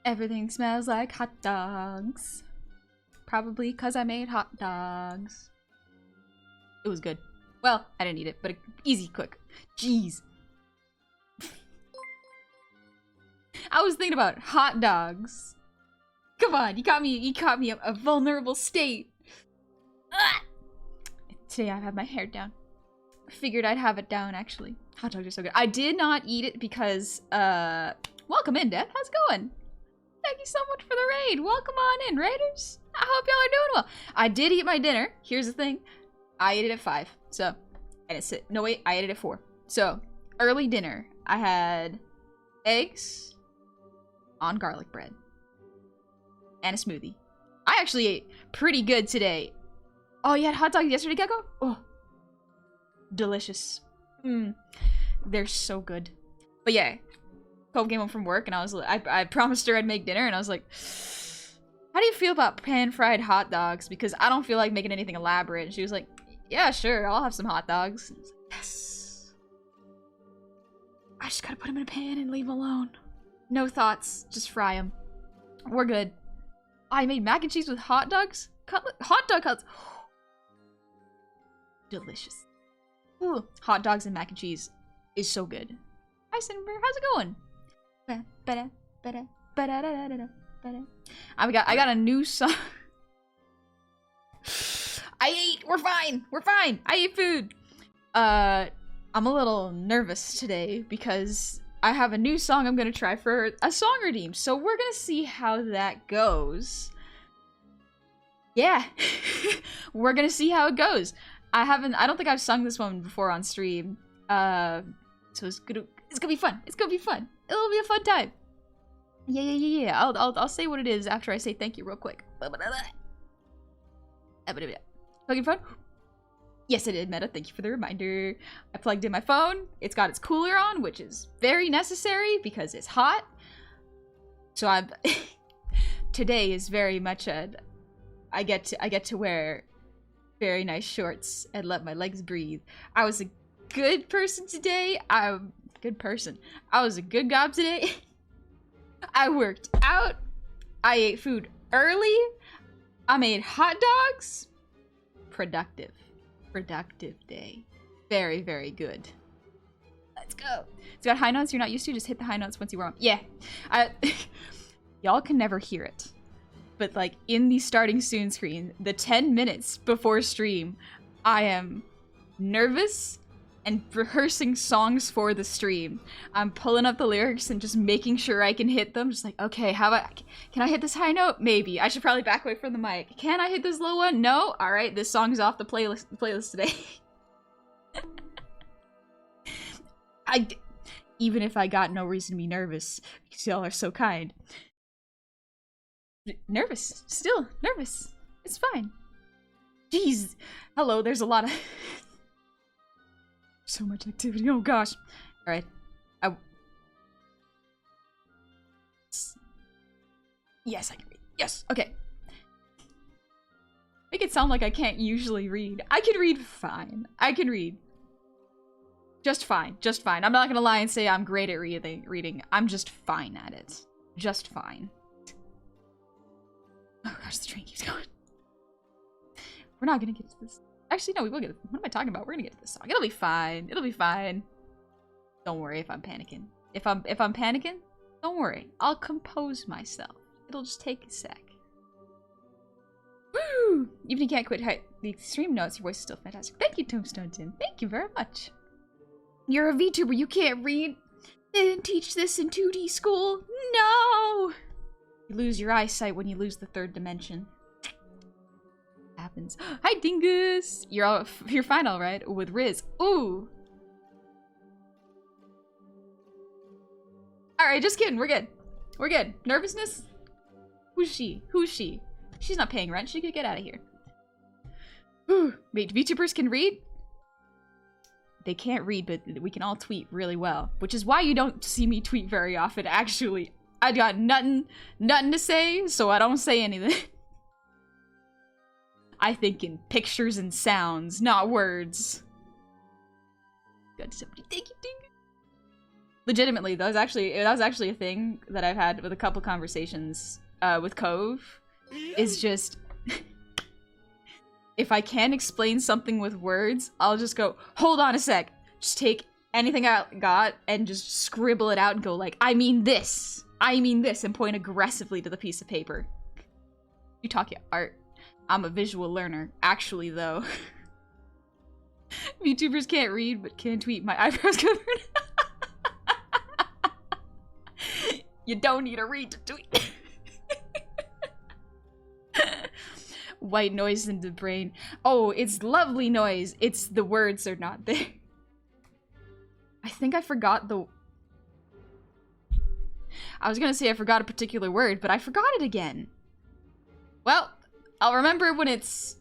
Everything smells like hot dogs. Probably because I made hot dogs. It was good. Well, I didn't eat it, but easy, quick. Jeez. I was thinking about hot dogs. Come on, you caught me a vulnerable state. Ah! Today I have my hair down. I figured I'd have it down, actually. Hot dogs are so good. I did not eat it because, welcome in, Death. How's it going? Thank you so much for the raid. Welcome on in, raiders. I hope y'all are doing well. I did eat my dinner. Here's the thing. I ate it at 5. So, and it's no wait, I ate it at 4. So, early dinner. I had eggs on garlic bread and a smoothie. I actually ate pretty good today. Oh, you had hot dogs yesterday, Gecko? Oh, delicious. They're so good. But yeah, Cove came home from work and I promised her I'd make dinner and I was like, how do you feel about pan-fried hot dogs? Because I don't feel like making anything elaborate. And she was like, yeah, sure, I'll have some hot dogs. And I was like, yes. I just gotta put them in a pan and leave them alone. No thoughts, just fry them. We're good. I made mac and cheese with hot dogs? Hot dog cutlets. Delicious. Ooh, hot dogs and mac and cheese is so good. Hi, Cinnaber, how's it going? I got a new song. I ate. We're fine. We're fine. I ate food. I'm a little nervous today because I have a new song I'm gonna try for a song redeem. So we're gonna see how that goes. Yeah, we're gonna see how it goes. I don't think I've sung this one before on stream. So it's gonna be fun. It's gonna be fun. It'll be a fun time. Yeah. I'll say what it is after I say thank you real quick. Looking fun? Yes, I did, Meta. Thank you for the reminder. I plugged in my phone. It's got its cooler on, which is very necessary because it's hot. So I'm today is very much I get to wear very nice shorts and let my legs breathe. I was a good person today. I'm a good person. I was a good gob today. I worked out. I ate food early. I made hot dogs. Productive day. Very, very good. Let's go. It's got high notes you're not used to. Just hit the high notes once you warm up. Yeah. Y'all can never hear it. But like in the starting soon screen, the 10 minutes before stream, I am nervous and rehearsing songs for the stream. I'm pulling up the lyrics and just making sure I can hit them. Just like, okay, can I hit this high note? Maybe. I should probably back away from the mic. Can I hit this low one? No? Alright, this song's off the playlist today. Even if I got no reason to be nervous, because y'all are so kind. Nervous. Still nervous. It's fine. Jeez. Hello, there's a lot of... so much activity. Oh gosh. Alright. Yes, I can read. Yes, okay. Make it sound like I can't usually read. I can read fine. I can read. Just fine. Just fine. I'm not gonna lie and say I'm great at reading. I'm just fine at it. Just fine. Oh gosh, the train keeps going. We're not gonna get to this. Actually, no, we will get it. What am I talking about? We're gonna get to this song. It'll be fine. It'll be fine. Don't worry if I'm panicking. If I'm panicking, don't worry. I'll compose myself. It'll just take a sec. Woo! Even if you can't quit the extreme notes, your voice is still fantastic. Thank you, Tombstone Tin. Thank you very much. You're a VTuber. You can't read. They didn't teach this in 2D school. No! You lose your eyesight when you lose the third dimension. Happens. Hi, Dingus! You're fine, all right? With Riz. Ooh! Alright, just kidding. We're good. We're good. Nervousness? Who's she? Who's she? She's not paying rent. She could get out of here. Whew. Wait, VTubers can read? They can't read, but we can all tweet really well. Which is why you don't see me tweet very often, actually. I got nothing to say, so I don't say anything. I think in pictures and sounds, not words. Good, somebody. Thank you, Dingus. legitimately, that was actually a thing that I've had with a couple conversations with Cove. Is just if I can't explain something with words, I'll just go, hold on a sec. Just take anything I got and just scribble it out and go like, I mean this, and point aggressively to the piece of paper. You talk your art. I'm a visual learner. Actually, though. VTubers can't read, but can tweet. My eyebrows covered. You don't need to read to tweet. White noise in the brain. Oh, it's lovely noise. It's the words are not there. I think I forgot the... I was gonna say I forgot a particular word, but I forgot it again. Well, I'll remember when it's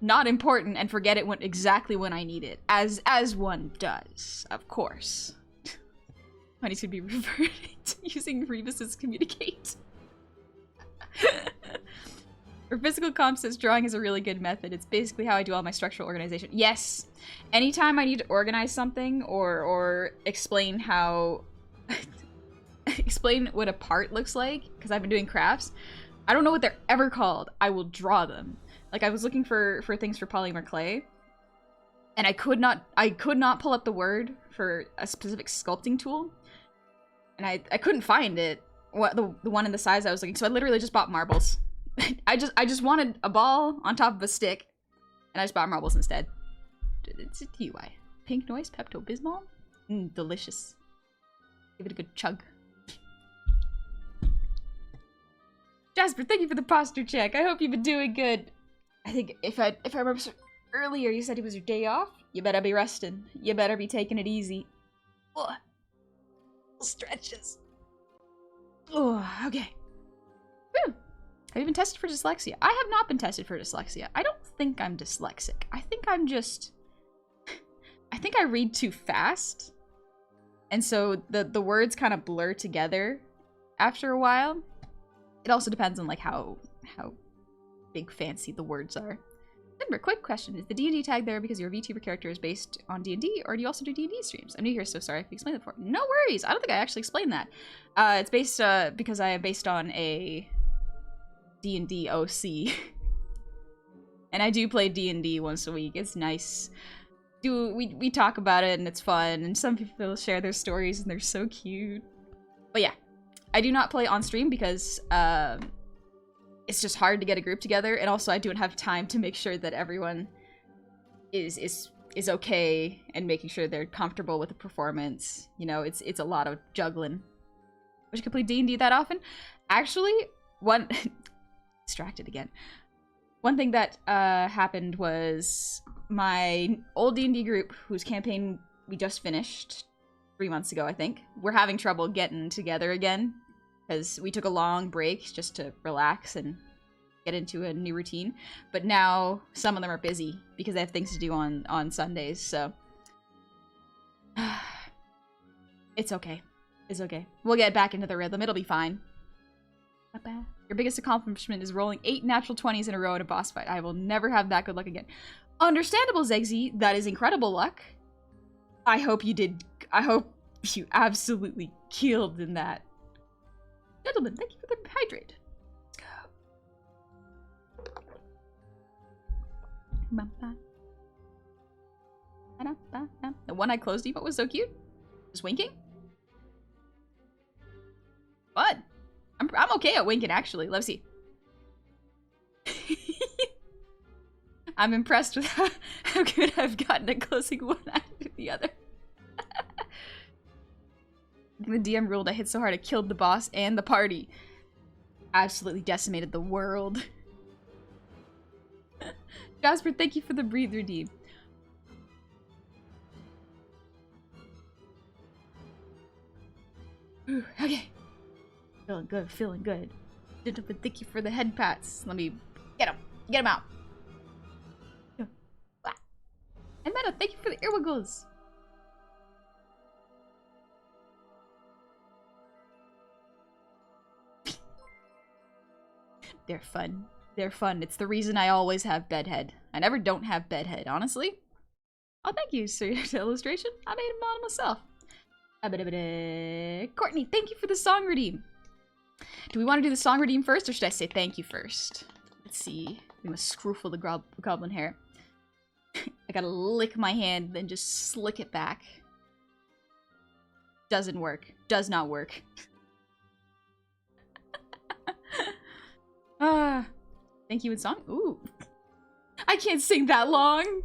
not important and forget it exactly when I need it. As one does, of course. I need to be reverted to using Rebus's communicate. For physical comp says drawing is a really good method. It's basically how I do all my structural organization. Yes! Anytime I need to organize something or explain how... explain what a part looks like, because I've been doing crafts, I don't know what they're ever called. I will draw them. Like, I was looking for things for polymer clay, and I could not pull up the word for a specific sculpting tool, and I couldn't find it. What the one in the size I was looking, so I literally just bought marbles. I just wanted a ball on top of a stick, and I just bought marbles instead. It's a TUI. Pink noise, Pepto-Bismol? Delicious. Give it a good chug. Jasper, thank you for the posture check. I hope you've been doing good. I think if I remember earlier, you said it was your day off. You better be resting. You better be taking it easy. Oh, stretches. Oh, okay. Woo. Have you been tested for dyslexia? I have not been tested for dyslexia. I don't think I'm dyslexic. I think I'm just... I think I read too fast. And so the words kind of blur together after a while. It also depends on like how big fancy the words are. Denver, quick question. Is the D&D tag there because your VTuber character is based on D&D, or do you also do D&D streams? I'm new here, so sorry if you explained it before. No worries! I don't think I actually explained that. It's based, because I am based on a D&D OC. And I do play D&D once a week. It's nice. We talk about it and it's fun, and some people share their stories and they're so cute. But yeah, I do not play on stream because it's just hard to get a group together, and also I don't have time to make sure that everyone is okay and making sure they're comfortable with the performance. You know, it's a lot of juggling. Wish I could play D&D that often. Actually, distracted again. One thing that happened was my old D&D group, whose campaign we just finished 3 months ago, I think, we're having trouble getting together again because we took a long break just to relax and get into a new routine. But now some of them are busy because they have things to do on Sundays, so it's okay. It's okay. We'll get back into the rhythm. It'll be fine. Your biggest accomplishment is rolling 8 natural 20s in a row in a boss fight. I will never have that good luck again. Understandable, Zegzy. That is incredible luck. I hope you did. I hope you absolutely killed in that. Gentlemen, thank you for the hydrate. Let's go. The one I closed emote was so cute. Just winking. Fun. I'm okay at winking, actually. Let's see. I'm impressed with how good I've gotten at closing one after the other. The DM ruled I hit so hard I killed the boss and the party. Absolutely decimated the world. Jasper, thank you for the breathe redeem. Okay. Feeling good, feeling good. Gentlemen, thank you for the head pats. Let me get him out. And Meta, thank you for the ear wiggles. They're fun. They're fun. It's the reason I always have bedhead. I never don't have bedhead, honestly. Oh, thank you, sir, illustration. I made him on myself. Courtney, thank you for the song redeem. Do we want to do the song redeem first, or should I say thank you first? Let's see. We must scruffle the goblin hair. I gotta lick my hand, then just slick it back. Doesn't work. Does not work. Thank you in song? Ooh. I can't sing that long.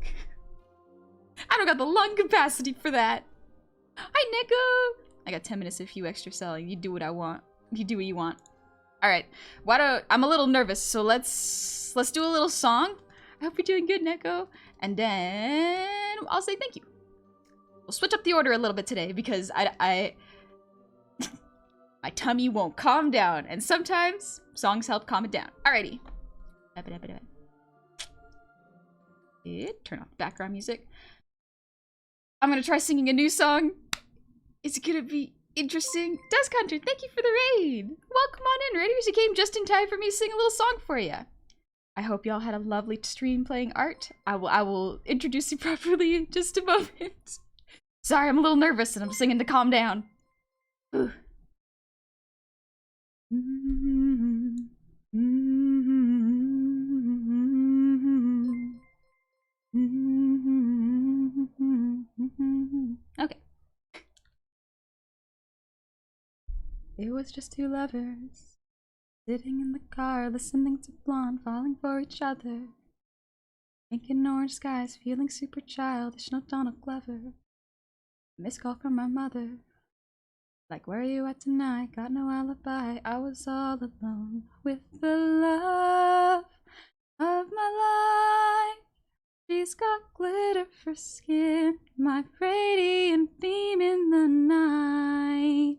I don't got the lung capacity for that. Hi, Nico. I got 10 minutes of you extra selling. You do what I want. You do what you want. All right. I'm a little nervous, so let's do a little song. I hope you're doing good, Nico. And then I'll say thank you. We'll switch up the order a little bit today because my tummy won't calm down, and sometimes songs help calm it down. Alrighty. Turn off the background music. I'm gonna try singing a new song. Is it gonna be interesting? Dusk Hunter, thank you for the raid. Welcome on in, Raiders. You came just in time for me to sing a little song for you. I hope y'all had a lovely stream playing art. I will introduce you properly in just a moment. Sorry, I'm a little nervous and I'm singing to calm down. Ooh. Okay. It was just two lovers sitting in the car, listening to Blonde, falling for each other. Pink and orange skies, feeling super childish, no Donald Glover. Missed call from my mother. Like, where are you at tonight? Got no alibi. I was all alone with the love of my life. She's got glitter for skin, my radiant beam in the night.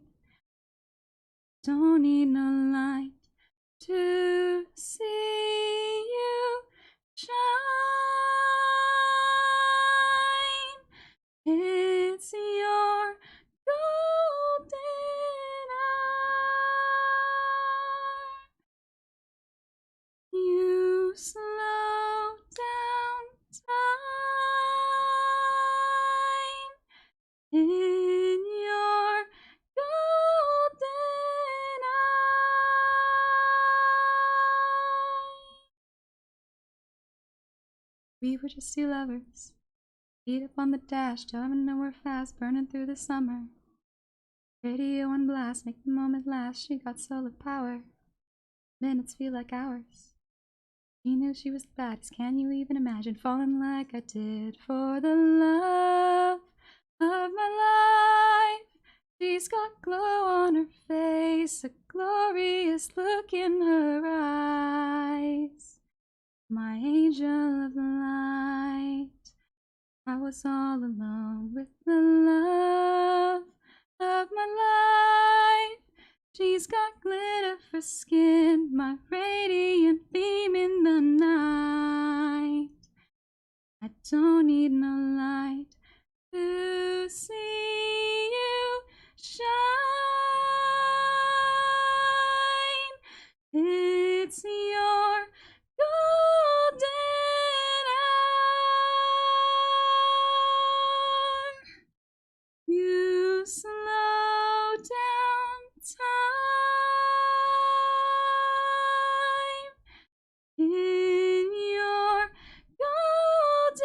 Don't need no light to see you shine. It's your golden hour. You slow down time in your golden hour. We were just two lovers, feet up on the dash, driving nowhere fast, burning through the summer. Radio on blast, make the moment last. She got solar power. Minutes feel like hours. She knew she was the baddest. Can you even imagine falling like I did for the love of my life? She's got glow on her face, a glorious look in her eyes. My angel of light. I was all alone with the love of my life. She's got glitter for skin, my radiant beam in the night. I don't need no light to see you shine. It's your golden hour. You slow down time in your golden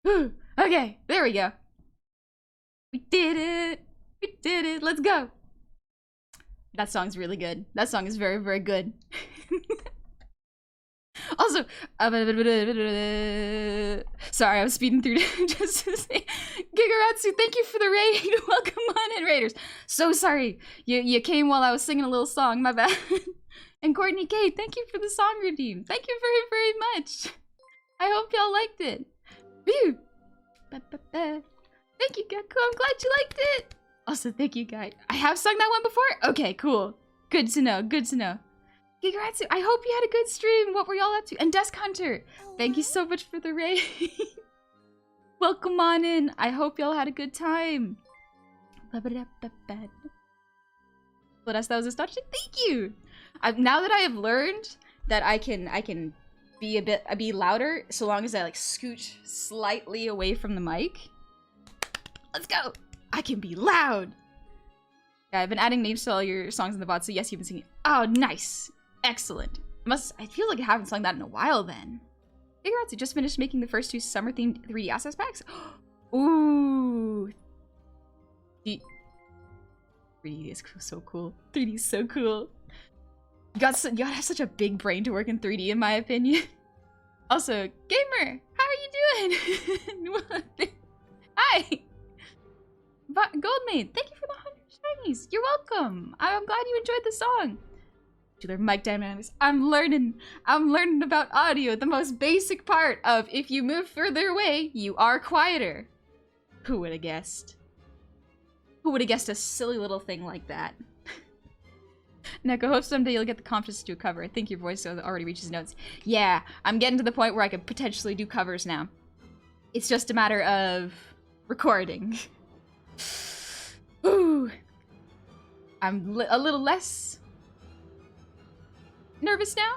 hour. Okay, there we go. We did it. We did it. Let's go. That song's really good. That song is very, very good. Also, sorry, I was speeding through just to say, Gigaratsu, thank you for the raid. Welcome on in, Raiders. So sorry, you came while I was singing a little song. My bad. And Courtney K, thank you for the song redeem. Thank you very, very much. I hope y'all liked it. Whew. Thank you, Gekko. I'm glad you liked it. Also, thank you, guys. I have sung that one before. Okay, cool. Good to know. Good to know. Gigaratsu, I hope you had a good stream. What were y'all up to? And Dusk Hunter, thank you so much for the raid. Welcome on in. I hope y'all had a good time. But as that was astonishing, thank you. Now that I have learned that I can be louder so long as I like scooch slightly away from the mic. Let's go. I can be loud. Yeah, I've been adding names to all your songs in the VOD, so yes, you've been singing. Oh, nice. Excellent. I feel like I haven't sung that in a while then. Figureouts, I just finished making the first 2 summer-themed 3D assets packs. Ooh. 3D is so cool. 3D is so cool. You gotta have such a big brain to work in 3D, in my opinion. Also, Gamer, how are you doing? Hi. Goldmaid, thank you for the 100 shinies. You're welcome. I'm glad you enjoyed the song. Their mic dynamics. I'm learning about audio. The most basic part of if you move further away, you are quieter. Who would have guessed? Who would have guessed a silly little thing like that? Neko, hope someday you'll get the confidence to do a cover. I think your voice already reaches notes. Yeah, I'm getting to the point where I could potentially do covers now. It's just a matter of recording. Ooh. I'm a little less nervous now.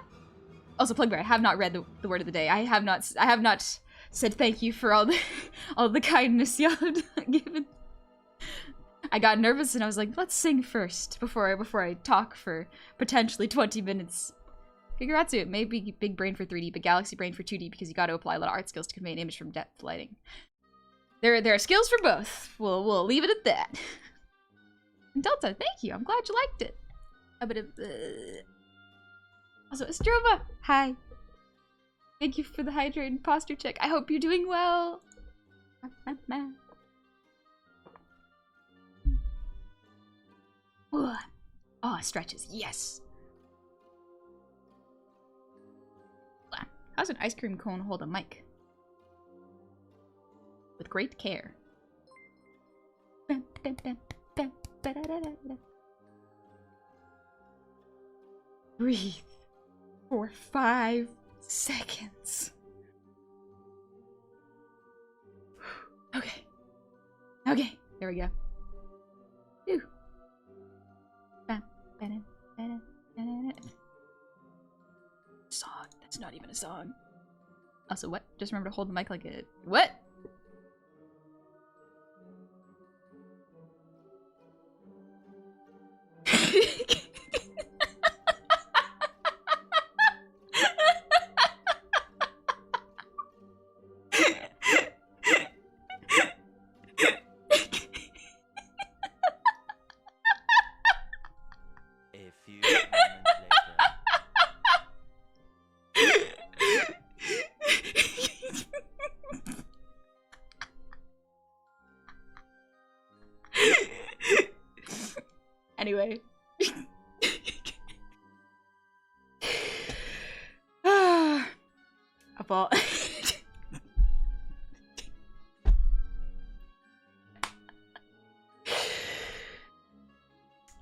Also, Plugbear, I have not read the word of the day. I have not said thank you for all the kindness y'all have given. I got nervous and I was like, let's sing first before I talk for potentially 20 minutes. Figureouts, it may be big brain for 3D, but galaxy brain for 2D because you got to apply a lot of art skills to convey an image from depth lighting. There are skills for both. We'll leave it at that. Delta, thank you. I'm glad you liked it. Also, Astrova, hi. Thank you for the hydrated posture check. I hope you're doing well. Oh, stretches. Yes. How's an ice cream cone hold a mic? With great care. Breathe for 5 seconds. Okay. Okay, there we go. Ooh. Song. That's not even a song. Also, what? Just remember to hold the mic like a... What? Anyway.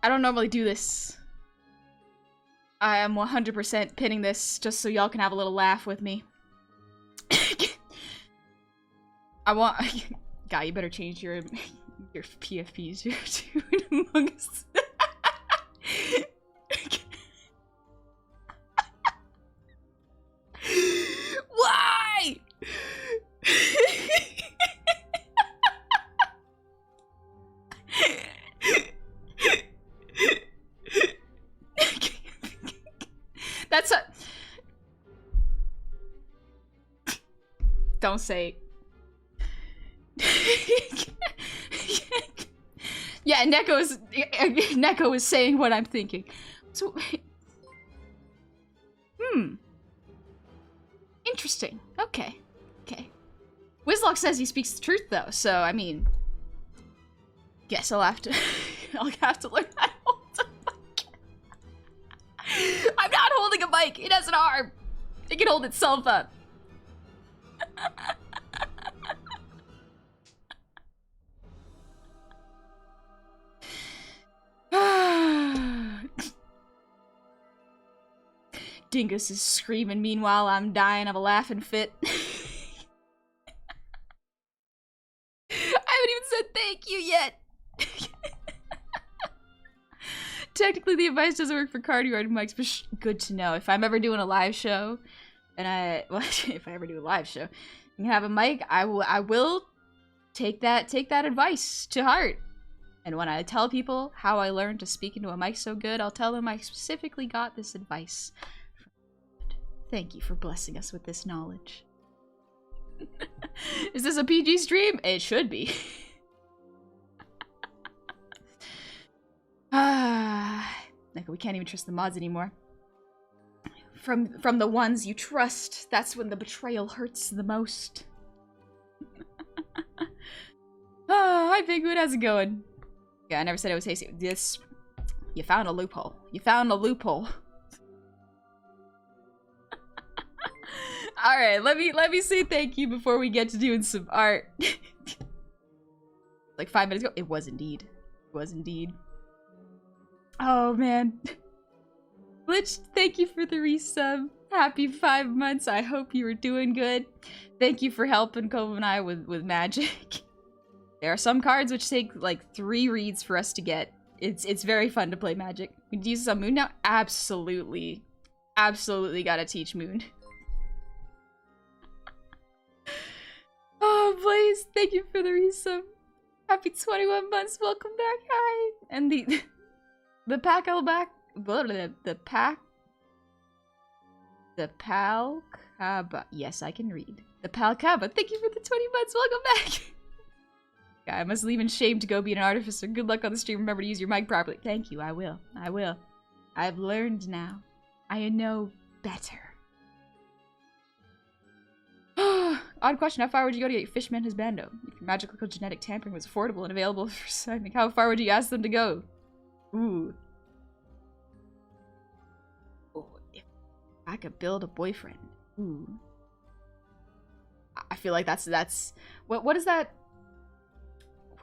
I don't normally do this. I am 100% pinning this just so y'all can have a little laugh with me. I want... Guy, you better change your PFPs here to an Among Us. Why? That's a... Don't say... Yeah, Neko is saying what I'm thinking. So, interesting. Okay. Okay. Wizlock says he speaks the truth, though, so, I mean... Guess I'll have to... I'll have to learn how to hold a mic. I'm not holding a mic! It has an arm! It can hold itself up. Dingus is screaming, meanwhile I'm dying of a laughing fit. I haven't even said thank you yet. Technically the advice doesn't work for cardio riding mics, but good to know. If I'm ever doing a live show and well, if I ever do a live show, and have a mic, I will take that advice to heart. And when I tell people how I learned to speak into a mic so good, I'll tell them I specifically got this advice. Thank you for blessing us with this knowledge. Is this a PG stream? It should be. Like, we can't even trust the mods anymore. From the ones you trust, that's when the betrayal hurts the most. Hi Bigwood, how's it going? Yeah, I never said it was hasty. This, you found a loophole. You found a loophole. All right, let me say thank you before we get to doing some art. Like 5 minutes ago, it was indeed. It was indeed. Oh man. Glitch, thank you for the resub. Happy 5 months. I hope you were doing good. Thank you for helping Cove and I with magic. There are some cards which take like 3 reads for us to get. It's very fun to play magic. We use some Moon now? Absolutely. Absolutely gotta teach Moon. Oh, Blaze, thank you for the resub. Happy 21 months. Welcome back. Hi. And the Palcaba. Yes, I can read. The Palcaba. Thank you for the 20 months. Welcome back. Yeah, I must leave in shame to go be an artificer. Good luck on the stream. Remember to use your mic properly. Thank you. I will. I will. I've learned now. I know better. Odd question. How far would you go to get Fishman Husbando? If your magical genetic tampering was affordable and available for signing, how far would you ask them to go? Ooh. Oh, if I could build a boyfriend. Ooh. I feel like that's what is that?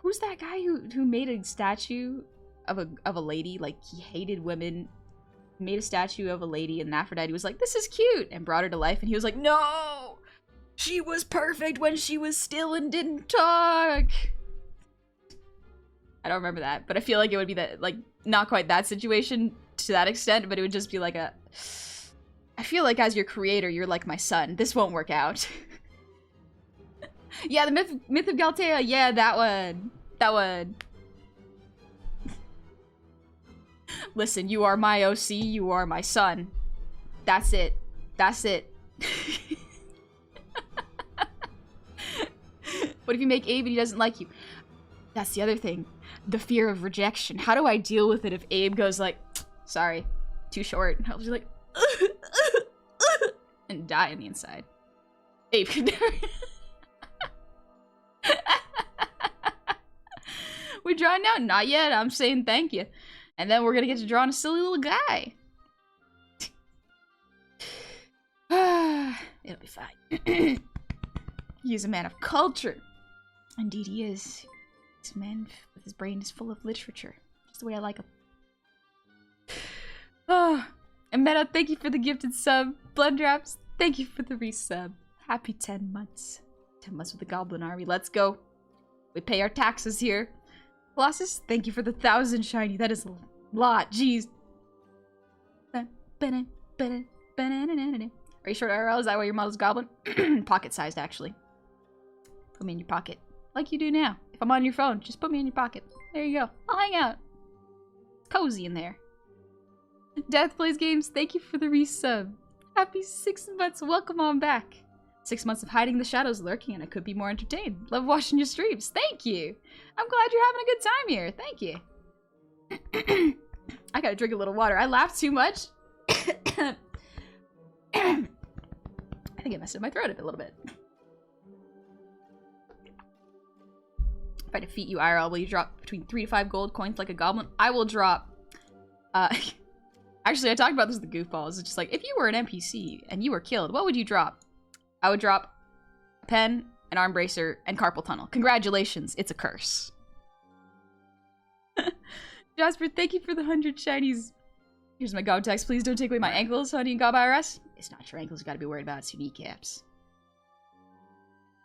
Who's that guy who made a statue of a lady? Like, he hated women. Made a statue of a lady, and Aphrodite was like, "This is cute," and brought her to life, and he was like, "No! She was perfect when she was still and didn't talk." I don't remember that, but I feel like it would be that, like, not quite that situation to that extent, but it would just be like a... I feel like as your creator, you're like my son. This won't work out. Yeah, the Myth of Galtea. Yeah, that one. That one. Listen, you are my OC, you are my son. That's it. That's it. What if you make Abe and he doesn't like you? That's the other thing. The fear of rejection. How do I deal with it if Abe goes like, sorry, too short? And I'll just like, and die on the inside. Abe could never... We're drawing now? Not yet. I'm saying thank you. And then we're gonna get to draw on a silly little guy. It'll be fine. He is a man of culture. Indeed he is. This man with his brain is full of literature. Just the way I like him. Oh, and Meta, thank you for the gifted sub. Blood Drops, thank you for the resub. Happy 10 months. 10 months with the Goblin Army. Let's go. We pay our taxes here. Colossus, thank you for the 1,000 shiny. That is a lot. Jeez. Are you short IRL? Is that why your model's Goblin? Pocket sized, actually. Put me in your pocket. Like you do now. If I'm on your phone, just put me in your pocket. There you go. I'll hang out. It's cozy in there. Death Plays Games, thank you for the resub. Happy 6 months. Welcome on back. 6 months of hiding the shadows lurking, and I could be more entertained. Love watching your streams. Thank you. I'm glad you're having a good time here. Thank you. I gotta drink a little water. I laughed too much. I think it messed up my throat a little bit. If I defeat you IRL, will you drop between 3 to 5 gold coins like a goblin? I will drop... Actually, I talked about this with the goofballs. It's just like, if you were an NPC and you were killed, what would you drop? I would drop a pen, an arm bracer, and carpal tunnel. Congratulations, it's a curse. Jasper, thank you for the 100 shinies. Here's my gob text. Please don't take away my ankles, honey and gob IRS. It's not your ankles you gotta be worried about, it's your kneecaps.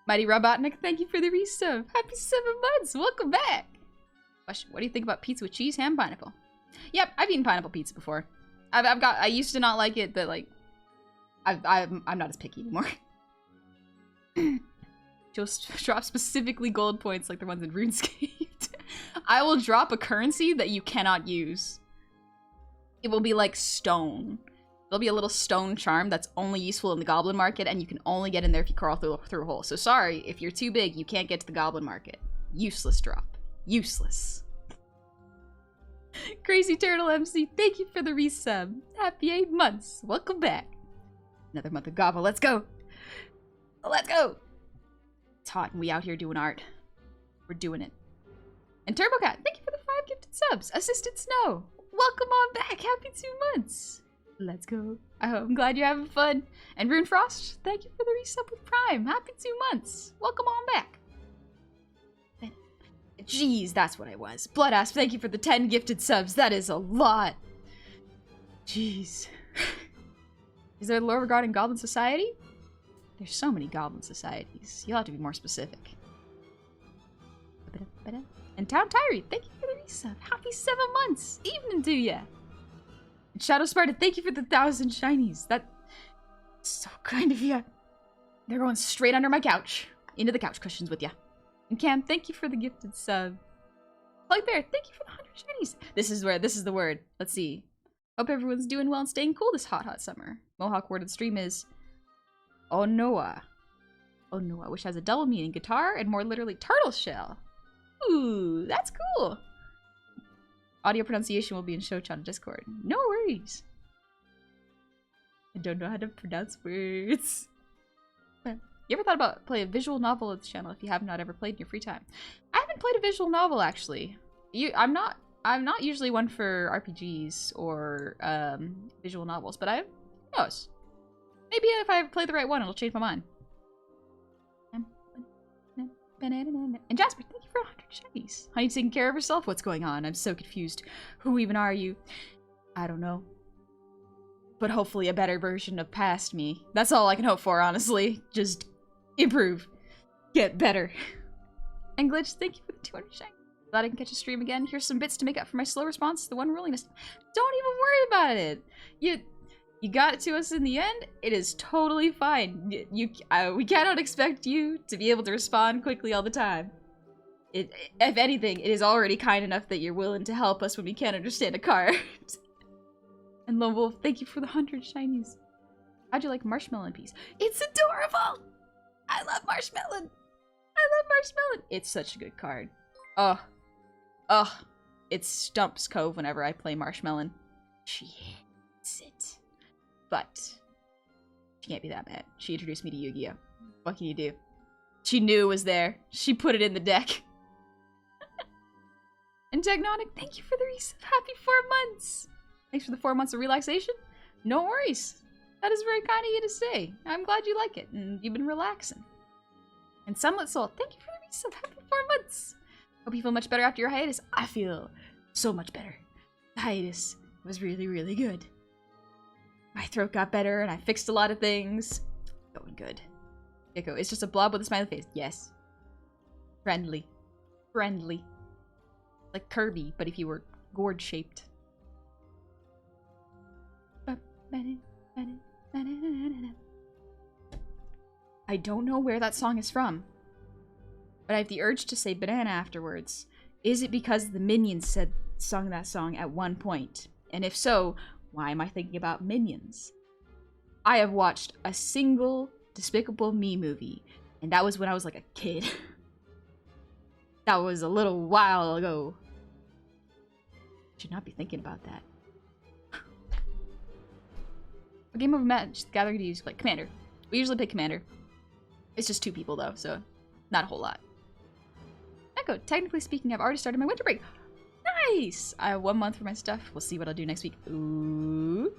Mighty Robotnik, thank you for the resub. Happy 7 months, welcome back. Question, what do you think about pizza with cheese, ham, pineapple? Yep, I've eaten pineapple pizza before. I used to not like it, but like, I'm not as picky anymore. Just drop specifically gold points like the ones in RuneScape. I will drop a currency that you cannot use. It will be like stone. There'll be a little stone charm that's only useful in the Goblin market, and you can only get in there if you crawl through a hole. So sorry, if you're too big, you can't get to the Goblin market. Useless drop. Useless. Crazy Turtle MC, thank you for the resub. Happy 8 months. Welcome back. Another month of Goblin. Let's go. Let's go. It's hot and we out here doing art. We're doing it. And TurboCat, thank you for the 5 gifted subs. Assisted Snow, welcome on back. Happy 2 months. Let's go. I'm glad you're having fun. And Rune Frost, thank you for the resub with Prime. Happy 2 months. Welcome on back. Jeez, that's what I was. Bloodass, thank you for the 10 gifted subs. That is a lot. Jeez. Is there lore regarding Goblin Society? There's so many Goblin Societies. You'll have to be more specific. And Town Tyree, thank you for the resub. Happy 7 months. Evening to ya. And Shadow Sparta, thank you for the 1,000 shinies. That's so kind of ya. They're going straight under my couch. Into the couch cushions with ya. And Cam, thank you for the gifted sub. Plug Bear, thank you for the 100 shinies. This is the word. Let's see. Hope everyone's doing well and staying cool this hot, hot summer. Mohawk word of the stream is Onoa. Onoa, which has a double meaning, guitar, and more literally turtle shell. Ooh, that's cool. Audio pronunciation will be in Showchat on Discord. No worries. I don't know how to pronounce words. You ever thought about playing a visual novel on this channel if you have not ever played in your free time? I haven't played a visual novel actually. I'm not usually one for RPGs or visual novels, but who knows? Maybe if I play the right one, it'll change my mind. And Jasper, thank you for 100 shinies. How are you taking care of yourself? What's going on? I'm so confused. Who even are you? I don't know. But hopefully a better version of past me. That's all I can hope for, honestly. Just improve. Get better. And Glitch, thank you for the 200 shinies. Glad I can catch a stream again. Here's some bits to make up for my slow response to the one ruliness. Don't even worry about it. You got it to us in the end. It is totally fine. We cannot expect you to be able to respond quickly all the time. If anything, it is already kind enough that you're willing to help us when we can't understand a card. And Lone Wolf, thank you for the 100 shinies. How'd you like Marshmallow in Peace? It's adorable! I love Marshmallow! I love Marshmallow! It's such a good card. Ugh. It stumps Cove whenever I play Marshmallow. She hates it. But she can't be that bad. She introduced me to Yu-Gi-Oh! What can you do? She knew it was there. She put it in the deck. And Technonic, thank you for the resub. Happy 4 months! Thanks for the 4 months of relaxation. No worries. That is very kind of you to say. I'm glad you like it, and you've been relaxing. And Sunlit Soul, thank you for the resub. Happy 4 months! Hope you feel much better after your hiatus. I feel so much better. The hiatus was really, really good. My throat got better, and I fixed a lot of things. Going good. Gecko, it's just a blob with a smiley face. Yes. Friendly. Friendly. Like Kirby, but if you were gourd-shaped. I don't know where that song is from, but I have the urge to say banana afterwards. Is it because the Minions sung that song at one point? And if so, why am I thinking about Minions? I have watched a single Despicable Me movie, and that was when I was like a kid. That was a little while ago. Should not be thinking about that. What game of Magic the Gathering do you use to play? Commander. We usually play Commander. It's just 2 people though, so not a whole lot. Echo, technically speaking, I've already started my winter break. Nice! I have 1 month for my stuff. We'll see what I'll do next week. Ooh.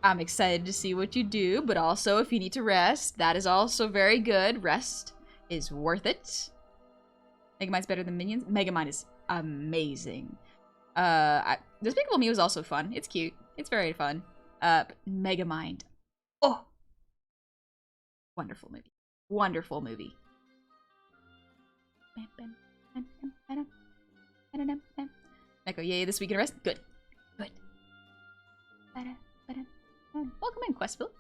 I'm excited to see what you do, but also if you need to rest, that is also very good. Rest is worth it. Megamind's better than Minions. Megamind is amazing. Despicable Me was also fun. It's cute. It's very fun. Megamind. Oh! Wonderful movie. Wonderful movie. Echo, yay, this week in rest? Good. Good. Welcome in, Questville.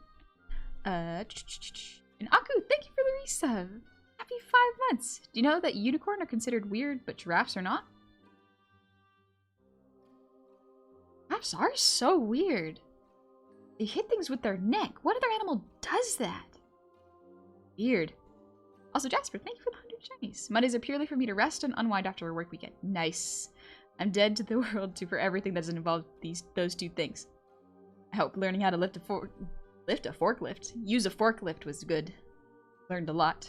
And Aku, thank you for the resub. Happy 5 months. Do you know that unicorn are considered weird, but giraffes are not? Giraffes are so weird. They hit things with their neck. What other animal does that? Weird. Also, Jasper, thank you for the 100 shinies. Mondays are purely for me to rest and unwind after a work weekend. Nice. I'm dead to the world too for everything that doesn't involve those two things. I hope learning how to lift a forklift. Use a forklift was good. Learned a lot.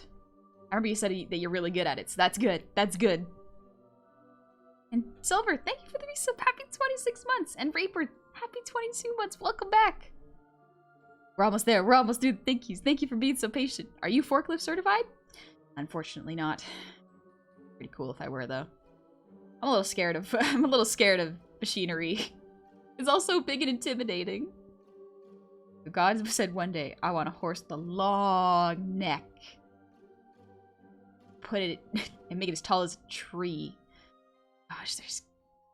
I remember you said that you're really good at it, so that's good. That's good. And Silver, thank you for the resub. Happy 26 months. And Raper, happy 22 months. Welcome back. We're almost there. We're almost through the thank yous. Thank you for being so patient. Are you forklift certified? Unfortunately not. Pretty cool if I were, though. I'm a little scared of machinery. It's also big and intimidating. God said one day, I want a horse with a long neck. Put it and make it as tall as a tree. Gosh,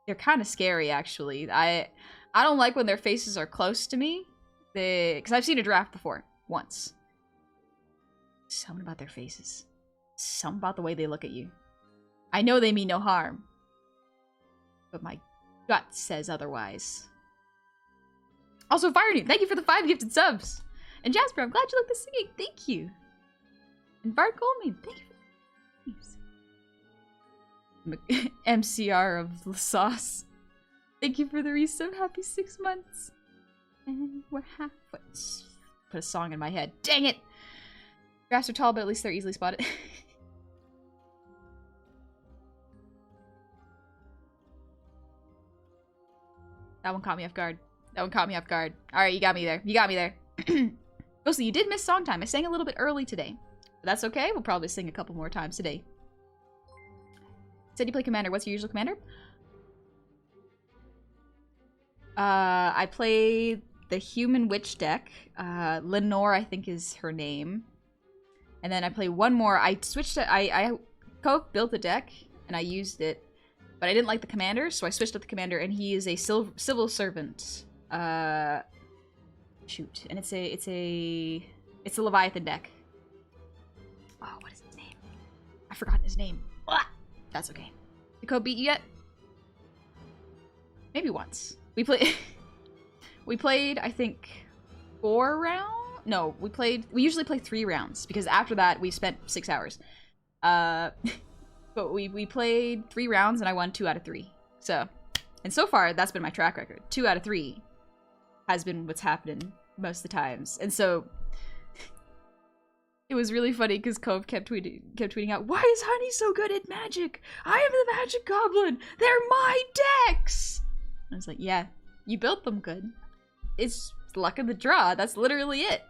they're kind of scary, actually. I don't like when their faces are close to me. Because I've seen a giraffe before, once. Something about their faces. Something about the way they look at you. I know they mean no harm. But my gut says otherwise. Also, Fireney, thank you for the 5 gifted subs. And Jasper, I'm glad you like the singing. Thank you. And Bart Goldman, thank you for the MCR of the sauce. Thank you for the resub. Happy 6 months. And we're halfway. Put a song in my head. Dang it! Graphs are tall, but at least they're easily spotted. That one caught me off guard. That one caught me off guard. Alright, you got me there. You got me there. Ghostly, you did miss song time. I sang a little bit early today. But that's okay. We'll probably sing a couple more times today. Said you play commander. What's your usual commander? I played the human witch deck. Lenore, I think, is her name. And then I play one more. I switched it. I built a deck and I used it, but I didn't like the commander, so I switched up the commander, and he is a civil servant. Shoot, and it's a Leviathan deck. Oh, what is his name? I've forgotten his name. Ah! That's okay. Did Code beat you yet? Maybe once. We played, I think, 4 rounds? No, we usually play 3 rounds, because after that, we spent 6 hours. But we played 3 rounds, and I won 2 out of 3. So, and so far, that's been my track record. 2 out of 3 has been what's happening most of the times. And so, it was really funny, because Cove kept tweeting out, "Why is Honey so good at magic? I am the magic goblin! They're my decks!" And I was like, yeah, you built them good. It's luck of the draw. That's literally it.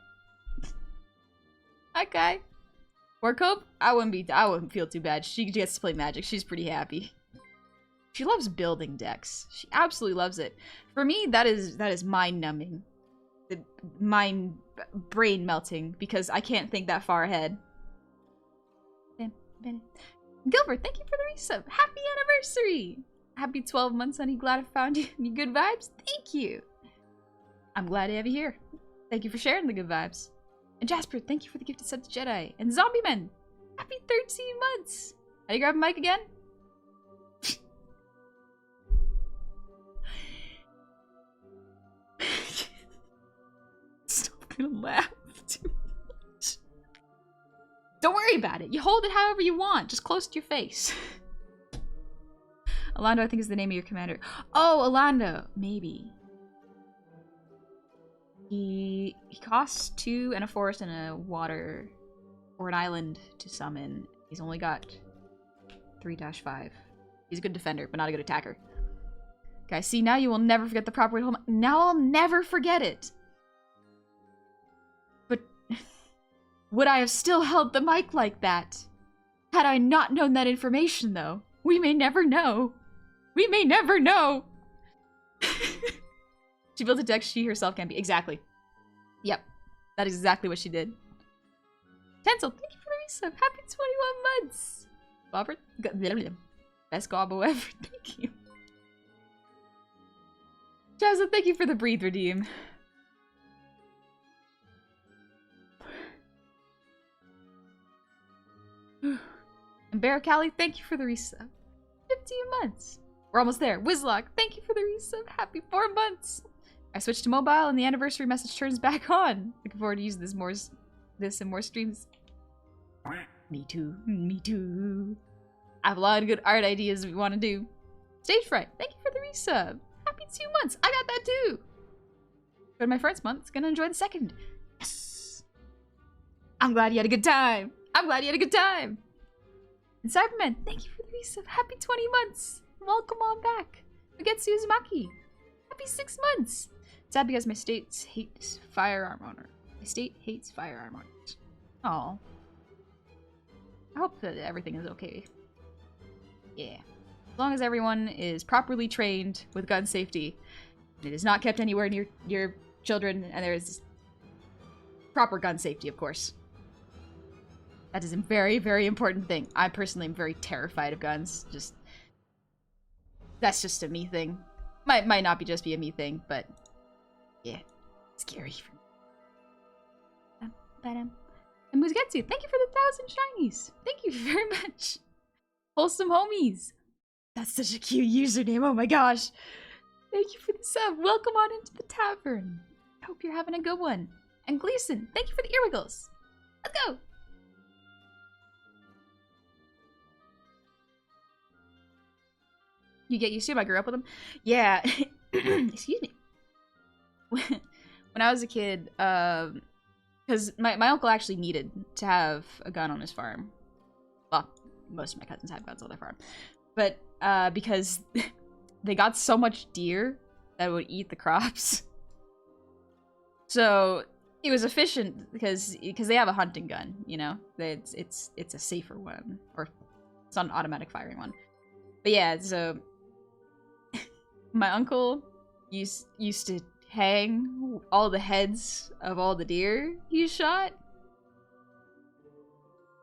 Okay. Or Cope, I wouldn't feel too bad. She gets to play Magic. She's pretty happy. She loves building decks. She absolutely loves it. For me, that is mind-numbing. Brain melting, because I can't think that far ahead. Gilbert, thank you for the resub. Happy anniversary! Happy 12 months, honey. Glad I found you. Any good vibes? Thank you. I'm glad to have you here. Thank you for sharing the good vibes. And Jasper, thank you for the gifted sub to Jedi. And Zombie Men, happy 13 months. How do you grab a mic again? Stop gonna laugh too much. Don't worry about it. You hold it however you want. Just close to your face. Alando, I think, is the name of your commander. Oh, Alando. Maybe. He costs 2 and a forest and a water or an island to summon. He's only got 3-5. He's a good defender, but not a good attacker. Guys, see, now you will never forget the proper way to hold. Now I'll never forget it. But would I have still held the mic like that? Had I not known that information, though? We may never know. We may never know. She built a deck she herself can be. Exactly. Yep. That is exactly what she did. Tencel, thank you for the resub. Happy 21 months. Bobbert, best gobbo ever. Thank you. Jazza, thank you for the breathe redeem. And Bear Callie, thank you for the resub. 15 months. We're almost there. Whizlock, thank you for the resub. Happy 4 months. I switched to mobile and the anniversary message turns back on. Looking forward to using this in more streams. Me too. Me too. I have a lot of good art ideas we want to do. Stage Fright, thank you for the resub. Happy 2 months. I got that too. Enjoyed my first month. Gonna enjoy the second. Yes. I'm glad you had a good time. I'm glad you had a good time. And Cyberman, thank you for the resub. Happy 20 months. Welcome on back. Magetsu Uzumaki. Happy 6 months. Sad because my state hates firearm owner. My state hates firearm owners. Oh. I hope that everything is okay. Yeah. As long as everyone is properly trained with gun safety, it is not kept anywhere near your children, and there is proper gun safety, of course. That is a very, very important thing. I personally am very terrified of guns. That's just a me thing. Might not be just be a me thing, but yeah, scary for me. And Mugetsu, thank you for the 1,000 shinies. Thank you very much. Wholesome homies. That's such a cute username. Oh my gosh. Thank you for the sub. Welcome on into the tavern. I hope you're having a good one. And Gleason, thank you for the earwiggles. Let's go. You get used to them? I grew up with them. Yeah. Excuse me. When I was a kid, because my uncle actually needed to have a gun on his farm. Well, most of my cousins had guns on their farm. But because they got so much deer that would eat the crops. So it was efficient because they have a hunting gun, you know? It's a safer one. Or it's not an automatic firing one. But yeah, so my uncle used to hang all the heads of all the deer he shot.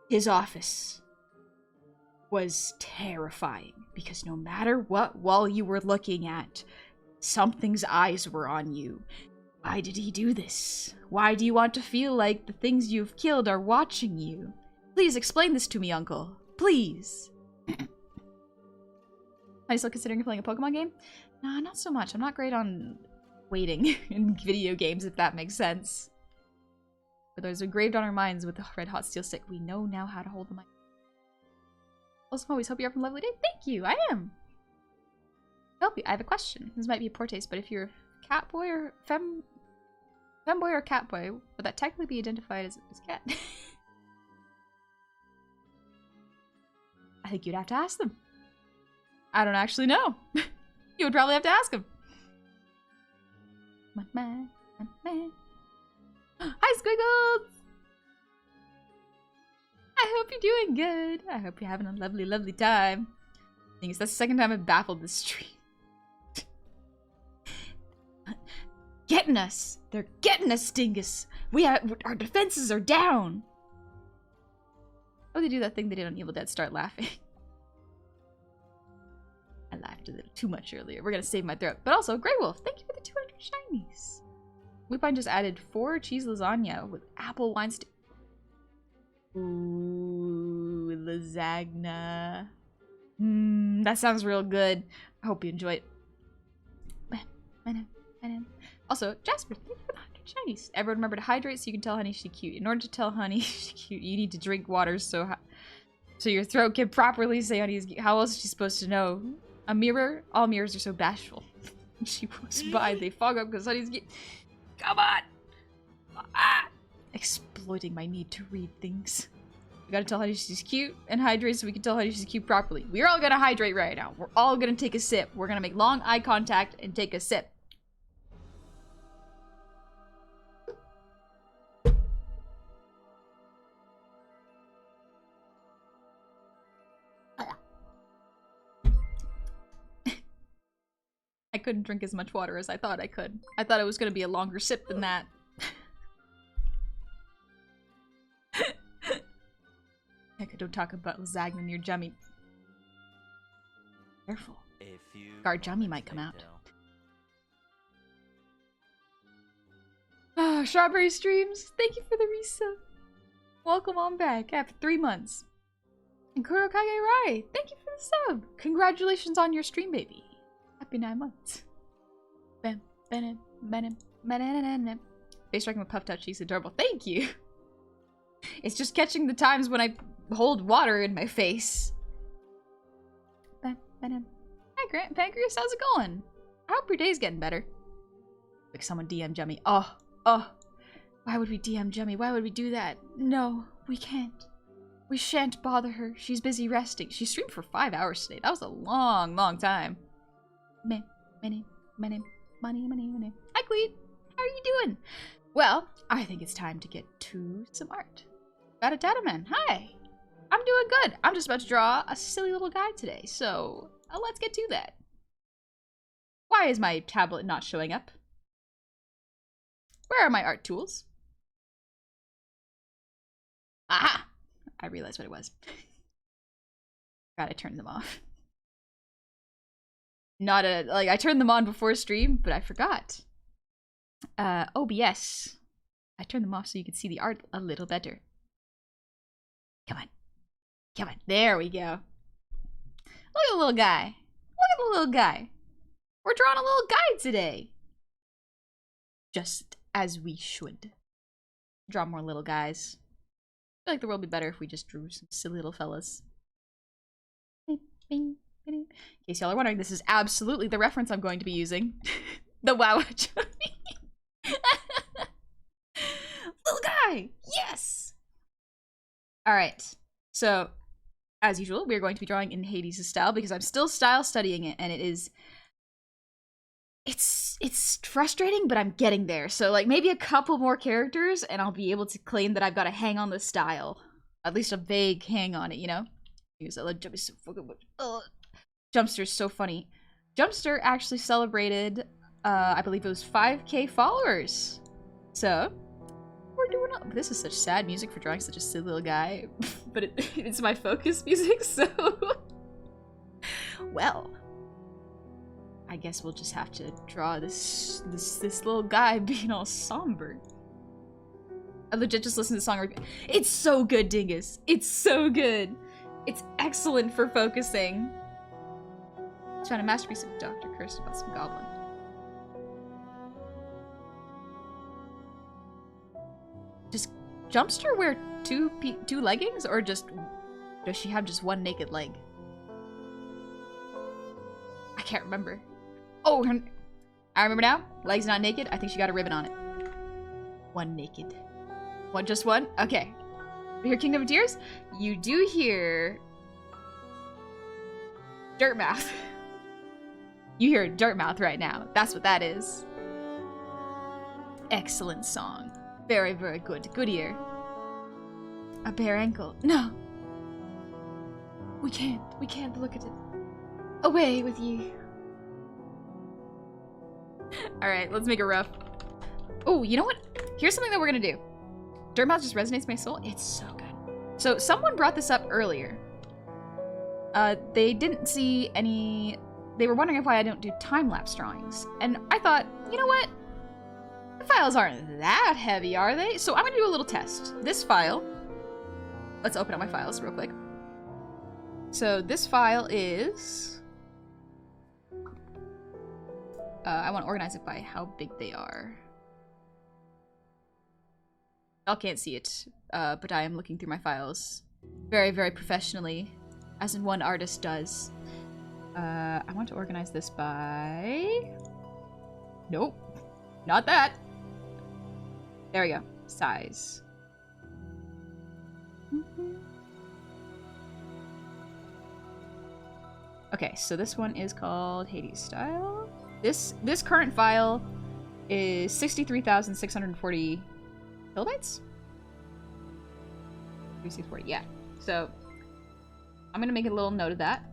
His office was terrifying because no matter what wall you were looking at, something's eyes were on you. Why did he do this? Why do you want to feel like the things you've killed are watching you? Please explain this to me, Uncle. Please. Are you still considering playing a Pokemon game? Nah, not so much. I'm not great on waiting in video games, if that makes sense. For those engraved on our minds with the red hot steel stick, we know now how to hold the mic. Also, always hope you're having a lovely day. Thank you, I am. Help you. I have a question. This might be a poor taste, but if you're a cat boy or femboy or cat boy, would that technically be identified as cat? I think you'd have to ask them. I don't actually know. You would probably have to ask him. Hi, Squiggles! I hope you're doing good. I hope you're having a lovely, lovely time. Thing is, that's the second time I've baffled this stream. Getting us! They're getting us, Dingus! Our defenses are down! Oh, they do that thing they did on Evil Dead, start laughing. I laughed a little too much earlier. We're gonna save my throat. But also, Grey Wolf, thank you for the 200 shinies. Lupine just added 4 cheese lasagna with apple wine stick. Ooh, lasagna. That sounds real good. I hope you enjoy it. Also, Jasper, thank you for the 100 shinies. Everyone remember to hydrate so you can tell Honey she's cute. In order to tell Honey she's cute, you need to drink water so your throat can properly say Honey is cute. How else is she supposed to know? A mirror? All mirrors are so bashful. She walks by, they fog up because Honey's cute. Come on! Ah! Exploiting my need to read things. We gotta tell Honey she's cute and hydrate so we can tell Honey she's cute properly. We're all gonna hydrate right now. We're all gonna take a sip. We're gonna make long eye contact and take a sip. I couldn't drink as much water as I thought I could. I thought it was gonna be a longer sip than that. Heck, don't talk about lasagna near Jummy. Careful. Guard Jummy might come out. Ah, Strawberry Streams, thank you for the resub. Welcome on back after 3 months. And Kurokage Rai, thank you for the sub. Congratulations on your stream, baby. Happy 9 months. Bam, bam, bam, bam. Face striking with puffed out cheeks, adorable. Thank you. It's just catching the times when I hold water in my face. Bam, bam. Hi, Grant Pancreas, how's it going? I hope your day's getting better. Like someone DM Jummy. Oh. Why would we DM Jummy? Why would we do that? No, we can't. We shan't bother her. She's busy resting. She streamed for 5 hours today. That was a long, long time. Money. Hi, Cleet. How are you doing? Well, I think it's time to get to some art. Man. Hi. I'm doing good. I'm just about to draw a silly little guy today, so let's get to that. Why is my tablet not showing up? Where are my art tools? Aha! I realized what it was. God, I turned them off. I turned them on before stream, but I forgot. OBS. I turned them off so you could see the art a little better. Come on. There we go. Look at the little guy. We're drawing a little guy today. Just as we should. Draw more little guys. I feel like the world would be better if we just drew some silly little fellas. In case y'all are wondering, this is absolutely the reference I'm going to be using. The Wow Jummy. Little guy! Yes! Alright, so as usual, we're going to be drawing in Hades' style because I'm still style studying it, and it's frustrating, but I'm getting there. So like maybe a couple more characters and I'll be able to claim that I've got a hang on the style. At least a vague hang on it, you know? Because I love Jummy so fucking much. Jumpster's so funny. Jumpster actually celebrated, I believe it was 5K followers. So, we're doing this is such sad music for drawing such a silly little guy, but it's my focus music, so... Well, I guess we'll just have to draw this little guy being all somber. I legit just listened to the song. It's so good, Dingus. It's so good. It's excellent for focusing. Trying to masterpiece of Dr. Cursed about some Goblin. Does Jumpster wear two leggings, or does she have just one naked leg? I can't remember. Oh, I remember now. Legs not naked. I think she got a ribbon on it. One naked. One, just one? Okay. You hear Kingdom of Tears? You do hear... Dirtmouth. You hear Dirtmouth right now. That's what that is. Excellent song. Very, very good. Good ear. A bare ankle. No. We can't look at it. Away with you. Alright, let's make it rough. Oh, you know what? Here's something that we're gonna do. Dirtmouth just resonates with my soul. It's so good. So someone brought this up earlier. They didn't see any... They were wondering why I don't do time-lapse drawings. And I thought, you know what? The files aren't that heavy, are they? So I'm gonna do a little test. This file... Let's open up my files real quick. So this file is... I want to organize it by how big they are. Y'all can't see it, but I am looking through my files very, very professionally, as in one artist does. I want to organize this by... Nope. Not that. There we go. Size. Okay, so this one is called Hades Style. This current file is 63,640 kilobytes? 3640, yeah. So I'm gonna make a little note of that.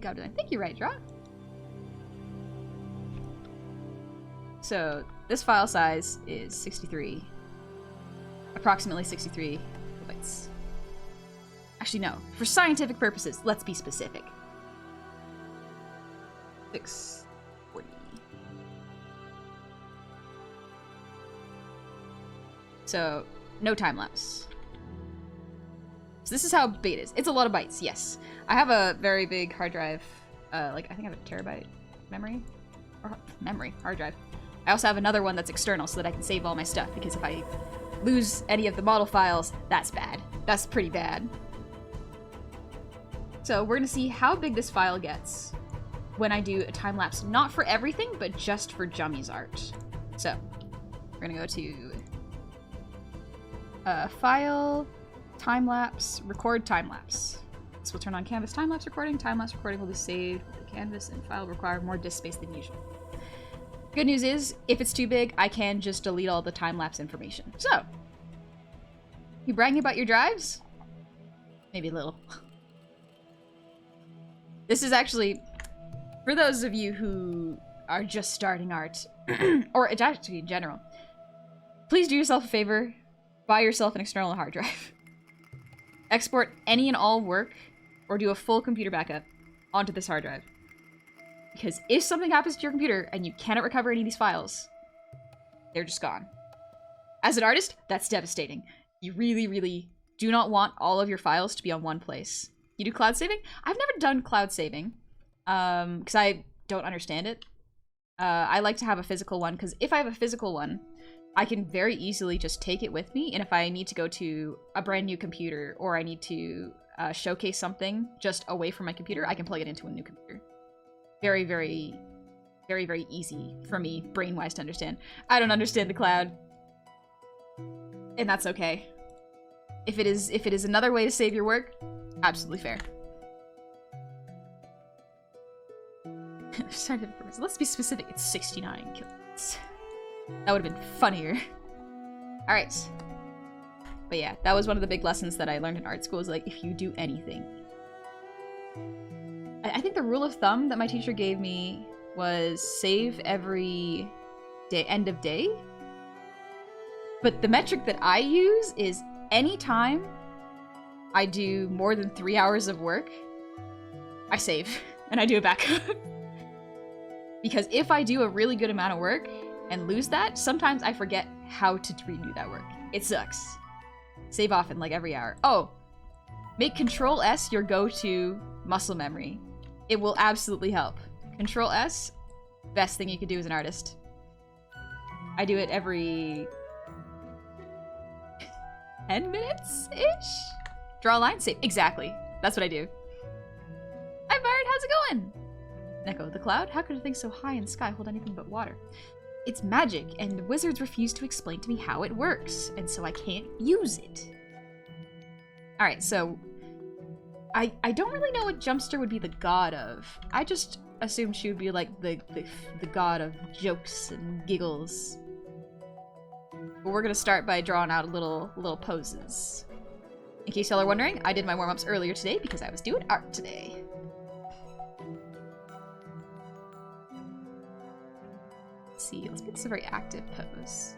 Goblin. Thank you, Right Draw. So this file size is 63, approximately 63 kilobytes. Actually, no. For scientific purposes, let's be specific. 640. So, no time lapse. So this is how big it is. It's a lot of bytes, yes. I have a very big hard drive. Like, I think I have a terabyte memory? Or hard drive. I also have another one that's external so that I can save all my stuff, because if I lose any of the model files, that's bad. That's pretty bad. So we're gonna see how big this file gets when I do a time lapse, not for everything, but just for Jummy's art. So we're gonna go to File, Time Lapse, Record Time Lapse. So we'll turn on Canvas Time Lapse Recording. Time Lapse Recording will be saved. The Canvas and file require more disk space than usual. Good news is, if it's too big, I can just delete all the time lapse information. So, you bragging about your drives? Maybe a little. This is actually, for those of you who are just starting art, or actually in general, please do yourself a favor, buy yourself an external hard drive. Export any and all work, or do a full computer backup onto this hard drive. Because if something happens to your computer and you cannot recover any of these files, they're just gone. As an artist, that's devastating. You really, really do not want all of your files to be on one place. You do cloud saving? I've never done cloud saving, because I don't understand it. I like to have a physical one, because if I have a physical one, I can very easily just take it with me, and if I need to go to a brand new computer, or I need to showcase something just away from my computer, I can plug it into a new computer. Very, very, very, very easy for me, brain-wise, to understand. I don't understand the cloud. And that's okay. If it is another way to save your work, absolutely fair. Let's be specific. It's 69 kilobytes. That would have been funnier. Alright. But yeah, that was one of the big lessons that I learned in art school, is like, if you do anything. I think the rule of thumb that my teacher gave me was save every day, end of day. But the metric that I use is anytime I do more than 3 hours of work, I save and I do a backup. Because if I do a really good amount of work and lose that, sometimes I forget how to redo that work. It sucks. Save often, like every hour. Oh, make Control S your go-to muscle memory. It will absolutely help. Control S, best thing you could do as an artist. I do it every 10 minutes-ish? Draw a line, save. Exactly. That's what I do. Hi, Bard, how's it going? Neko, the cloud? How could a thing so high in the sky hold anything but water? It's magic, and the wizards refuse to explain to me how it works, and so I can't use it. Alright, so I don't really know what Jumpster would be the god of. I just assumed she would be like the god of jokes and giggles. But we're gonna start by drawing out little poses. In case y'all are wondering, I did my warm-ups earlier today because I was doing art today. Let's see, let's make this a very active pose.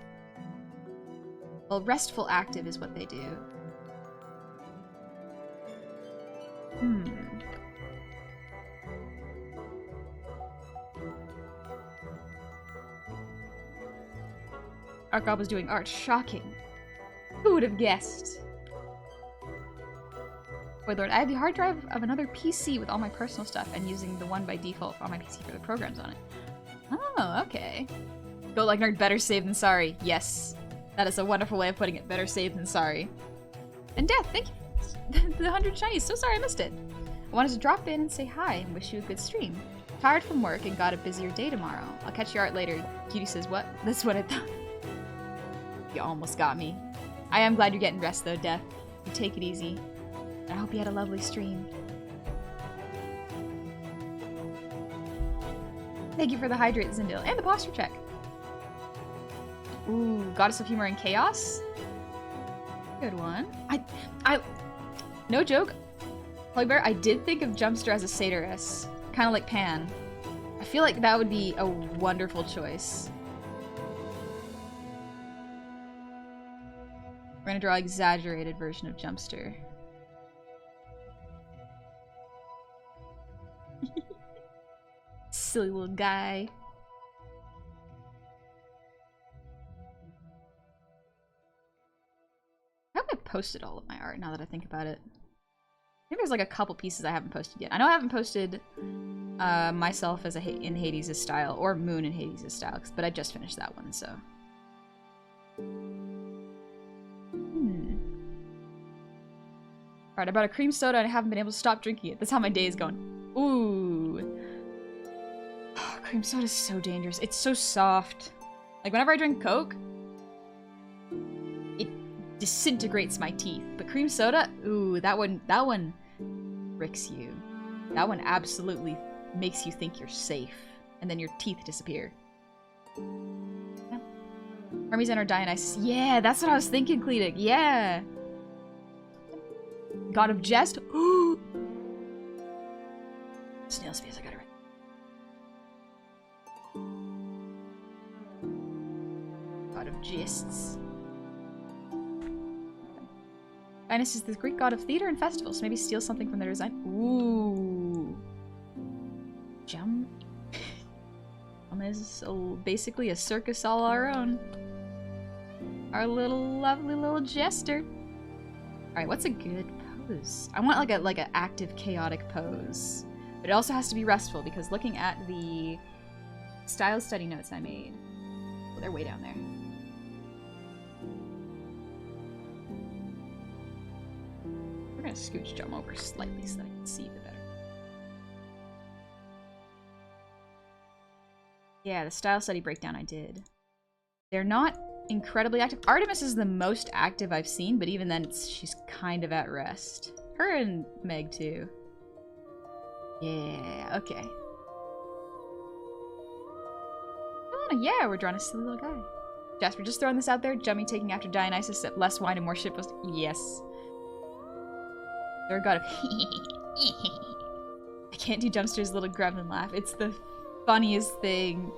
Well, restful active is what they do. Art Gob was doing art. Shocking. Who would have guessed? Boy lord, I have the hard drive of another PC with all my personal stuff and using the one by default on my PC for the programs on it. Oh, okay. Go like nerd, better safe than sorry. Yes. That is a wonderful way of putting it. Better safe than sorry. And Death, thank you for the 100 shinies. So sorry I missed it. I wanted to drop in and say hi and wish you a good stream. Tired from work and got a busier day tomorrow. I'll catch your art later. Cutie says, what? That's what I thought. You almost got me. I am glad you're getting rest though, Death. You take it easy. I hope you had a lovely stream. Thank you for the hydrate, Zindil, and the posture check. Ooh, Goddess of Humor and Chaos? Good one. No joke, Playbear, I did think of Jumpster as a satirist. Kind of like Pan. I feel like that would be a wonderful choice. We're gonna draw an exaggerated version of Jumpster. Silly little guy. posted all of my art now that I think about it. Maybe there's like a couple pieces I haven't posted yet. I know I haven't posted myself as in Hades' style or Moon in Hades' style, but I just finished that one, so. Alright, I bought a cream soda and I haven't been able to stop drinking it. That's how my day is going. Ooh. Oh, cream soda is so dangerous. It's so soft. Like, whenever I drink Coke, it disintegrates my teeth. But cream soda, ooh, that one ricks you. That one absolutely makes you think you're safe. And then your teeth disappear. Yeah. Hermes and Dionysus. Yeah, that's what I was thinking, Cledic. Yeah. God of Jest. Ooh. Snail's face, I got it right. God of Jests. Dionysus is the Greek god of theater and festivals. Maybe steal something from their design. Ooh. Jummy. Is basically a circus all our own. Our little lovely little Jester. Alright, what's a good pose? I want like an active, chaotic pose. But it also has to be restful because looking at the style study notes I made, well, they're way down there. We're gonna scooch Jump over slightly so that I can see a bit better. Yeah, the style study breakdown I did. They're not incredibly active. Artemis is the most active I've seen, but even then she's kind of at rest. Her and Meg too. Yeah, okay. Oh, yeah, we're drawing a silly little guy. Jasper, just throwing this out there. Jummy taking after Dionysus, less wine and more shitpost. Yes. Third god of I can't do Jumpster's little gremlin laugh. It's the funniest thing.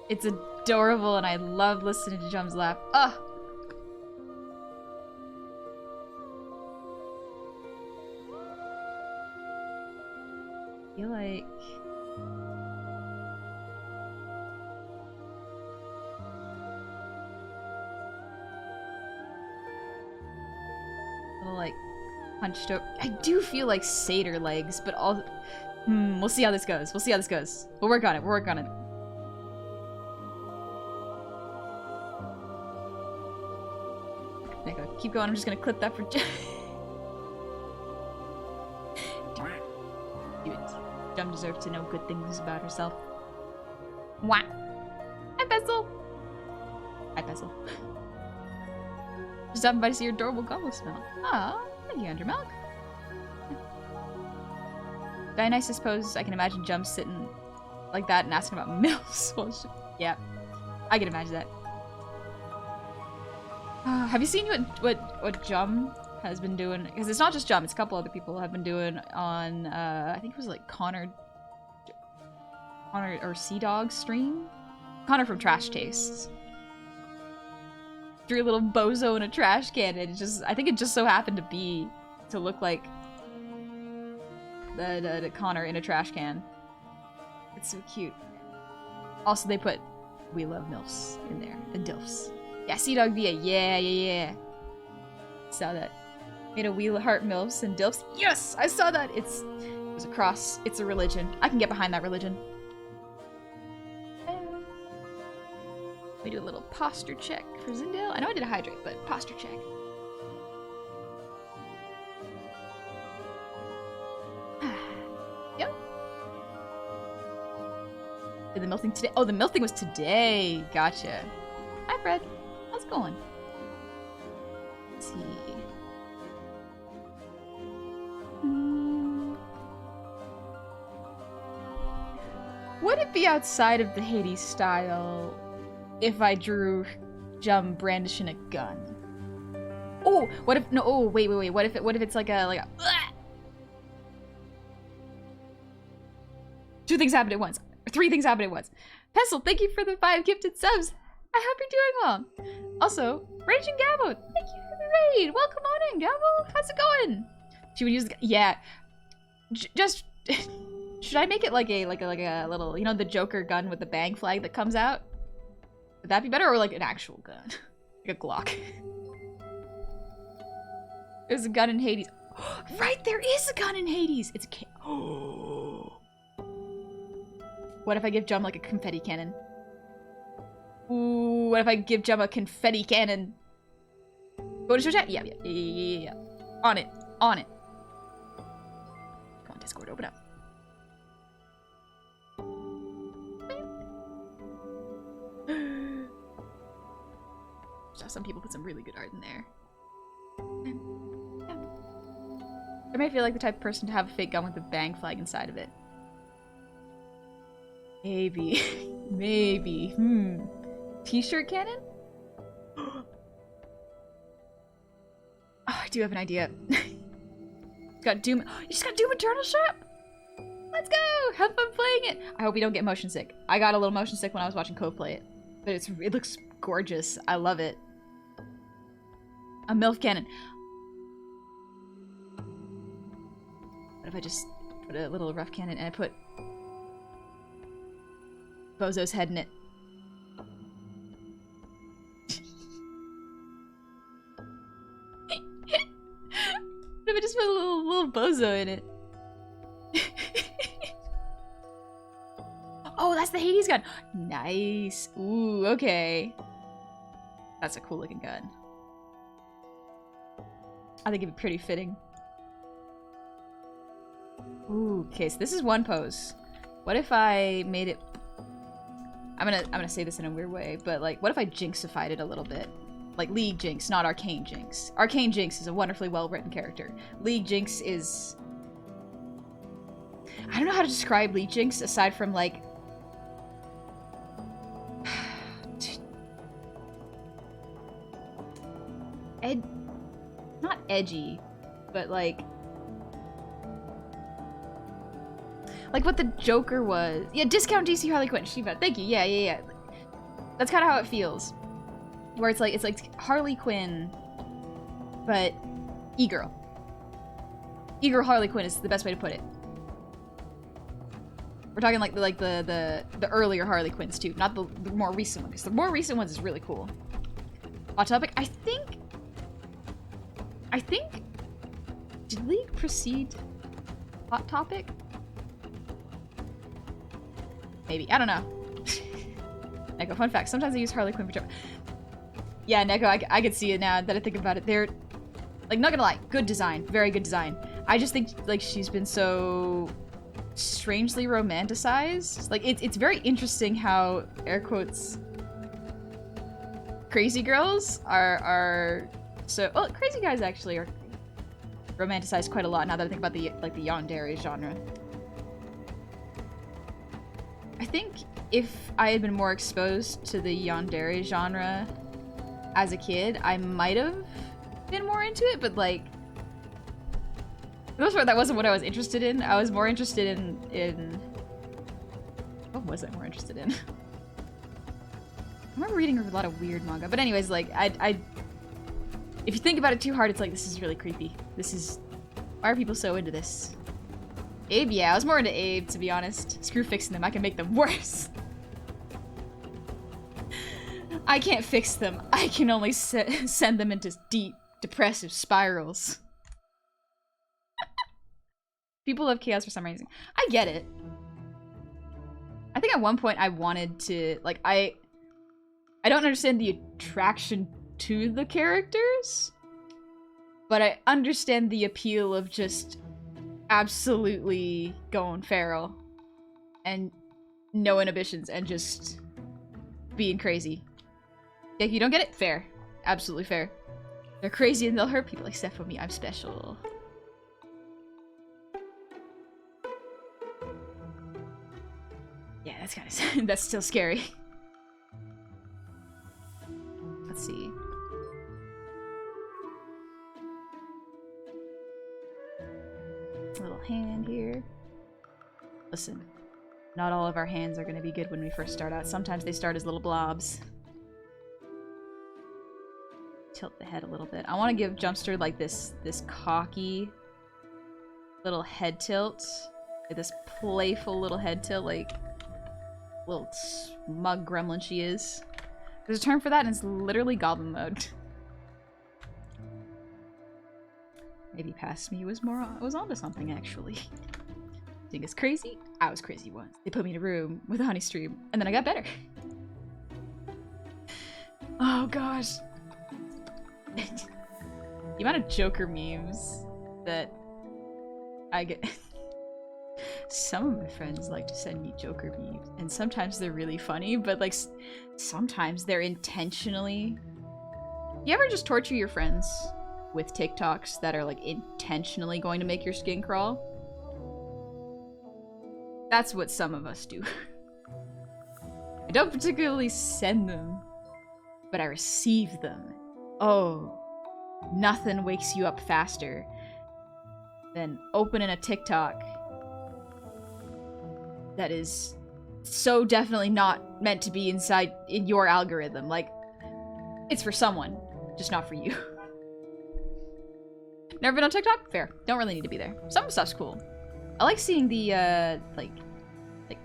It's adorable and I love listening to Jum's laugh. Ugh! I feel like... little like hunched up. I do feel like satyr legs, but all... we'll see how this goes. We'll see how this goes. We'll work on it. We'll work on it. There you go. Keep going. I'm just gonna clip that for Jum deserves to know good things about herself. Wah! Hi, Bezel! Hi, Bezel. Just stopping by to see your adorable goblet smell. Aw, thank you, Undermilk. Dionysus pose, I can imagine Jum sitting like that and asking about MILFs. Yeah, I can imagine that. Have you seen what Jum has been doing? Because it's not just Jum, it's a couple other people have been doing on, I think it was like Connor or Sea Dog stream? Connor from Trash Tastes. Threw a little bozo in a trash can and I think it just so happened to look like the Connor in a trash can. It's so cute. Also, they put "We Love MILFs" in there. The DILFs. Yeah, Sea Dog Via. Yeah. Saw that. Made a We Heart MILFs and DILFs. Yes! I saw that! It was a cross. It's a religion. I can get behind that religion. Let me do a little posture check for Zindale. I know I did a hydrate, but posture check. Yep. Did the milking today? Oh, the milking was today. Gotcha. Hi, Fred. How's it going? Let's see. Would it be outside of the Hades style if I drew Jum brandishing a gun? Oh, what if no? Oh, wait. What if it's like a two things happen at once, or three things happen at once? Pestle, thank you for the 5 gifted subs. I hope you're doing well. Also, Raging Gabo, thank you for the raid. Welcome on in, Gabo. How's it going? She would use the yeah. Just should I make it like a little, you know, the Joker gun with the bang flag that comes out? Would that be better, or like an actual gun? Like a Glock? There's a gun in Hades. Right, there is a gun in Hades. It's a oh. What if I give Jum like a confetti cannon? Ooh, what if I give Jum a confetti cannon? Go to show chat? Yeah. On it. Come on, Discord, open up. Some people put some really good art in there. I may feel like the type of person to have a fake gun with a bang flag inside of it. Maybe. Maybe. T-shirt cannon? Oh, I do have an idea. Got Doom. You just got Doom Eternal Shop? Let's go! Have fun playing it! I hope you don't get motion sick. I got a little motion sick when I was watching Cove play it. But it looks gorgeous. I love it. A MILF cannon. What if I just put a little rough cannon and I put Bozo's head in it? What if I just put a little Bozo in it? Oh, that's the Hades gun! Nice! Ooh, okay. That's a cool looking gun. I think it'd be pretty fitting. Ooh, okay, so this is one pose. What if I made it... I'm gonna say this in a weird way, but like, what if I Jinxified it a little bit? Like League Jinx, not Arcane Jinx. Arcane Jinx is a wonderfully well-written character. League Jinx is... I don't know how to describe League Jinx aside from like... Not edgy, but like what the Joker was. Yeah, discount DC Harley Quinn. Shiva, thank you. Yeah. That's kind of how it feels. Where it's like Harley Quinn, but e-girl. E-girl Harley Quinn is the best way to put it. We're talking like the earlier Harley Quinns too, not the more recent ones. The more recent ones is really cool. Hot topic. I think did League precede Hot Topic? Maybe. I don't know. Neko, fun fact. Sometimes I use Harley Quinn for joke. Yeah, Neko, I could see it now that I think about it. They're, like, not gonna lie, good design. Very good design. I just think, like, she's been so strangely romanticized. Like, it's very interesting how, air quotes, crazy girls are so... Well, crazy guys actually are romanticized quite a lot now that I think about the, like, the yandere genre. I think if I had been more exposed to the yandere genre as a kid, I might have been more into it, but like, for the most part, that wasn't what I was interested in. I was more interested in what was I more interested in? I remember reading a lot of weird manga, but anyways, like, if you think about it too hard, it's like, this is really creepy. Why are people so into this? Abe, yeah, I was more into Abe, to be honest. Screw fixing them, I can make them worse. I can't fix them. I can only send them into deep, depressive spirals. People love chaos for some reason. I get it. I think at one point I wanted to, like, I don't understand the attraction to the characters, but I understand the appeal of just absolutely going feral and no inhibitions and just being crazy. Yeah, you don't get it? Fair. Absolutely fair. They're crazy and they'll hurt people, except for me. I'm special. Yeah, that's kind of... that's still scary. Let's see. A little hand here. Listen, not all of our hands are going to be good when we first start out. Sometimes they start as little blobs. Tilt the head a little bit. I want to give Jumpster like this cocky little head tilt. Like this playful little head tilt, like little smug gremlin she is. There's a term for that and it's literally Goblin mode. maybe past me was onto something actually. Think it's crazy? I was crazy once. They put me in a room with a honey stream, and then I got better. Oh gosh. The amount of Joker memes that I get. Some of my friends like to send me Joker memes, and sometimes they're really funny, but like sometimes they're intentionally. You ever just torture your friends with TikToks that are like intentionally going to make your skin crawl? That's what some of us do. I don't particularly send them, but I receive them. Oh, nothing wakes you up faster than opening a TikTok that is so definitely not meant to be inside in your algorithm. Like, it's for someone, just not for you. Never been on TikTok? Fair. Don't really need to be there. Some stuff's cool. I like seeing the, like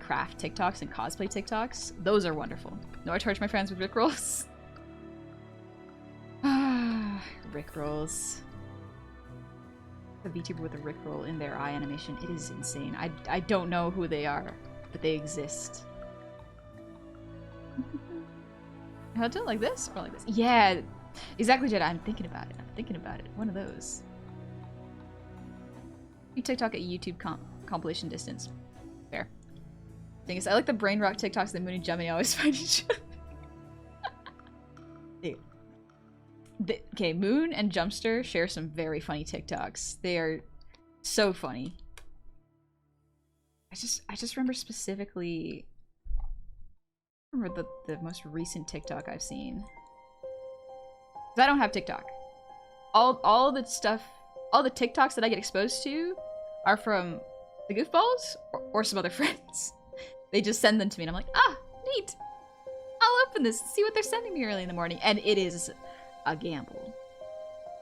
craft TikToks and cosplay TikToks. Those are wonderful. No, I torture my friends with Rickrolls. Rickrolls. A VTuber with a Rickroll in their eye animation. It is insane. I don't know who they are, but they exist. How to like this or like this? Yeah, exactly, Jedi. I'm thinking about it. I'm thinking about it. One of those. You TikTok at YouTube compilation distance. Fair. Thing is, I like the brain rock TikToks that Moon and Jummy always find each other. Okay, Moon and Jumpster share some very funny TikToks. They are so funny. I just remember specifically. I remember the most recent TikTok I've seen. 'Cause I don't have TikTok. All the stuff, all the TikToks that I get exposed to are from the goofballs or some other friends. They just send them to me and I'm like, ah, neat. I'll open this and see what they're sending me early in the morning. And it is a gamble.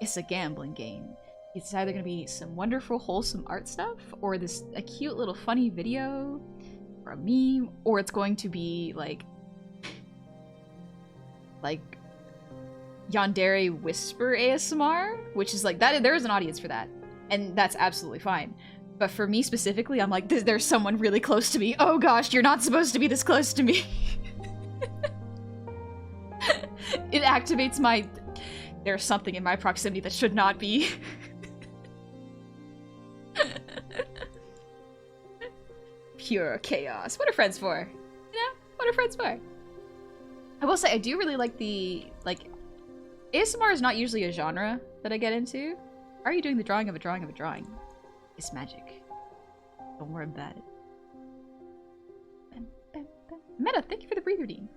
It's a gambling game. It's either gonna be some wonderful, wholesome art stuff, or a cute little funny video, or a meme, or it's going to be like Yandere Whisper ASMR, which is like that. There is an audience for that, and that's absolutely fine. But for me specifically, I'm like, there's someone really close to me. Oh gosh, you're not supposed to be this close to me. It activates my. There's something in my proximity that should not be. Pure chaos. What are friends for? You know? What are friends for? I will say, I do really like ASMR is not usually a genre that I get into. How are you doing the drawing of a drawing of a drawing? It's magic. Don't worry about it. Meta, thank you for the breather dean.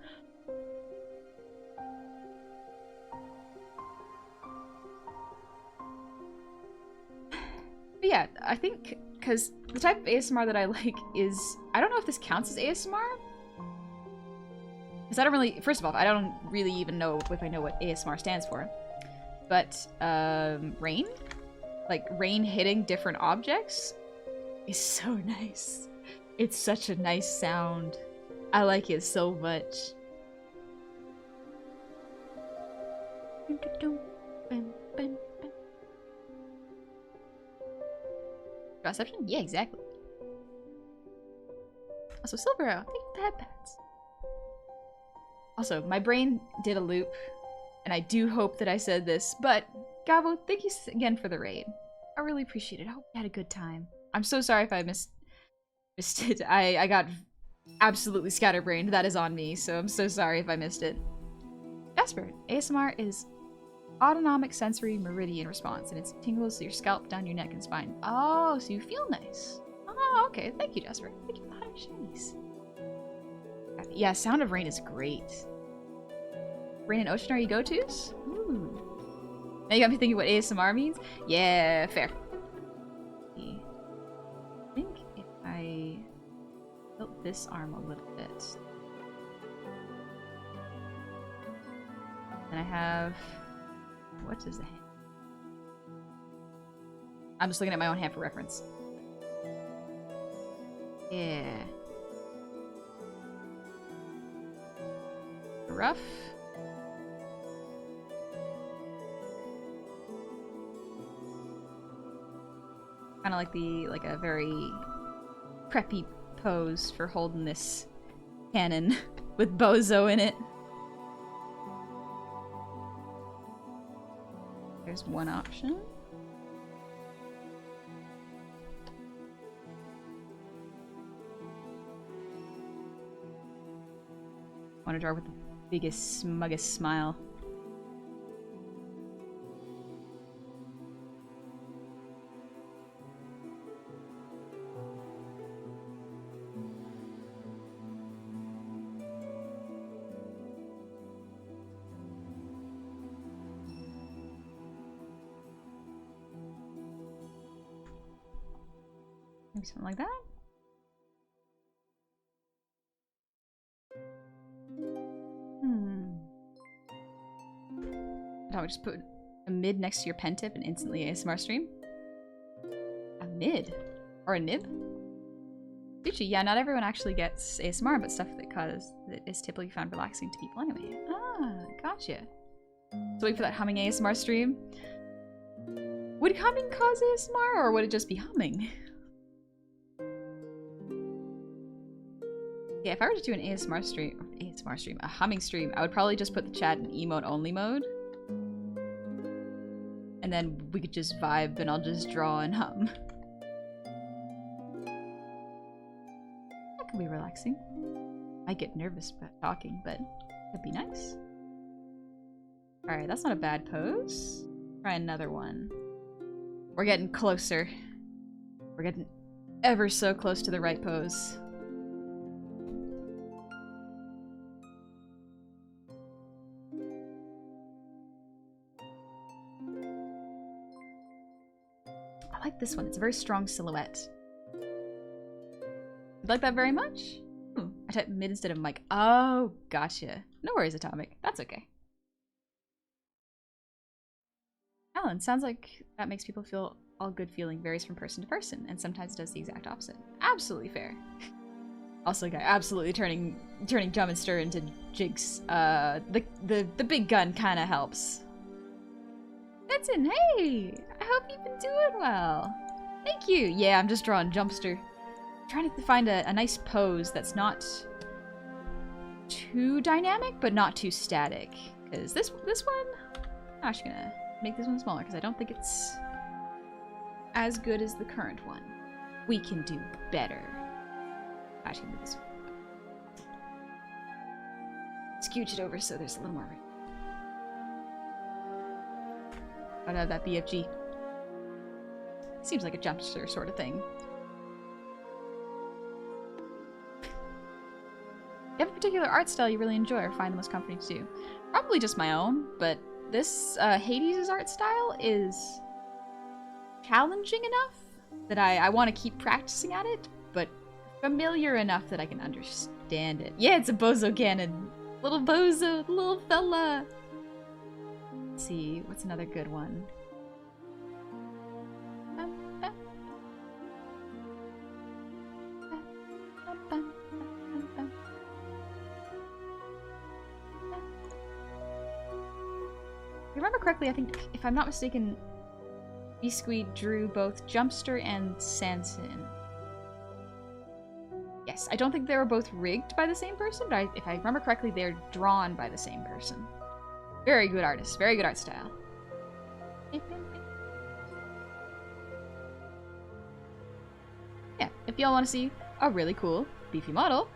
But yeah, I think because the type of ASMR that I like is, I don't know if this counts as ASMR. Because I don't really, first of all, I don't really even know if I know what ASMR stands for. But, rain? Like, rain hitting different objects is so nice. It's such a nice sound. I like it so much. Reception? Yeah, exactly. Also, Silver Arrow, thank you for the headpats. Also, my brain did a loop, and I do hope that I said this, but Gabo, thank you again for the raid. I really appreciate it. I hope you had a good time. I'm so sorry if I missed it. I got absolutely scatterbrained. That is on me, so I'm so sorry if I missed it. Jasper, ASMR is autonomic sensory meridian response, and it's tingles your scalp, down your neck, and spine. Oh, so you feel nice. Oh, okay. Thank you, Jasper. Thank you for the 100 shinies. Yeah, Sound of Rain is great. Rain and Ocean are your go-tos? Ooh. Now you got me thinking what ASMR means? Yeah, fair. I think if I tilt this arm a little bit. Then I have... What is the hand? I'm just looking at my own hand for reference. Yeah. Rough. Kind of like a very preppy pose for holding this cannon with Bozo in it. There's one option. Want to draw with the biggest, smuggest smile. Maybe something like that. I would just put a mid next to your pen tip and instantly ASMR stream. A mid? Or a nib? Gucci, yeah, not everyone actually gets ASMR, but stuff that is typically found relaxing to people anyway. Ah, gotcha. So wait for that humming ASMR stream. Would humming cause ASMR, or would it just be humming? Yeah, if I were to do an ASMR stream, a humming stream, I would probably just put the chat in emote only mode. And then we could just vibe and I'll just draw and hum. That could be relaxing. I get nervous about talking, but that'd be nice. Alright, that's not a bad pose. Try another one. We're getting closer. We're getting ever so close to the right pose. I like this one. It's a very strong silhouette. You like that very much? I typed mid instead of mic. Oh, gotcha. No worries, Atomic. That's okay. Alan, sounds like that makes people feel all good feeling varies from person to person, and sometimes does the exact opposite. Absolutely fair. Also, guy, absolutely turning Jumster into Jigs. The big gun kind of helps. Benson, hey! I hope you've been doing well. Thank you. Yeah, I'm just drawing Jumpster. I'm trying to find a nice pose that's not too dynamic, but not too static. Because this one, I'm actually gonna make this one smaller because I don't think it's as good as the current one. We can do better. Actually, move this one. Scooch it over so there's a little more room. I'd have that BFG. Seems like a Jumpster sort of thing. You have a particular art style you really enjoy or find the most comforting to do? Probably just my own, but this Hades' art style is challenging enough that I want to keep practicing at it, but familiar enough that I can understand it. Yeah, it's a bozo cannon. Little bozo, little fella. Let's see, what's another good one? If I remember correctly, I think, if I'm not mistaken, Biscuit drew both Jumpster and Sanson. Yes, I don't think they were both rigged by the same person, but if I remember correctly, they're drawn by the same person. Very good artist, very good art style. Yeah, if y'all want to see a really cool, beefy model,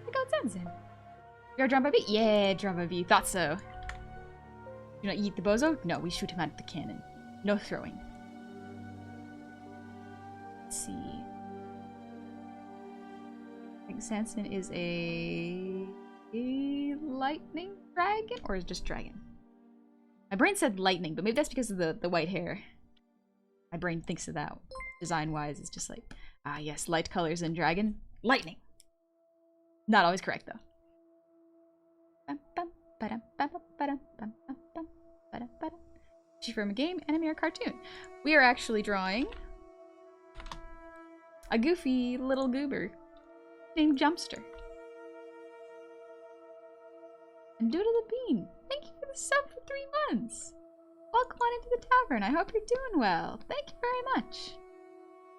check out Sanson. You're drawn by B? Yeah, drawn by B. Thought so. Do not eat the bozo? No, we shoot him out of the cannon. No throwing. Let's see. I think Sanson is a lightning dragon? Or is it just dragon? My brain said lightning, but maybe that's because of the white hair. My brain thinks of that design-wise. It's just like, ah yes, light colors and dragon. Lightning! Not always correct, though. Is she from a game, anime, or cartoon? We are actually drawing a goofy little goober named Jumpster. And Doodle the Bean, thank you for the sub for 3 months. Welcome on into the tavern. I hope you're doing well. Thank you very much.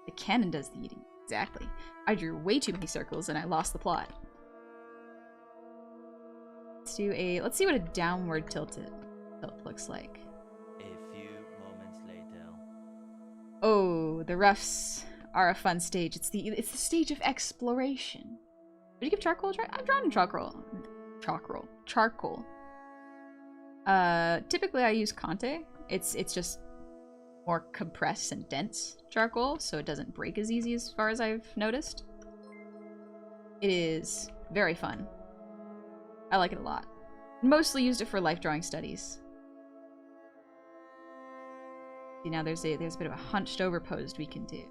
The cannon does the eating. Exactly. I drew way too many circles and I lost the plot. Let's see what a downward tilt looks like. A few moments later. Oh, the roughs are a fun stage. It's the stage of exploration. Did you give charcoal a try? I've drawn charcoal. Charcoal. Typically I use Conte. It's just more compressed and dense charcoal, so it doesn't break as easy as far as I've noticed. It is very fun. I like it a lot. Mostly used it for life drawing studies. See, now there's a bit of a hunched over pose we can do.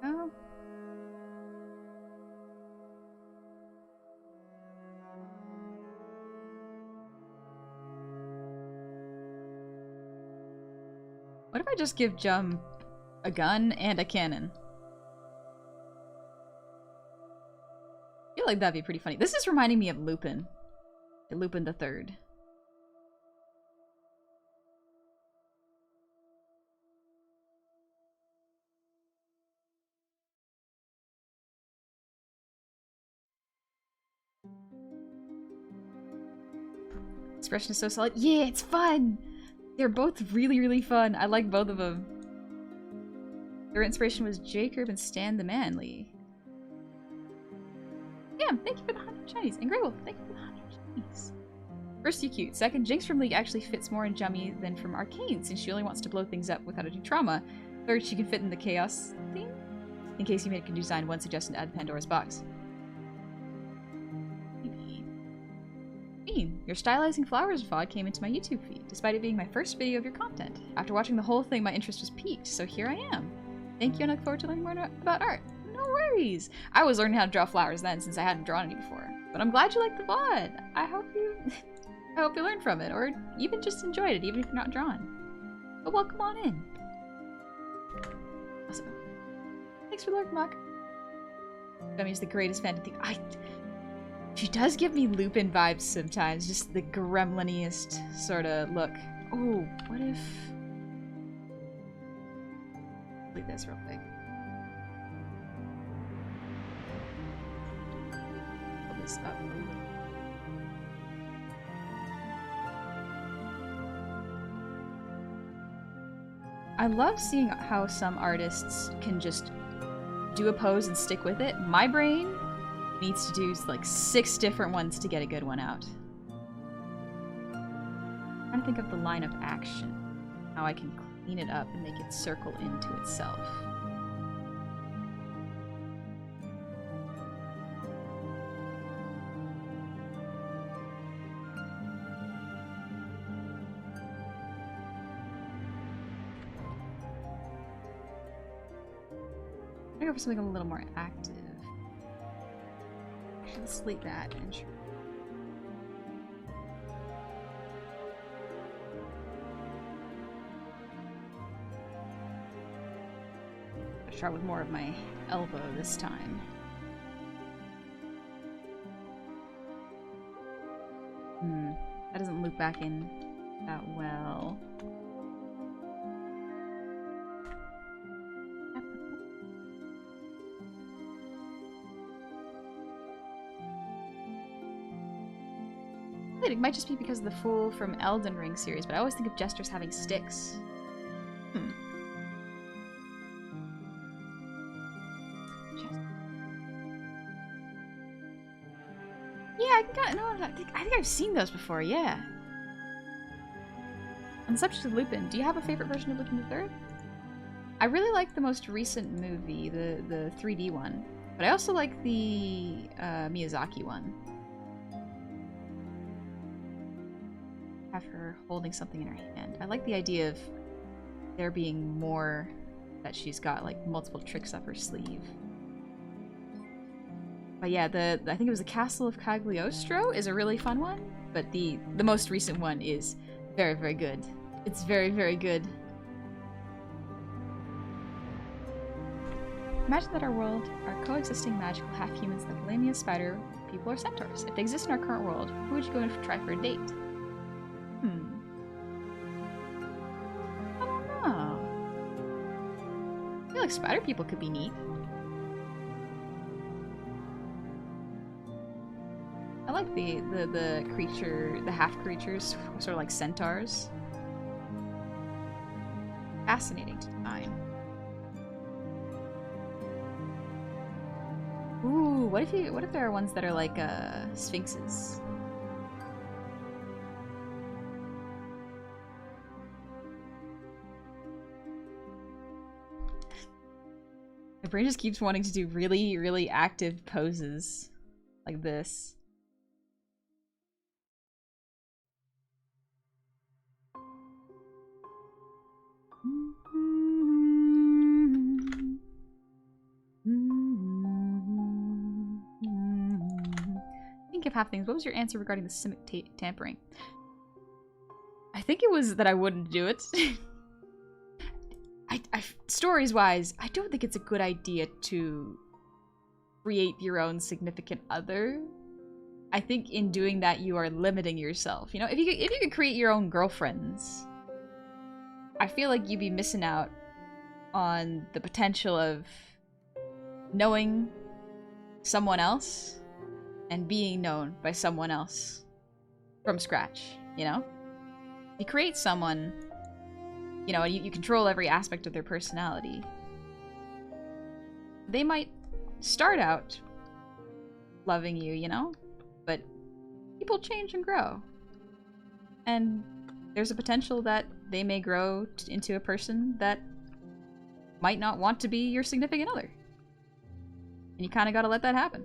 Oh. What if I just give Jum a gun and a cannon? I feel like that'd be pretty funny. This is reminding me of Lupin. Lupin the Third. Expression is so solid. Yeah, it's fun! They're both really, really fun. I like both of them. Their inspiration was Jacob and Stan the Manly. Damn, thank you for the 100 Chinese. And Grable, thank you for the 100 Chinese. First, you cute. Second, Jinx from League actually fits more in Jummy than from Arcane, since she only wants to blow things up without any trauma. Third, she can fit in the Chaos theme. In case you made a design, one suggestion to add Pandora's box. Your stylizing flowers VOD came into my YouTube feed, despite it being my first video of your content. After watching the whole thing, my interest was piqued, so here I am. Thank you, and I look forward to learning more about art. No worries! I was learning how to draw flowers then, since I hadn't drawn any before. But I'm glad you liked the VOD. I hope you learned from it, or even just enjoyed it, even if you're not drawn. But welcome on in. Awesome. Thanks for the lurk, Muck. Jummy's the greatest fantasy. She does give me Lupin vibes sometimes, just the gremliniest sort of look. Oh, what if... Leave this real quick. Pull this up. I love seeing how some artists can just do a pose and stick with it. My brain needs to do like 6 different ones to get a good one out. I'm trying to think of the line of action. How I can clean it up and make it circle into itself. I'm gonna go for something a little more active. Let's delete that and I'll try with more of my elbow this time. That doesn't loop back in that well. It might just be because of the Fool from Elden Ring series, but I always think of Jesters having sticks. Yeah, I think I've seen those before, yeah. On the subject of Lupin, do you have a favorite version of Lupin the Third? I really like the most recent movie, the 3D one, but I also like the Miyazaki one. Have her holding something in her hand. I like the idea of there being more, that she's got like multiple tricks up her sleeve. But yeah, I think it was the Castle of Cagliostro is a really fun one, but the most recent one is very, very good. It's very, very good. Imagine that our world are coexisting magical half-humans like Lamia, spider, people, or centaurs. If they exist in our current world, who would you go and try for a date? I don't know. I feel like spider people could be neat. I like the creature, the half creatures, sort of like centaurs. Fascinating time. Ooh, what if there are ones that are like sphinxes? My brain just keeps wanting to do really, really active poses like this. Think of half things. What was your answer regarding the simic tampering? I think it was that I wouldn't do it. Stories-wise, I don't think it's a good idea to create your own significant other. I think in doing that, you are limiting yourself. You know, if you could create your own girlfriends, I feel like you'd be missing out on the potential of knowing someone else and being known by someone else from scratch, you know? You create someone, you know, and you control every aspect of their personality. They might start out loving you, you know? But people change and grow. And there's a potential that they may grow into a person that might not want to be your significant other. And you kind of gotta let that happen.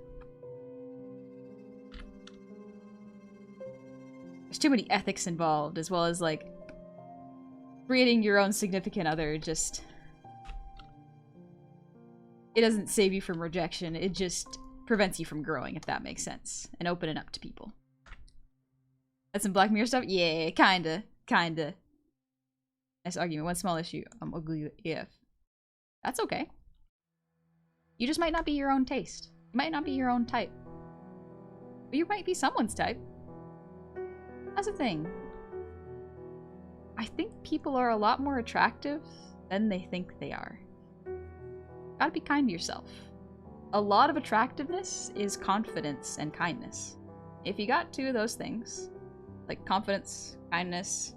There's too many ethics involved, as well as, like, creating your own significant other just... It doesn't save you from rejection, it just prevents you from growing, if that makes sense. And opening up to people. That's some Black Mirror stuff? Yeah, kinda. Kinda. Nice argument. One small issue. I'm ugly if. That's okay. You just might not be your own taste. You might not be your own type. But you might be someone's type. That's the thing. I think people are a lot more attractive than they think they are. Gotta be kind to yourself. A lot of attractiveness is confidence and kindness. If you got two of those things, like confidence, kindness,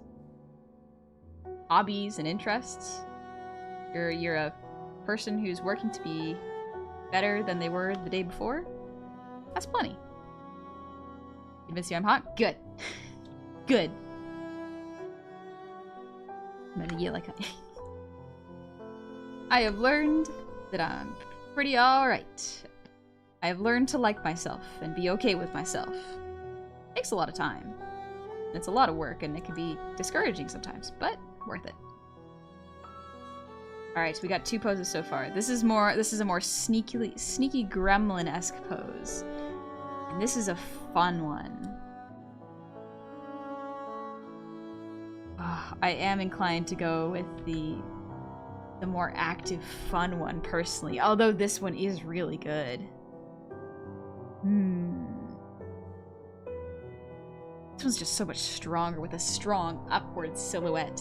hobbies, and interests, you're a person who's working to be better than they were the day before. That's plenty. Convince you I'm hot? Good. Good. I'm gonna yell like I have learned that I'm pretty alright. I have learned to like myself and be okay with myself. It takes a lot of time. It's a lot of work and it can be discouraging sometimes, but worth it. Alright, so we got two poses so far. This is a more sneaky gremlin-esque pose. And this is a fun one. Oh, I am inclined to go with the more active, fun one, personally. Although this one is really good. This one's just so much stronger with a strong upward silhouette.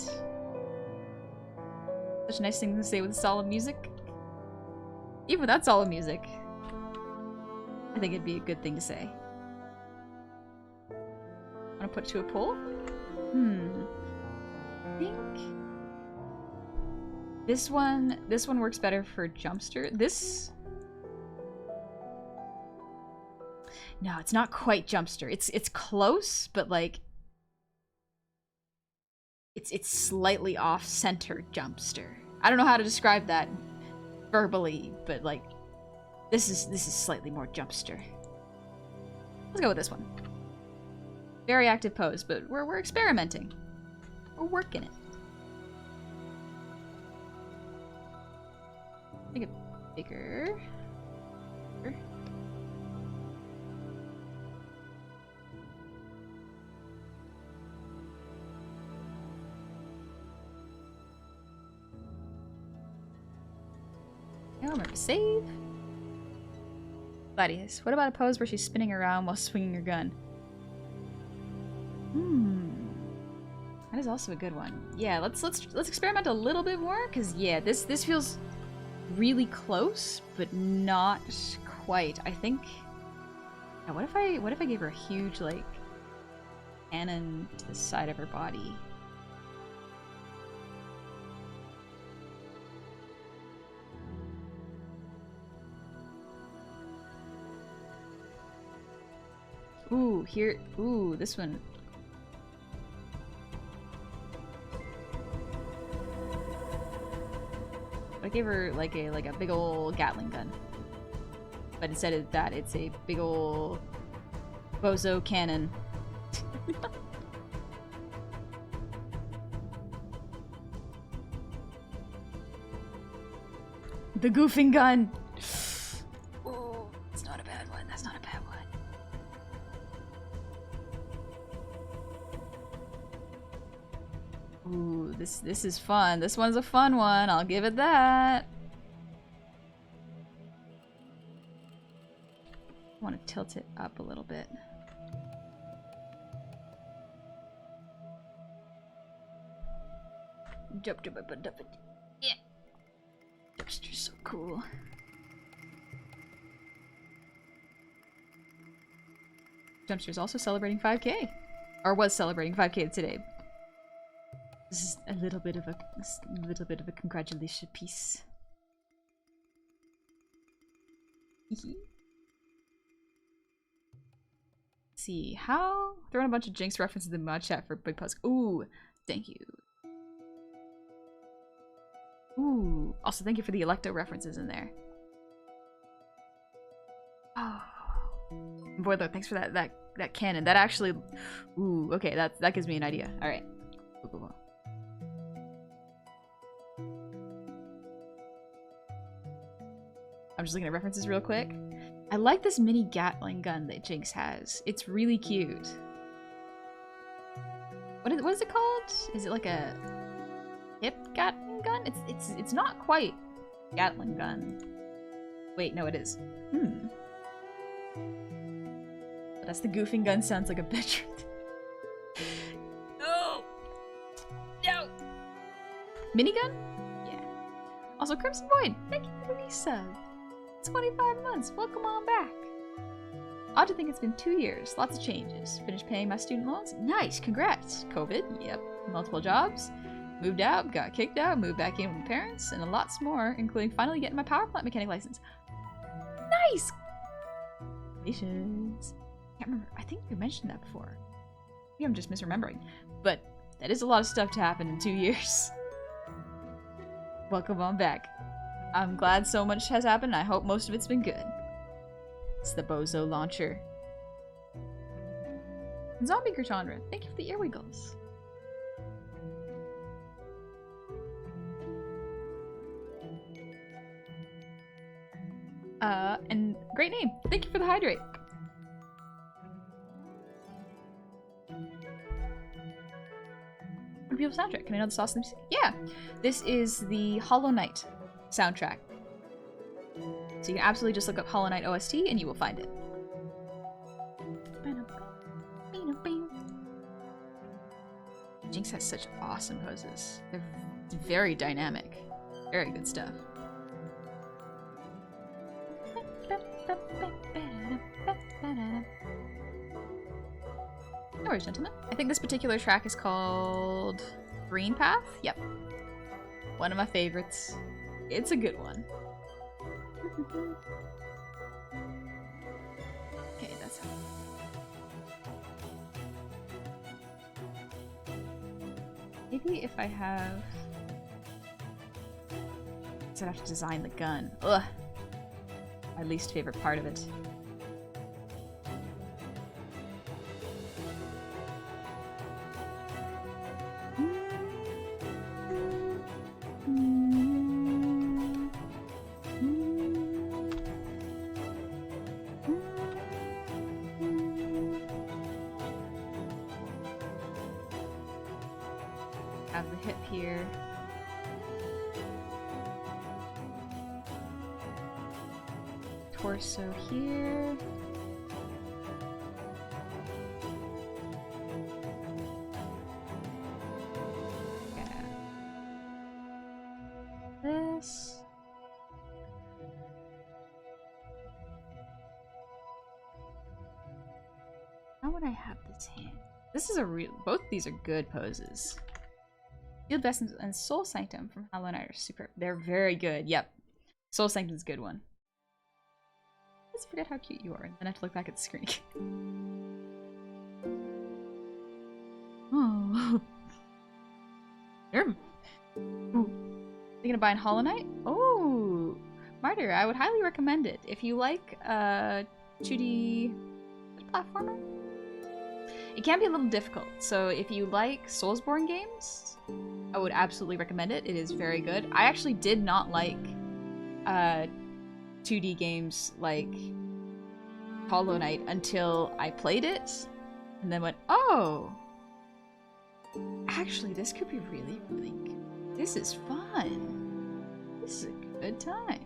Such a nice thing to say with solid music. Even without solid music, I think it'd be a good thing to say. Wanna put it to a poll? I think this one works better for Jumpster. No, it's not quite Jumpster. It's close, but like it's slightly off-center Jumpster. I don't know how to describe that verbally, but like this is slightly more Jumpster. Let's go with this one. Very active pose, but we're experimenting. We're working it. Make it bigger. Now remember to save. Gladius, what about a pose where she's spinning around while swinging her gun? That is also a good one. Yeah, let's experiment a little bit more, because yeah, this feels really close, but not quite. I think. Yeah, what if I gave her a huge like cannon to the side of her body? Ooh, here. Ooh, this one. I gave her like a big old Gatling gun, but instead of that, it's a big old bozo cannon. The goofing gun. Ooh, it's not a bad one. That's not a bad one. Ooh, this is fun. This one's a fun one. I'll give it that. I want to tilt it up a little bit. Yeah. Jester's so cool. Jumpster's also celebrating 5K. Or was celebrating 5K today. This is a little bit of a congratulation piece. Let's see, how? Throwing a bunch of Jinx references in the mod chat for Big Pusk. Ooh, thank you. Ooh, also thank you for the Electo references in there. Oh, boy, though, thanks for that cannon. That actually, ooh, okay, that gives me an idea. All right. I'm just looking at references real quick. I like this mini Gatling gun that Jinx has. It's really cute. What is it called? Is it like a hip Gatling gun? It's not quite Gatling gun. Wait, no, it is. But that's the goofing gun. Sounds like a bitch. No. No. Minigun? Yeah. Also, Crimson Void. Thank you for the resub. 25 months. Welcome on back. Odd to think it's been 2 years. Lots of changes. Finished paying my student loans. Nice. Congrats. COVID. Yep. Multiple jobs. Moved out. Got kicked out. Moved back in with my parents. And lots more, including finally getting my power plant mechanic license. Nice. Congratulations. Can't remember. I think you mentioned that before. Maybe I'm just misremembering. But that is a lot of stuff to happen in 2 years. Welcome on back. I'm glad so much has happened. I hope most of it's been good. It's the Bozo launcher. Zombie Gerchandra, thank you for the earwiggles. And great name. Thank you for the hydrate. Beautiful soundtrack. Can I know the sauce in the music? Yeah, this is the Hollow Knight soundtrack. So you can absolutely just look up Hollow Knight OST and you will find it. Jinx has such awesome poses. They're very dynamic. Very good stuff. No worries, gentlemen. I think this particular track is called Green Path. Yep. One of my favorites. It's a good one. Okay, that's how. Maybe if I have... I'd have to design the gun. Ugh. My least favorite part of it. Have the hip here. torso here. Yeah. This. How would I have this hand? This is a real. Both of these are good poses. Field Blessings and Soul Sanctum from Lineart are super. They're very good. Yep. Soul Sanctum's a good one. Let's forget how cute you are, and then I have to look back at the screen. Oh. Ooh. Thinking of buying Hollow Knight? Oh, Martyr, I would highly recommend it. If you like 2D platformer, it can be a little difficult. So if you like Soulsborne games, I would absolutely recommend it. It is very good. I actually did not like 2D games like Hollow Knight until I played it, and then went, oh, actually this could be really, really good. This is fun. This is a good time.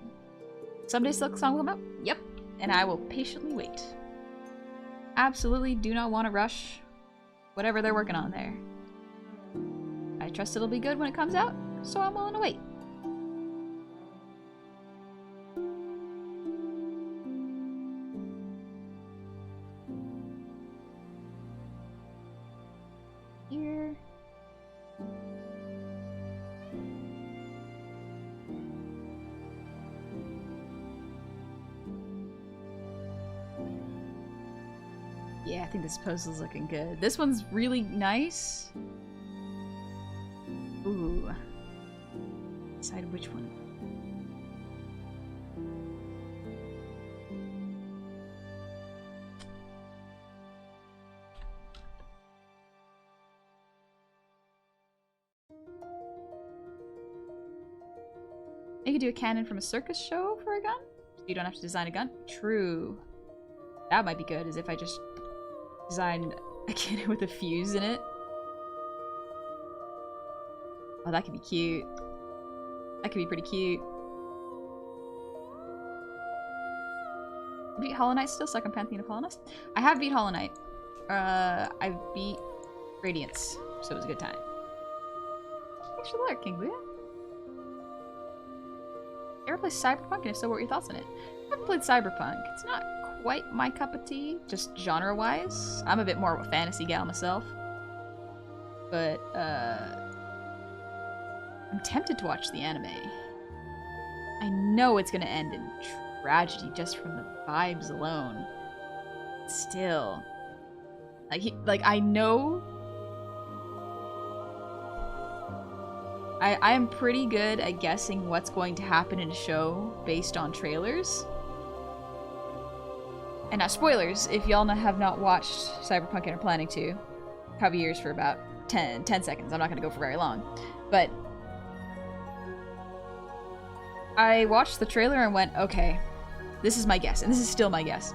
Someday Silk Song will come out? Yep. And I will patiently wait. Absolutely do not want to rush whatever they're working on there. I trust it'll be good when it comes out, so I'm willing to wait. Here. Yeah, I think this pose is looking good. This one's really nice. Ooh. Decide which one. You could do a cannon from a circus show for a gun? So you don't have to design a gun? True. That might be good, as if I just designed a cannon with a fuse in it. Oh, that could be cute. That could be pretty cute. Beat Hollow Knight still, second Pantheon of Hollowness? I have beat Hollow Knight. I beat Radiance, so it was a good time. Thanks for the alert, King Leah. You ever play Cyberpunk? And if so, what were your thoughts on it? I haven't played Cyberpunk. It's not quite my cup of tea, just genre-wise. I'm a bit more of a fantasy gal myself. But, I'm tempted to watch the anime. I know it's gonna end in tragedy just from the vibes alone. Still. Like, I know... I am pretty good at guessing what's going to happen in a show based on trailers. And now, spoilers, if y'all have not watched Cyberpunk and are planning to, cover your ears for about 10 seconds. I'm not going to go for very long. But I watched the trailer and went, okay, this is my guess. And this is still my guess.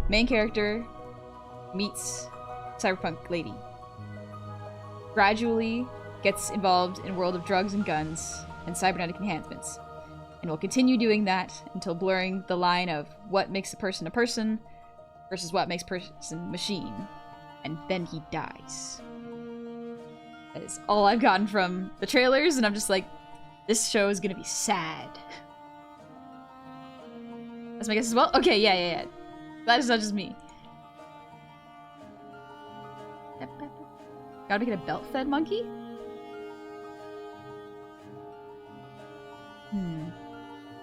Main character meets Cyberpunk lady. Gradually gets involved in a world of drugs and guns and cybernetic enhancements. And will continue doing that until blurring the line of what makes a person versus what makes a person machine. And then he dies. That is all I've gotten from the trailers, and I'm just like, this show is gonna be sad. That's my guess as well? Okay, yeah. That is not just me. Gotta make it a belt-fed monkey?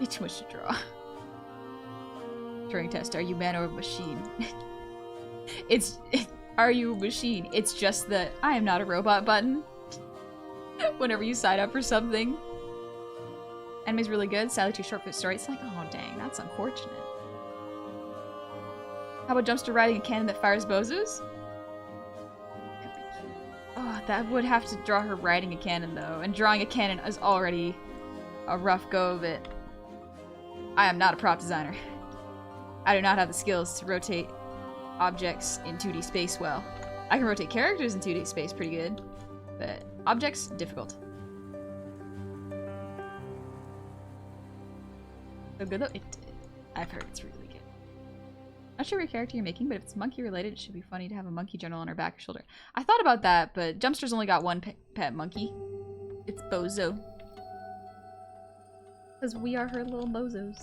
Be too much to draw. Turing test, are you man or machine? Are you a machine? It's just the I am not a robot button. Whenever you sign up for something. Anime's really good, sadly too short for the story. It's like, oh dang, that's unfortunate. How about Jumpster riding a cannon that fires bozos? Oh, that would have to draw her riding a cannon though, and drawing a cannon is already a rough go of it. I am not a prop designer. I do not have the skills to rotate objects in 2D space well. I can rotate characters in 2D space pretty good, but objects, difficult. So good though. I've heard it's really good. Not sure what character you're making, but if it's monkey related, it should be funny to have a monkey general on her back or shoulder. I thought about that, but Jumpster's only got one pet monkey. It's Bozo. Because we are her little bozos.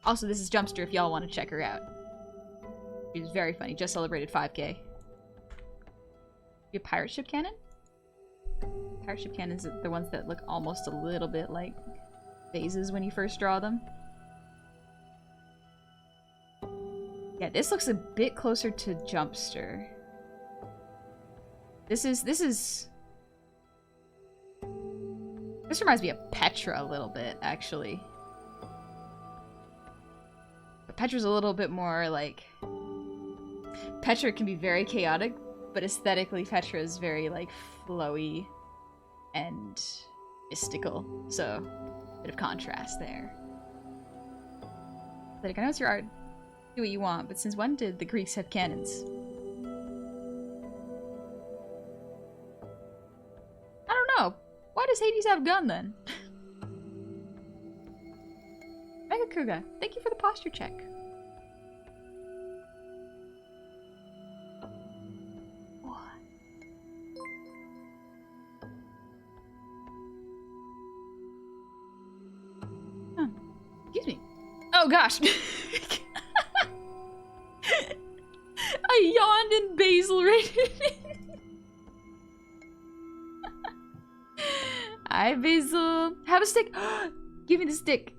Also, this is Jumpster if y'all want to check her out. She's very funny. Just celebrated 5K. You have pirate ship cannon? Pirate ship cannons are the ones that look almost a little bit like vases when you first draw them. Yeah, this looks a bit closer to Jumpster. This reminds me of Petra a little bit, actually. But Petra's a little bit more like... Petra can be very chaotic, but aesthetically Petra is very, like, flowy and mystical. So, a bit of contrast there. Like, I know it's your art. Do what you want, but since when did the Greeks have cannons? I don't know. Why does Hades have a gun then? Mega Kuga, thank you for the posture check. Huh. Excuse me. Oh gosh. I yawned and Basil rated it. Hi, Basil. Have a stick. Give me the stick.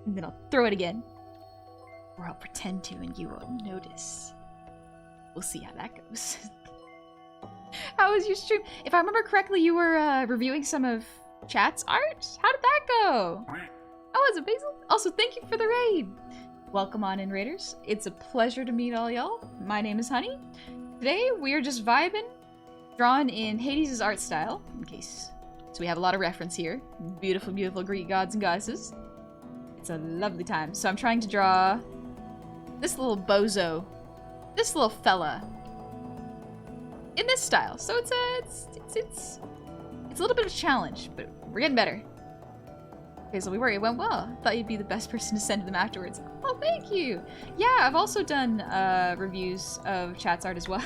And then I'll throw it again. Or I'll pretend to and you won't notice. We'll see how that goes. How was your stream? If I remember correctly, you were reviewing some of chat's art? How did that go? Oh, is it Basil? Also, thank you for the raid. Welcome on in, Raiders. It's a pleasure to meet all y'all. My name is Honey. Today, we are just vibing, drawn in Hades' art style, in case. So we have a lot of reference here. Beautiful, beautiful Greek gods and goddesses. It's a lovely time. So I'm trying to draw this little bozo, this little fella, in this style. So it's a little bit of a challenge, but we're getting better. Okay, so we were. It went well. Thought you'd be the best person to send to them afterwards. Oh, thank you. Yeah, I've also done reviews of chat's art as well.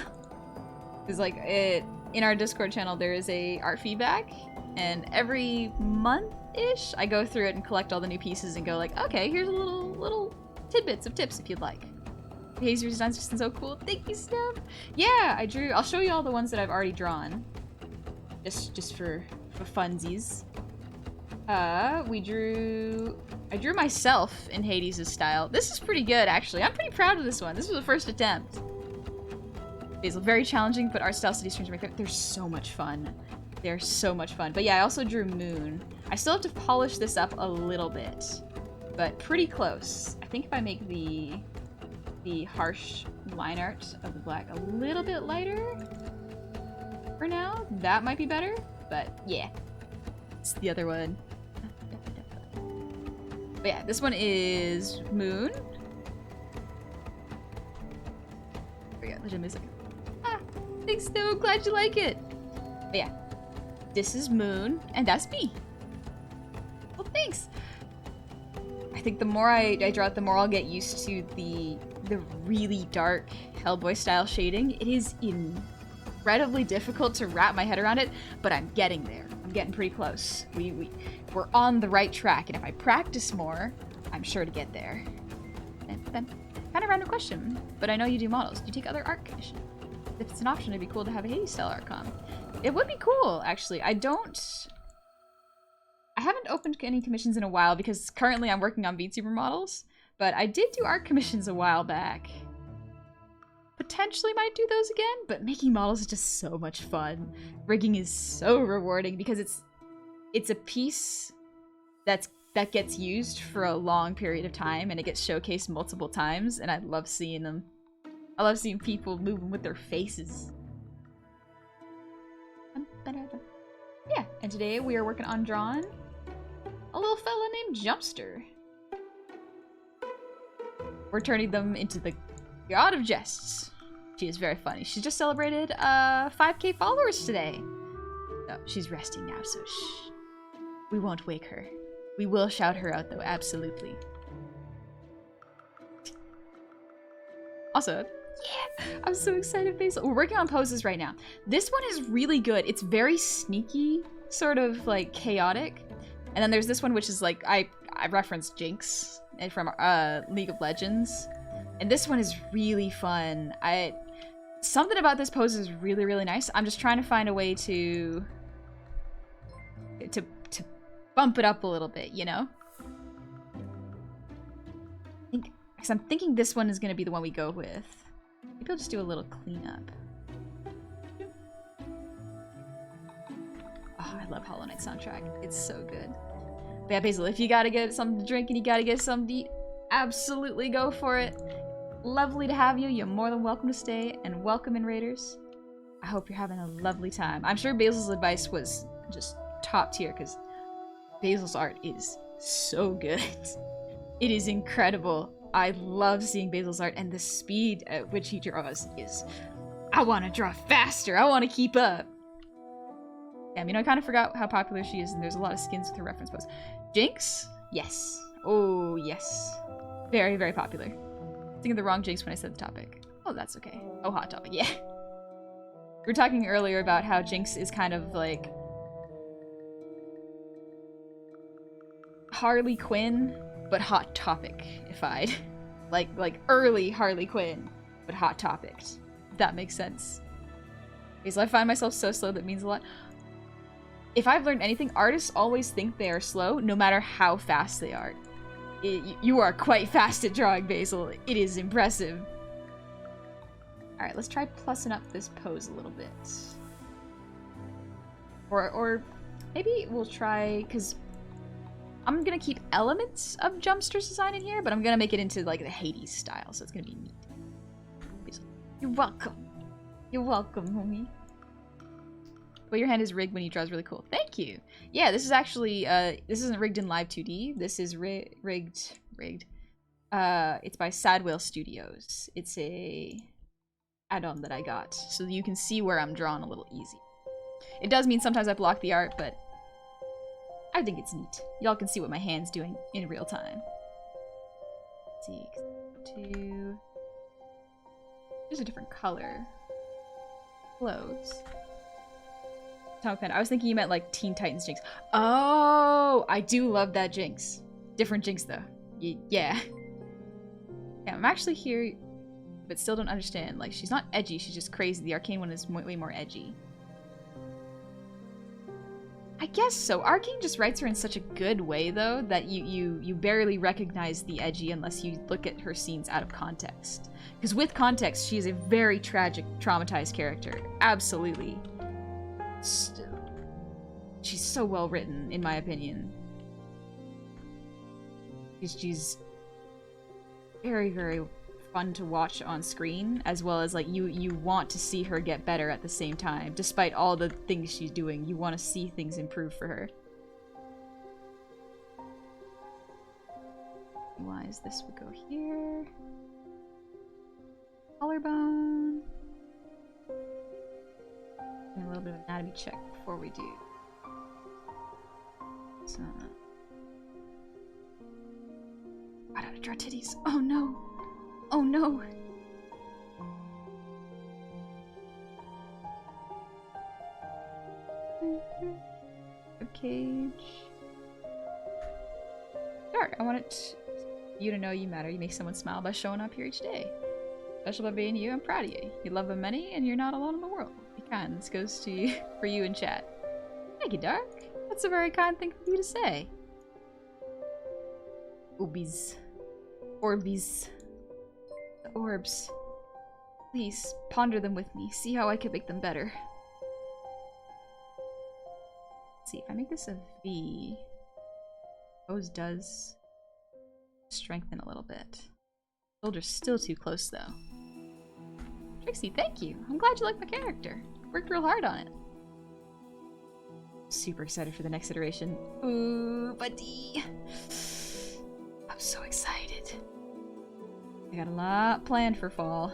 Because like in our Discord channel, there is a art feedback, and every month-ish, I go through it and collect all the new pieces and go like, okay, here's a little tidbits of tips if you'd like. Hades, your designs are so cool. Thank you, Steph. Yeah, I drew. I'll show you all the ones that I've already drawn, just for funsies. I drew myself in Hades' style. This is pretty good, actually. I'm pretty proud of this one. This was the first attempt. It's very challenging, but art style city streams are my favorite. They're so much fun. They're so much fun. But yeah, I also drew Moon. I still have to polish this up a little bit, but pretty close. I think if I make the harsh line art of the black a little bit lighter for now, that might be better. But yeah, it's the other one. But yeah, this one is Moon. Yeah, legit music. Ah, thanks, so glad you like it. But yeah, this is Moon, and that's me. Well, thanks. I think the more I draw it, the more I'll get used to the really dark Hellboy style shading. It is incredibly difficult to wrap my head around it, but I'm getting there. I'm getting pretty close. We're on the right track, and if I practice more, I'm sure to get there. Kind of random question, but I know you do models. Do you take other art commissions? If it's an option, it'd be cool to have a Hades style art com. It would be cool, actually. I haven't opened any commissions in a while because currently I'm working on VTuber models, but I did do art commissions a while back. Potentially might do those again, but making models is just so much fun. Rigging is so rewarding because it's a piece that gets used for a long period of time and it gets showcased multiple times, and I love seeing them. I love seeing people moving with their faces. Yeah, and today we are working on drawing a little fella named Jumpster. We're turning them into the god of jests. She is very funny. She just celebrated 5K followers today. Oh, she's resting now, so shh. We won't wake her. We will shout her out though, absolutely. Also, yeah, I'm so excited, Basil. We're working on poses right now. This one is really good. It's very sneaky, sort of like chaotic. And then there's this one which is like, I referenced Jinx from League of Legends. And this one is really fun. Something about this pose is really, really nice. I'm just trying to find a way to bump it up a little bit, you know? Because I'm thinking this one is going to be the one we go with. Maybe I'll just do a little cleanup. Oh, I love Hollow Knight soundtrack. It's so good. But yeah, Basil, if you gotta get something to drink and you gotta get something to eat, absolutely go for it. Lovely to have you. You're more than welcome to stay, and welcome in, Raiders. I hope you're having a lovely time. I'm sure Basil's advice was just top tier, because Basil's art is so good. It is incredible. I love seeing Basil's art, and the speed at which he draws is... I want to draw faster! I want to keep up! Damn, you know, I kind of forgot how popular she is, and there's a lot of skins with her reference pose. Jinx? Yes. Oh, yes. Very, very popular. Thinking of the wrong Jinx when I said the topic. Oh, that's okay. Oh, hot topic, yeah. We were talking earlier about how Jinx is kind of like... Harley Quinn, but Hot Topic-ified. like early Harley Quinn, but Hot Topic. If that makes sense. Okay, so I find myself so slow, that means a lot. If I've learned anything, artists always think they are slow, no matter how fast they are. You are quite fast at drawing, Basil. It is impressive. Alright, let's try plussing up this pose a little bit. Or maybe we'll try, because I'm gonna keep elements of Jumpster's design in here, but I'm gonna make it into like the Hades style, so it's gonna be neat. Basil, you're welcome. You're welcome, homie. Well, your hand is rigged when you draw is really cool. Thank you. Yeah, this is actually, this isn't rigged in Live 2D. This is rigged. It's by Sad Whale Studios. It's a add-on that I got, so you can see where I'm drawing a little easy. It does mean sometimes I block the art, but I think it's neat. Y'all can see what my hand's doing in real time. Let's see, there's a different color. Clothes. Atomic Pen. I was thinking you meant like Teen Titans Jinx. Oh, I do love that Jinx. Different Jinx though. Yeah. Yeah, I'm actually here, but still don't understand. Like, she's not edgy, she's just crazy. The Arcane one is way more edgy. I guess so. Arcane just writes her in such a good way though, that you barely recognize the edgy unless you look at her scenes out of context. Because with context, she is a very tragic, traumatized character. Absolutely. She's so well written, in my opinion. She's very, very fun to watch on screen, as well as like you want to see her get better at the same time. Despite all the things she's doing, you want to see things improve for her. Wise, this would go here. Collarbone. A little bit of anatomy check before we do. So, I gotta draw titties. Oh no! Oh no! A cage. Sure, I want you to know you matter. You make someone smile by showing up here each day. Special by being you, I'm proud of you. You love them many, and you're not alone in the world. Be kind. This goes to you for you in chat. Thank you, Dark. That's a very kind thing for you to say. Oobies. Orbies. The orbs. Please, ponder them with me. See how I can make them better. Let's see, if I make this a V, pose does strengthen a little bit. Shoulder's still too close, though. Trixie, thank you. I'm glad you like my character. Worked real hard on it. Super excited for the next iteration. Ooh, buddy. I'm so excited. I got a lot planned for fall.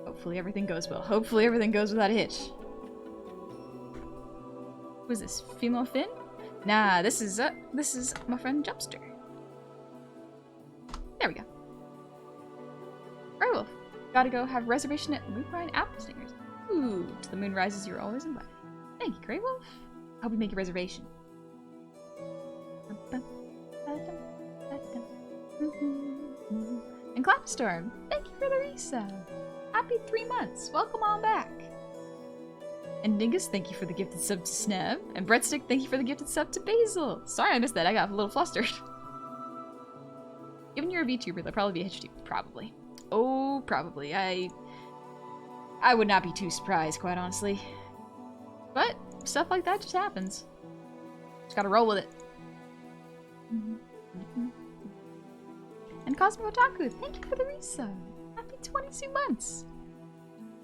Hopefully everything goes well. Hopefully everything goes without a hitch. Who is this? Female Finn? Nah, this is my friend Jumster. There we go. Grey Wolf. Gotta go have reservation at Moonrise Apple Stingers. Ooh, to the moon rises, you're always invited. Thank you, Grey Wolf. Hope you make a reservation. And Clapstorm, thank you for the resub. Happy 3 months. Welcome on back. And Dingus, thank you for the gifted sub to Sneb. And Breadstick, thank you for the gifted sub to Basil. Sorry I missed that. I got a little flustered. Given you're a VTuber, they'll probably be a HTuber. Probably. Oh, probably. I would not be too surprised, quite honestly. But stuff like that just happens. Just gotta roll with it. And Cosmo Otaku, thank you for the resub. Happy 22 months.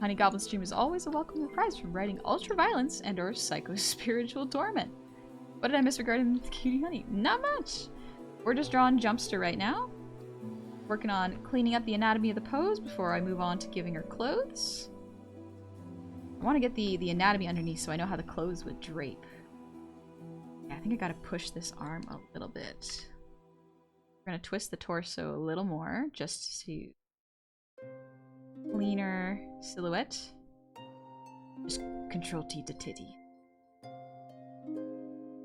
Honey Goblin stream is always a welcome surprise from writing ultra-violence and or psycho-spiritual torment. What did I miss regarding the cutie honey? Not much! We're just drawing Jumpster right now. Working on cleaning up the anatomy of the pose before I move on to giving her clothes. I want to get the anatomy underneath so I know how the clothes would drape. Yeah, I think I gotta push this arm a little bit. We're gonna twist the torso a little more just to cleaner silhouette. Just control T to titty.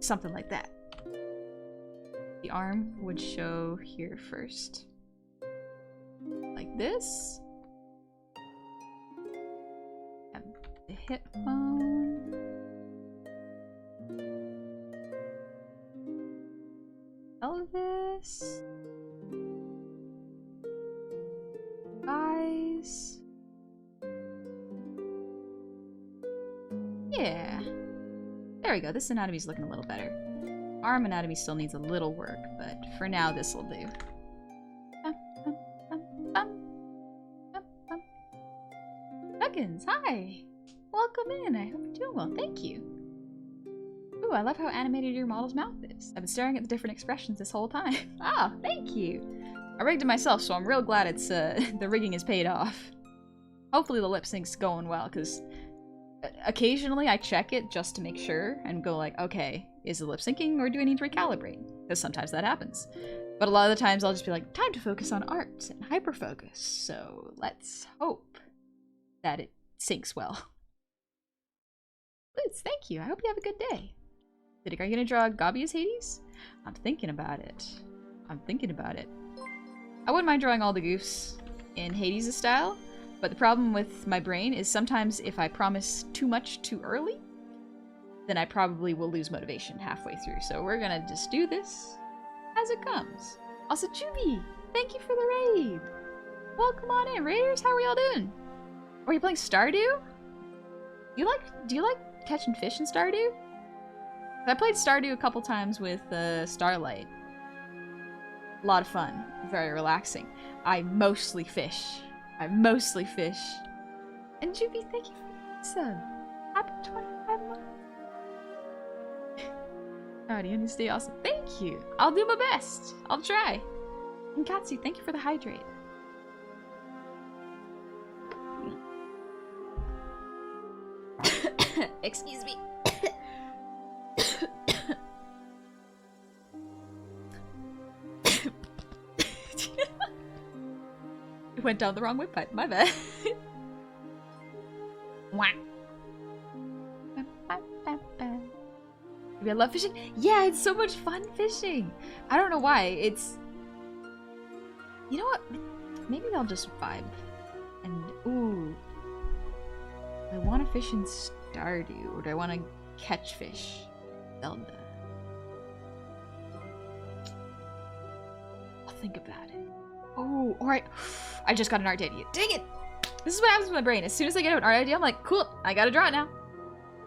Something like that. The arm would show here first. Like this. Have the hip bone. Pelvis. Thighs. Yeah. There we go. This anatomy's looking a little better. Arm anatomy still needs a little work, but for now this will do. Duggins, hi! Welcome in. I hope you're doing well. Thank you. Ooh, I love how animated your model's mouth is. I've been staring at the different expressions this whole time. Ah, thank you. I rigged it myself, so I'm real glad it's the rigging has paid off. Hopefully the lip sync's going well, because occasionally I check it just to make sure and go like, okay, is it lip syncing or do I need to recalibrate? Because sometimes that happens. But a lot of the times I'll just be like, time to focus on art and hyperfocus. So let's hope that it syncs well. Liz, thank you. I hope you have a good day. Are you gonna draw Gobby as Hades? I'm thinking about it. I wouldn't mind drawing all the goofs in Hades' style, but the problem with my brain is sometimes if I promise too much too early, then I probably will lose motivation halfway through. So we're gonna just do this as it comes. Also, Jummy, thank you for the raid. Welcome on in, Raiders. How are y'all doing? Are you playing Stardew? Do you like catching fish in Stardew? I played Stardew a couple times with Starlight. A lot of fun. Very relaxing. I mostly fish. And Juvie, thank you for the sub. Happy 25 months. Howdy, you stay awesome. Thank you. I'll do my best. I'll try. And Katsu, thank you for the hydrate. Excuse me. It went down the wrong windpipe. My bad. Maybe I love fishing? Yeah, it's so much fun fishing. I don't know why. It's... You know what? Maybe I'll just vibe. And, ooh. I want to fish in Stardew, or do I want to catch fish? Zelda. I'll think about it. Oh, alright. I just got an art idea. Dang it! This is what happens with my brain. As soon as I get an art idea, I'm like, cool, I gotta draw it now.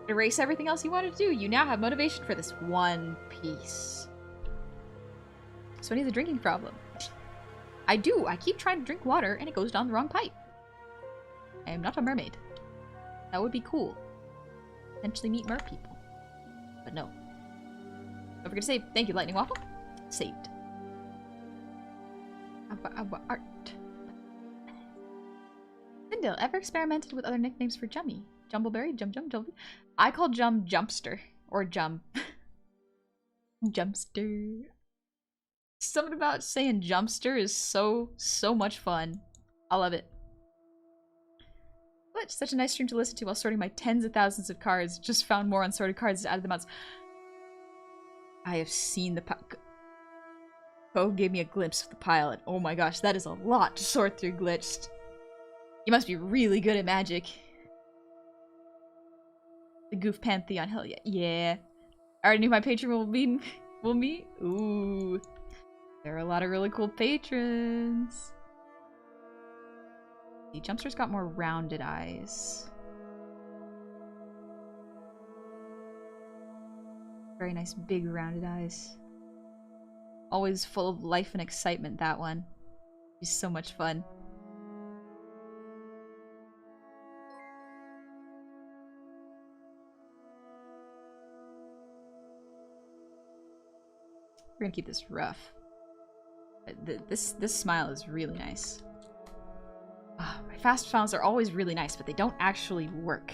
Erase everything else you wanted to do. You now have motivation for this one piece. So I need a drinking problem. I do. I keep trying to drink water and it goes down the wrong pipe. I am not a mermaid. That would be cool. Potentially meet mer people. But no. Don't forget to save. Thank you, Lightning Waffle. Saved. Our art. Sindel, ever experimented with other nicknames for Jummy? Jumbleberry? Jumble. I call Jumpster. Or Jump. Jumpster. Something about saying jumpster is so much fun. I love it. What? Such a nice stream to listen to while sorting my tens of thousands of cards. Just found more unsorted cards to add to the mounts. I have seen the Poe gave me a glimpse of the pile, and oh my gosh, that is a lot to sort through, Glitched. You must be really good at magic. The Goof Pantheon, hell yeah. Yeah. I already knew my patron will meet. Ooh. There are a lot of really cool patrons. The Jumpster's got more rounded eyes. Very nice big rounded eyes. Always full of life and excitement, that one. He's so much fun. We're gonna keep this rough. This smile is really nice. Oh, my fast smiles are always really nice, but they don't actually work.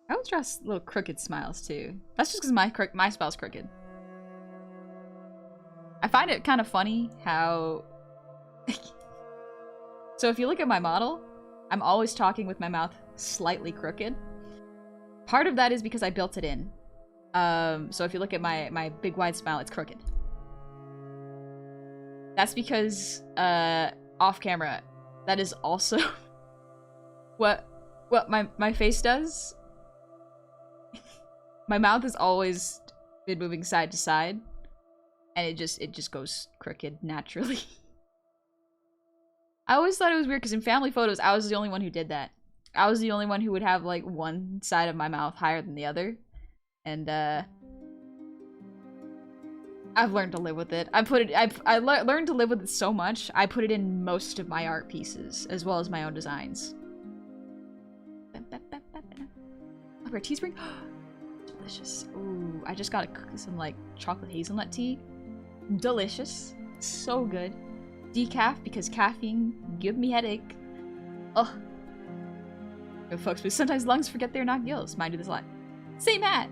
I always draw little crooked smiles too. That's just because my smile's crooked. I find it kind of funny how... So if you look at my model, I'm always talking with my mouth slightly crooked. Part of that is because I built it in. So if you look at my big wide smile, it's crooked. That's because off camera, that is also what my face does. My mouth has always been moving side to side, and it just goes crooked naturally. I always thought it was weird because in family photos, I was the only one who did that. I was the only one who would have like one side of my mouth higher than the other, and I've learned to live with it. I learned to live with it so much. I put it in most of my art pieces as well as my own designs. Oh, tea spring. Delicious. Ooh, I just got some like chocolate hazelnut tea. Delicious. So good. Decaf because caffeine give me headache. Ugh. Yo, folks, but sometimes lungs forget they're not gills. Mine do this a lot. Same hat.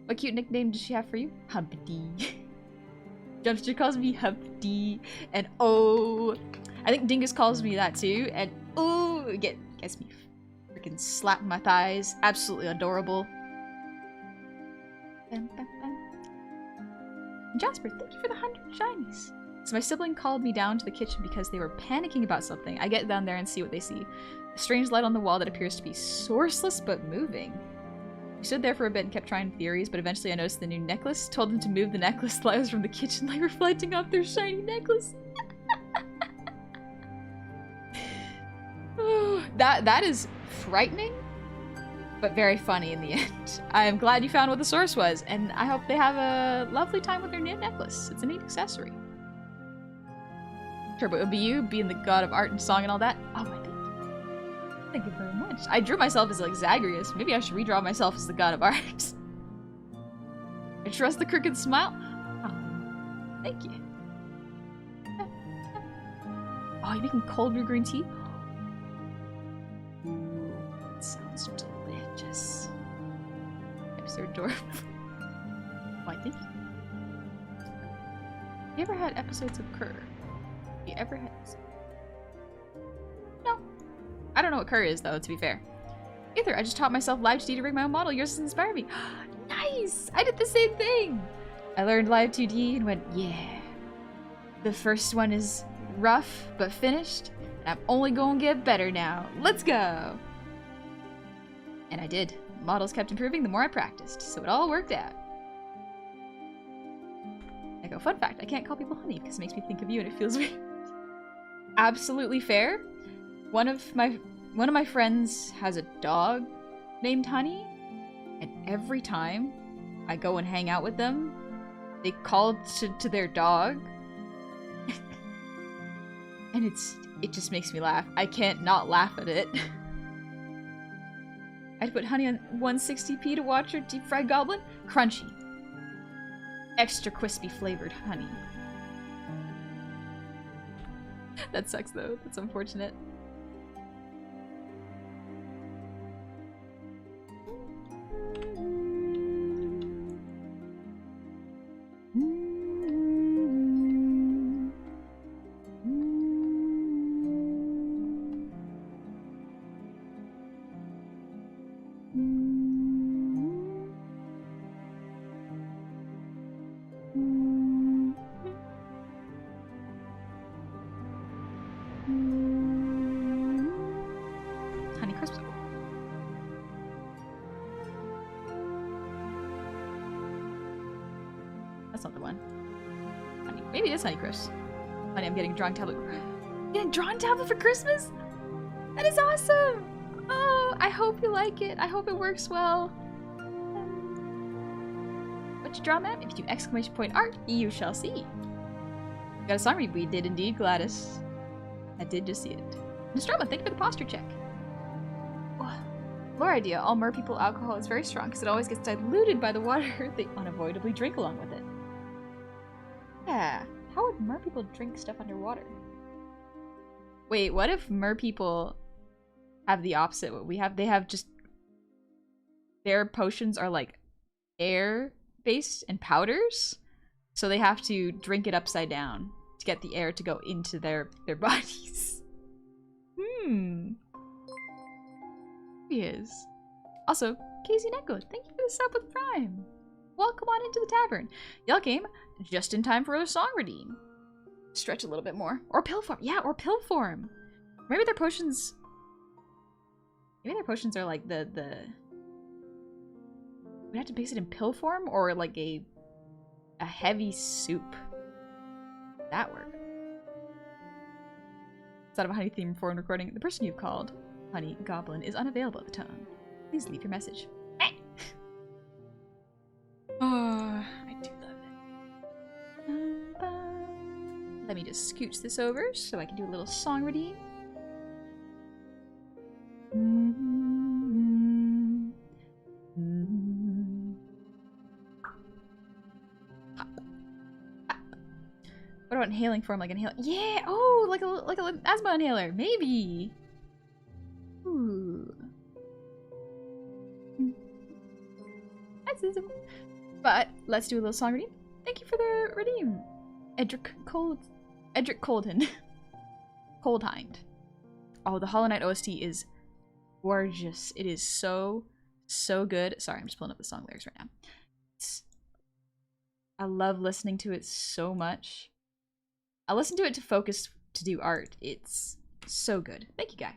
What cute nickname does she have for you? Humpty. Jumpster calls me Humpty, and oh, I think Dingus calls me that too. And oh, it gets me freaking slapping my thighs. Absolutely adorable. Jasper, thank you for the 100 shinies. So my sibling called me down to the kitchen because they were panicking about something. I get down there and see what they see. A strange light on the wall that appears to be sourceless but moving. We stood there for a bit and kept trying theories, but eventually I noticed the new necklace. Told them to move the necklace. The light was from the kitchen light reflecting off their shiny necklace. That is frightening, but very funny in the end. I am glad you found what the source was, and I hope they have a lovely time with their new necklace. It's a neat accessory. Sure, but it would be you, being the god of art and song and all that. Oh, my god. Thank you very much. I drew myself as like Zagreus. Maybe I should redraw myself as the god of art. I trust the crooked smile. Oh, thank you. Oh, you're making cold brew green tea? Ooh, that sounds delicious. Tips are adorable. Why, thank you. You ever had episodes of Kerr? You ever had... No. I don't know what Kerr is, though, to be fair. Either, I just taught myself Live 2D to rig my own model. Yours has inspired me. Nice! I did the same thing! I learned Live 2D and went, yeah. The first one is rough, but finished. And I'm only gonna get better now. Let's go! And I did. Models kept improving the more I practiced, so it all worked out. I go, fun fact, I can't call people honey because it makes me think of you and it feels weird. Absolutely fair. One of my friends has a dog named Honey, and every time I go and hang out with them, they call to their dog. And it just makes me laugh. I can't not laugh at it. I'd put honey on 160p to watch her deep fried goblin. Crunchy. Extra crispy flavored honey. That sucks though. That's unfortunate. Honey crisps. That's not the one. Honey. Maybe it is Honey crisps. Honey, I'm getting a drawing tablet. Getting a drawing tablet for Christmas? That is awesome! Oh, I hope you like it. I hope it works well. What you draw, ma'am? If you do ! art, you shall see. Got a song read. We did indeed, Gladys. I did just see it. Nostromo, thank you for the posture check. Oh, lore idea. All mer people alcohol is very strong because it always gets diluted by the water they unavoidably drink along with it. Yeah. How would mer people drink stuff underwater? Wait, what if mer people have the opposite what we have? They have just... Their potions are like air-based and powders? So they have to drink it upside down to get the air to go into their bodies. Here he is. Also, Casey Neko, thank you for the sub with Prime. Welcome on into the tavern. Y'all came just in time for a song redeem. Stretch a little bit more. Or pill form. Yeah, or pill form. Maybe their potions... Maybe their potions are like the... We'd have to base it in pill form or like a heavy soup. That work. Instead of a honey theme phone recording, the person you've called, Honey Goblin, is unavailable at the tone. Please leave your message. Oh, I do love it. Let me just scooch this over so I can do a little song redeem. What about inhaling form, like inhaling? Yeah. Oh, like a asthma inhaler, maybe. Ooh. But let's do a little song redeem. Thank you for the redeem, Edric Coldhind. Coldhind. Oh, the Hollow Knight OST is gorgeous. It is so good. Sorry, I'm just pulling up the song lyrics right now. I love listening to it so much. I listen to it to focus to do art. It's so good. Thank you, guy.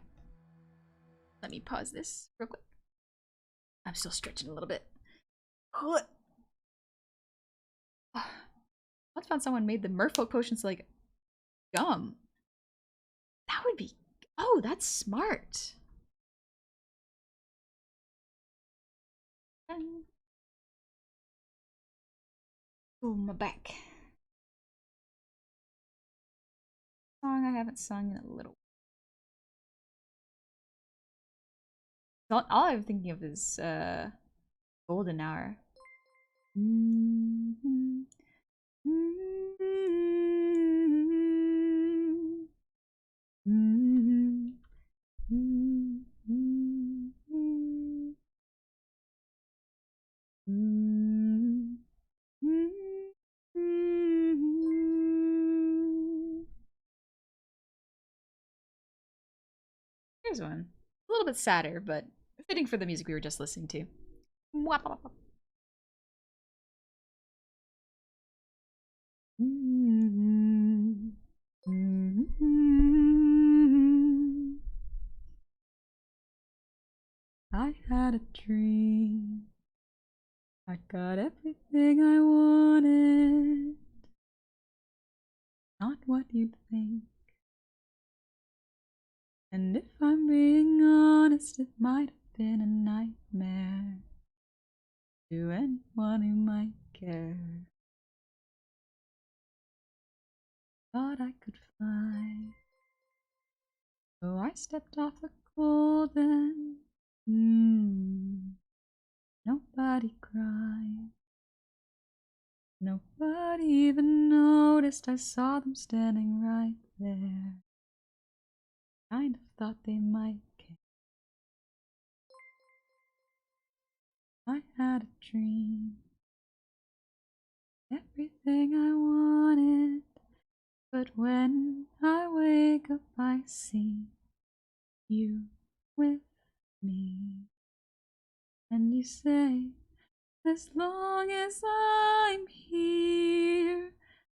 Let me pause this real quick. I'm still stretching a little bit. I once found someone made the merfolk potions like gum. That would be... Oh, that's smart. Oh, my back. Song I haven't sung in a little. All I'm thinking of is Golden Hour. Here's one. A little bit sadder, but fitting for the music we were just listening to. I had a dream. I got everything I wanted. Not what you'd think. And if I'm being honest, it might have been a nightmare to anyone who might care. Thought I could fly, so I stepped off the golden. Nobody cried. Nobody even noticed I saw them standing right there. thought they might care. I had a dream, everything I wanted, but when I wake up I see you with me. And you say, as long as I'm here,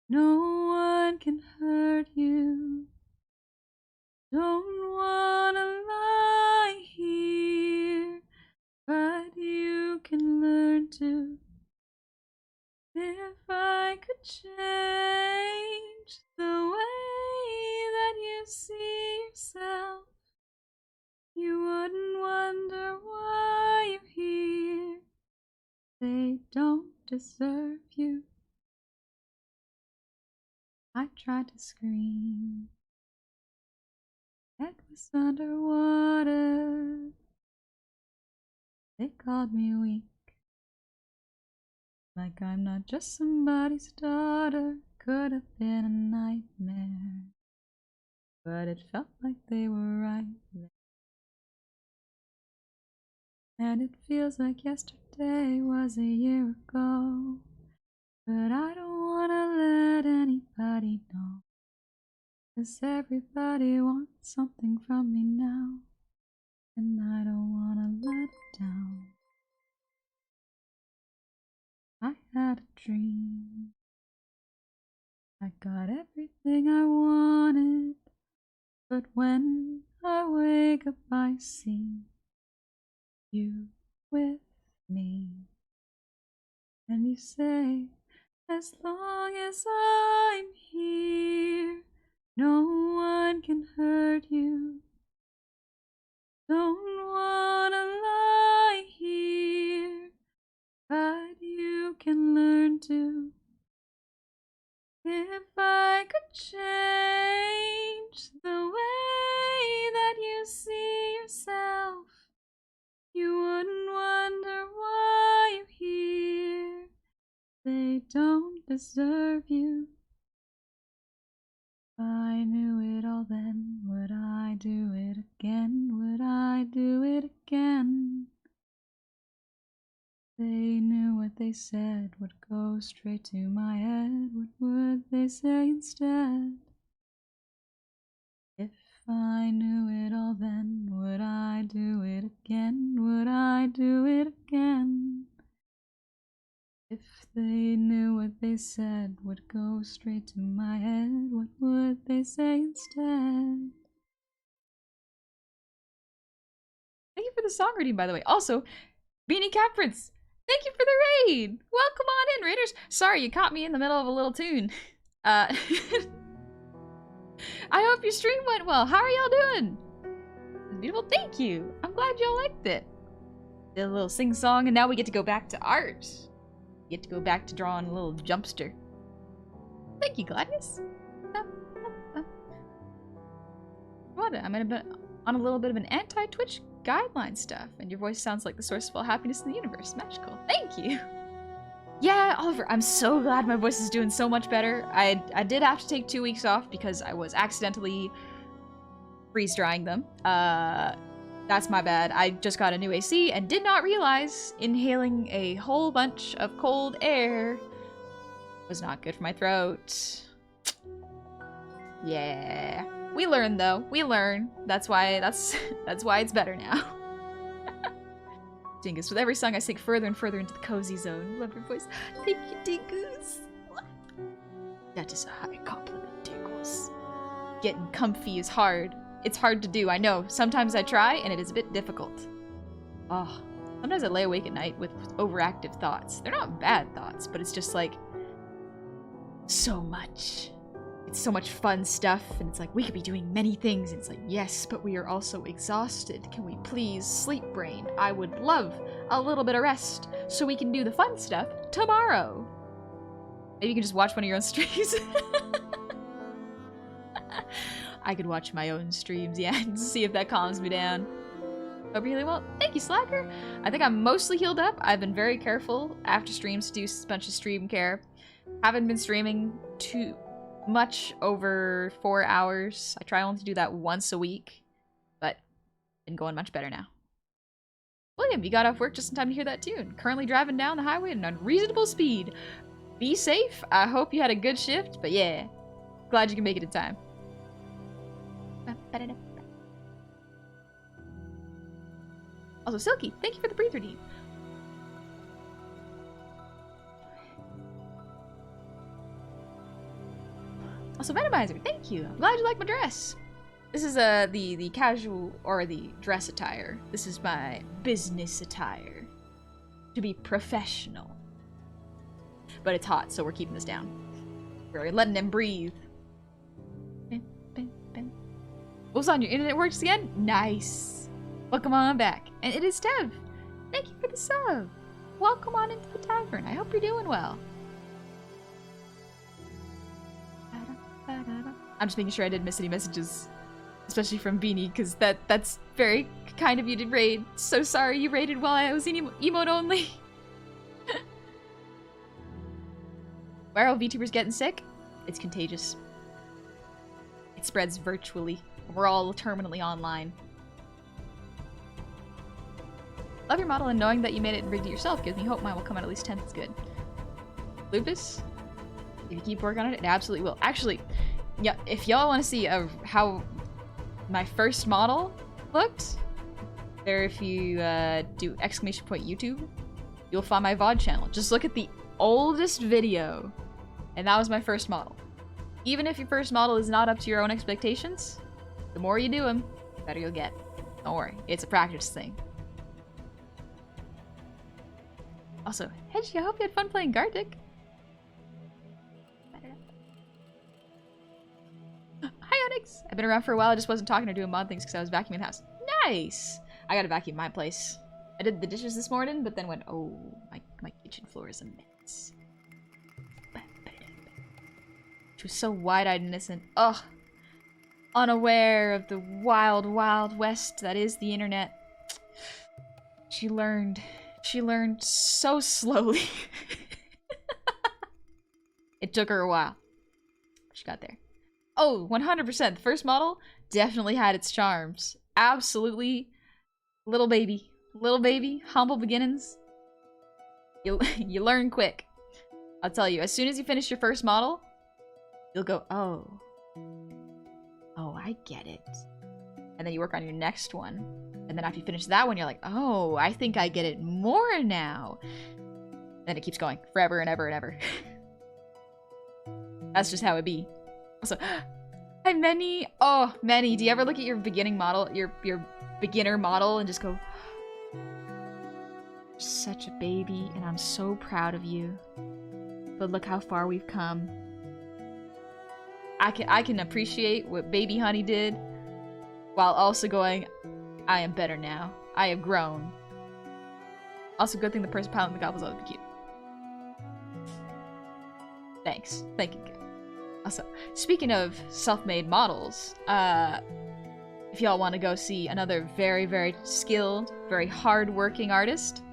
no one can hurt you. Don't wanna lie here, but you can learn to. If I could change the way that you see yourself, you wouldn't wonder why you're here. They don't deserve you. I tried to scream. Head was underwater. They called me weak. Like I'm not just somebody's daughter. Could have been a nightmare. But it felt like they were right there. And it feels like yesterday was a year ago. But I don't wanna let anybody know. 'Cause everybody wants something from me now. And I don't wanna let it down. I had a dream. I got everything I wanted. But when I wake up I see you with me. And you say, as long as I'm here, no one can hurt you. Don't wanna lie here, but you can learn to. If I could change the way that you see yourself, you wouldn't wonder why you're here. They don't deserve you. If I knew it all then, would I do it again? Would I do it again? They knew what they said would go straight to my head. What would they say instead? If I knew it all then, would I do it again? Would I do it again? If they knew what they said would go straight to my head, what would they say instead? Thank you for the song reading, by the way. Also, Beanie Cat Prince, thank you for the raid! Welcome on in, raiders! Sorry, you caught me in the middle of a little tune. I hope your stream went well. How are y'all doing? Beautiful, thank you. I'm glad y'all liked it. Did a little sing-song, and now we get to go back to art. We get to go back to drawing a little jumpster. Thank you, Gladius. What? I'm on a little bit of an anti-Twitch guideline stuff, and your voice sounds like the source of all happiness in the universe. Magical. Thank you. Yeah, Oliver, I'm so glad my voice is doing so much better. I did have to take 2 weeks off because I was accidentally freeze-drying them. That's my bad. I just got a new AC and did not realize inhaling a whole bunch of cold air was not good for my throat. Yeah. We learn though. We learn. That's why it's better now. Dingus, with every song I sink further and further into the cozy zone. Love your voice. Thank you, Dingus. That is a high compliment, Dingus. Getting comfy is hard. It's hard to do, I know. Sometimes I try, and it is a bit difficult. Oh, sometimes I lay awake at night with overactive thoughts. They're not bad thoughts, but it's just like, so much. It's so much fun stuff, and it's like, we could be doing many things, and it's like, yes, but we are also exhausted. Can we please sleep, brain? I would love a little bit of rest, so we can do the fun stuff tomorrow. Maybe you can just watch one of your own streams. I could watch my own streams, yeah, and see if that calms me down. Hope you're really well. Thank you, Slacker. I think I'm mostly healed up. I've been very careful after streams to do a bunch of stream care. Haven't been streaming too much over 4 hours. I try only to do that once a week. but been going much better now. William, you got off work just in time to hear that tune. Currently driving down the highway at an unreasonable speed. Be safe. I hope you had a good shift, but yeah, glad you can make it in time. Also, Silky, thank you for the breather deep. Also, Venomizer, thank you. I'm glad you like my dress. This is the casual or the dress attire. This is my business attire. To be professional. But it's hot, so we're keeping this down. We're letting him breathe. What's on your internet works again? Nice. Welcome on back. And it is Tev. Thank you for the sub. Welcome on into the tavern. I hope you're doing well. I'm just making sure I didn't miss any messages. Especially from Beanie, because that's very kind of you to raid. So sorry you raided while I was in emote only. Why are all VTubers getting sick? It's contagious. It spreads virtually. We're all terminally online. Love your model, and knowing that you made it and rigged it yourself gives me hope mine will come out at least 10th is good. Lupus? If you keep working on it, it absolutely will. Actually, yeah, if y'all want to see how my first model looked, there if you do ! YouTube, you'll find my VOD channel. Just look at the oldest video, and that was my first model. Even if your first model is not up to your own expectations, the more you do them, the better you'll get. Don't worry, it's a practice thing. Also, Hedgie, I hope you had fun playing Gartic. Hi, Onyx! I've been around for a while, I just wasn't talking or doing mod things because I was vacuuming the house. Nice! I gotta vacuum my place. I did the dishes this morning, but then went, oh, my kitchen floor is a mess. She was so wide-eyed and innocent. Ugh. Unaware of the wild, wild west that is the internet. She learned so slowly. It took her a while. She got there. Oh, 100%. The first model definitely had its charms. Absolutely. Little baby. Little baby. Humble beginnings. You learn quick. I'll tell you, as soon as you finish your first model, you'll go, oh. Oh, I get it. And then you work on your next one. And then after you finish that one, you're like, oh, I think I get it more now. Then it keeps going forever and ever and ever. That's just how it be. Also, hi, Many. Oh, Many, do you ever look at your beginning model, your beginner model, and just go, you're such a baby, and I'm so proud of you. But look how far we've come. I can appreciate what Baby Honey did, while also going, I am better now. I have grown. Also, good thing the person piloting the goblins ought to be cute. Thanks. Thank you. Also, speaking of self-made models, if y'all want to go see another very, very skilled, very hard-working artist,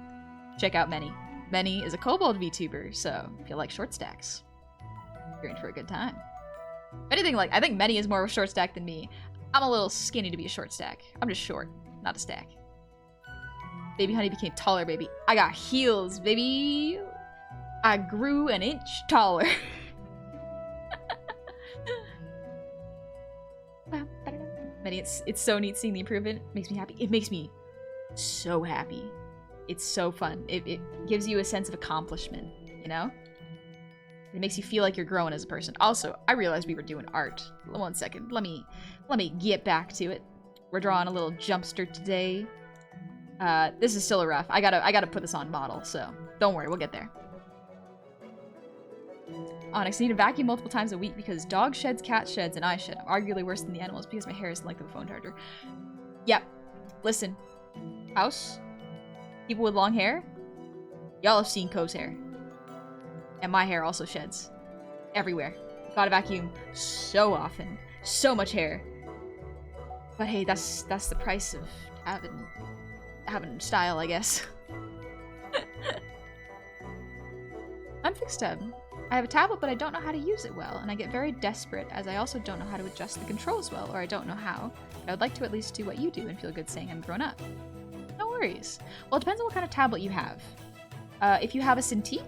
check out Many. Many is a kobold VTuber, so if you like short stacks, you're in for a good time. If anything, like, I think Many is more of a short stack than me. I'm a little skinny to be a short stack. I'm just short, not a stack. Baby Honey became taller, baby. I got heels, baby. I grew an inch taller. Many, it's so neat seeing the improvement. It makes me happy. It makes me so happy. It's so fun. It gives you a sense of accomplishment, you know? It makes you feel like you're growing as a person. Also, I realized we were doing art. 1 second. Let me get back to it. We're drawing a little jumpster today. This is still a rough. I gotta put this on model, so don't worry, we'll get there. Onyx, I need to vacuum multiple times a week because dog sheds, cat sheds, and I shed. I'm arguably worse than the animals because my hair is the length of a phone charger. Yep. Listen. House. People with long hair. Y'all have seen Ko's hair. And my hair also sheds. Everywhere. Gotta vacuum so often. So much hair. But hey, that's the price of having style, I guess. Unfixed tab. I have a tablet, but I don't know how to use it well, and I get very desperate as I also don't know how to adjust the controls well, or I don't know how. I would like to at least do what you do and feel good saying I'm grown up. No worries. Well, it depends on what kind of tablet you have. If you have a Cintiq,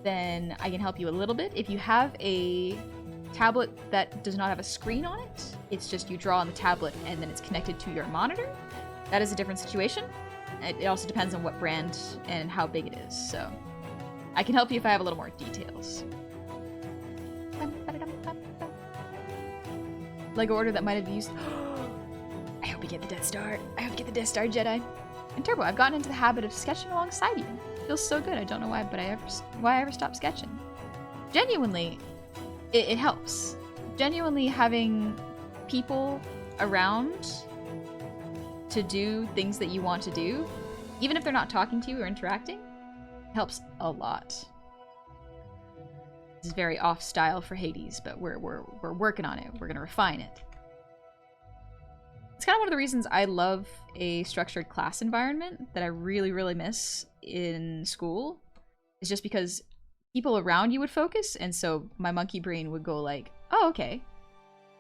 then I can help you a little bit. If you have a tablet that does not have a screen on it, it's just you draw on the tablet and then it's connected to your monitor, that is a different situation. It also depends on what brand and how big it is, so I can help you if I have a little more details. Lego order that might have used... I hope you get the Death Star. I hope you get the Death Star, Jedi. And Turbo, I've gotten into the habit of sketching alongside you. It feels so good. I don't know why, but why I ever stopped sketching. Genuinely, it helps. Genuinely having people around to do things that you want to do, even if they're not talking to you or interacting, helps a lot. This is very off style for Hades, but we're working on it. We're gonna refine it. It's kind of one of the reasons I love a structured class environment that I really, really miss in school. Is just because people around you would focus, and so my monkey brain would go like, oh, okay,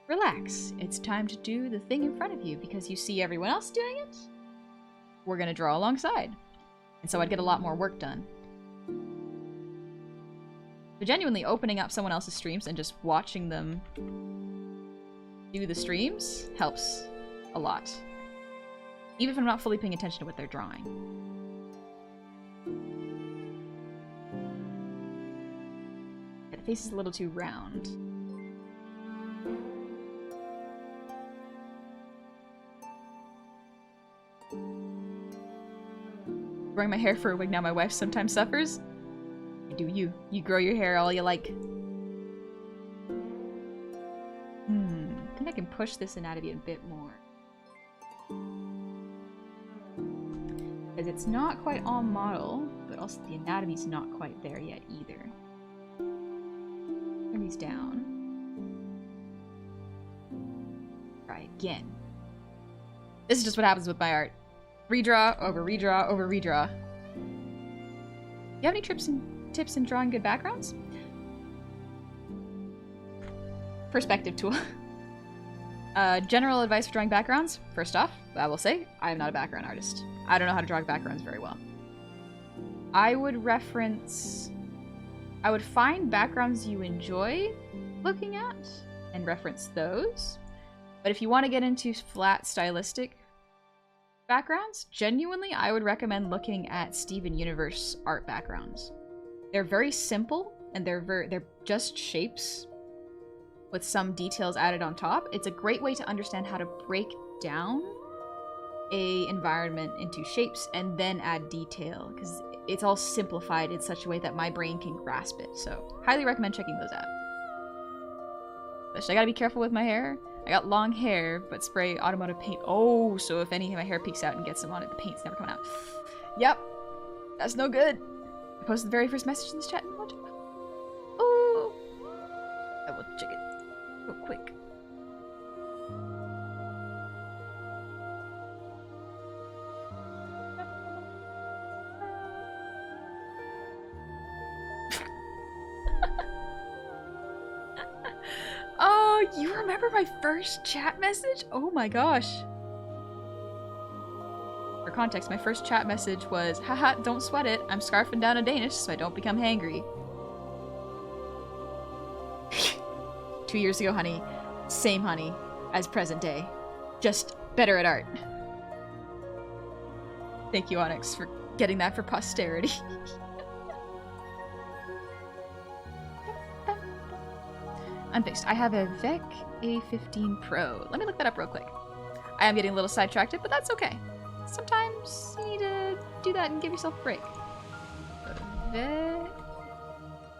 relax. It's time to do the thing in front of you because you see everyone else doing it. We're gonna draw alongside. And so I'd get a lot more work done. But genuinely opening up someone else's streams and just watching them do the streams helps a lot. Even if I'm not fully paying attention to what they're drawing. Yeah, the face is a little too round. Growing my hair for a wig now, my wife sometimes suffers. You do you. You grow your hair all you like. I think I can push this anatomy a bit more. Because it's not quite on model, but also the anatomy's not quite there yet either. Turn these down. Try again. This is just what happens with my art. Redraw, over redraw, over redraw. You have any tips in drawing good backgrounds? Perspective tool. General advice for drawing backgrounds. First off, I will say, I am not a background artist. I don't know how to draw backgrounds very well. I would find backgrounds you enjoy looking at and reference those. But if you want to get into flat stylistic backgrounds, genuinely, I would recommend looking at Steven Universe art backgrounds. They're very simple and they're just shapes with some details added on top. It's a great way to understand how to break down a environment into shapes and then add detail, because it's all simplified in such a way that my brain can grasp it. So highly recommend checking those out. But I gotta be careful with my hair. I got long hair, but spray automotive paint. Oh, so if any of my hair peeks out and gets some on it, the paint's never coming out. Yep, that's no good. I posted the very first message in this chat. Oh, I will check it real quick. Oh, you remember my first chat message? Oh my gosh. For context, my first chat message was, haha, don't sweat it. I'm scarfing down a Danish so I don't become hangry. 2 years ago, honey. Same honey as present day. Just better at art. Thank you, Onyx, for getting that for posterity. Unfixed. I have a VEC A15 Pro. Let me look that up real quick. I am getting a little sidetracked, but that's okay. Sometimes you need to do that and give yourself a break. VEC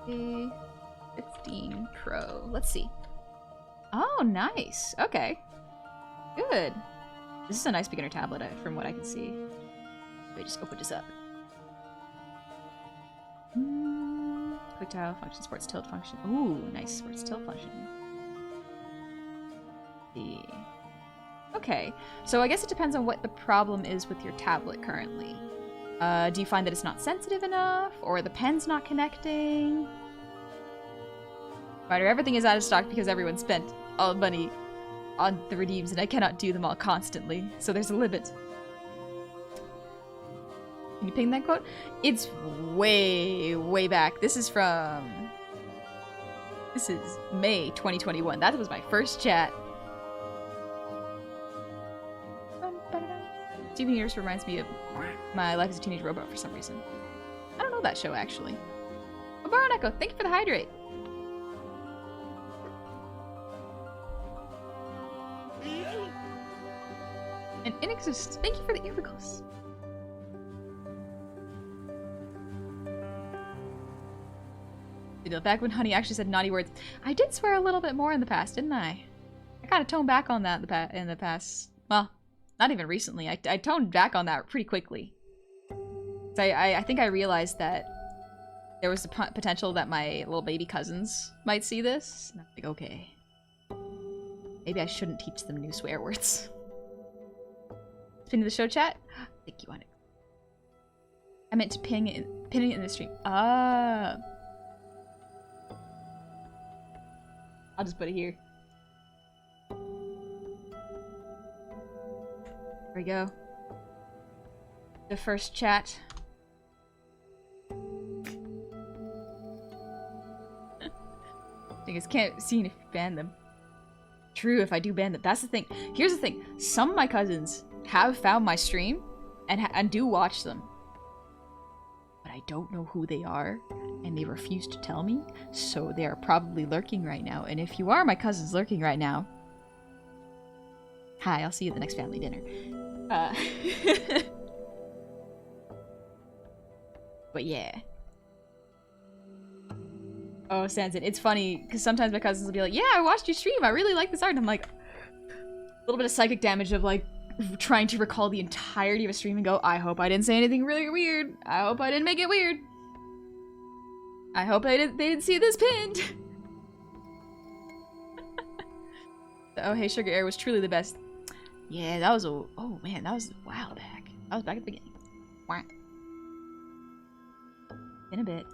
A15 Pro. Let's see. Oh, nice. Okay. Good. This is a nice beginner tablet from what I can see. Let me just open this up. Quick tile function, sports tilt function. Ooh, nice sports tilt function. See. Okay, so I guess it depends on what the problem is with your tablet currently. Do you find that it's not sensitive enough, or the pen's not connecting? Reminder, everything is out of stock because everyone spent all the money on the redeems and I cannot do them all constantly, so there's a limit. Can you ping that quote? It's way, way back. This is May 2021. That was my first chat. Steven Universe reminds me of My Life as a Teenage Robot for some reason. I don't know that show, actually. Oh, Baron Echo, thank you for the hydrate. And Inexist, thank you for the earwigles. You know, back when Honey actually said naughty words, I did swear a little bit more in the past, didn't I? I kind of toned back on that in the past. Well, not even recently. I toned back on that pretty quickly. So I think I realized that there was the potential that my little baby cousins might see this. And I'm like, okay. Maybe I shouldn't teach them new swear words. Pin to the show chat? Thank you, Onyx. I meant to pin it in the stream. Ah. I'll just put it here. There we go. The first chat. Thing is, can't see if you ban them. True, if I do ban them. That's the thing. Here's the thing. Some of my cousins have found my stream and do watch them. But I don't know who they are, and they refuse to tell me, so they are probably lurking right now. And if you are my cousins lurking right now, hi, I'll see you at the next family dinner. But yeah. Oh, Sansin, it's funny, because sometimes my cousins will be like, yeah, I watched your stream, I really like this art, and I'm like, a little bit of psychic damage of, like, trying to recall the entirety of a stream and go, I hope I didn't say anything really weird. I hope I didn't make it weird. I hope they didn't see this pinned. The Oh Hey Sugar Air was truly the best. Yeah, that was a... Oh, man, that was a while back. That was back at the beginning. Wah. In a bit.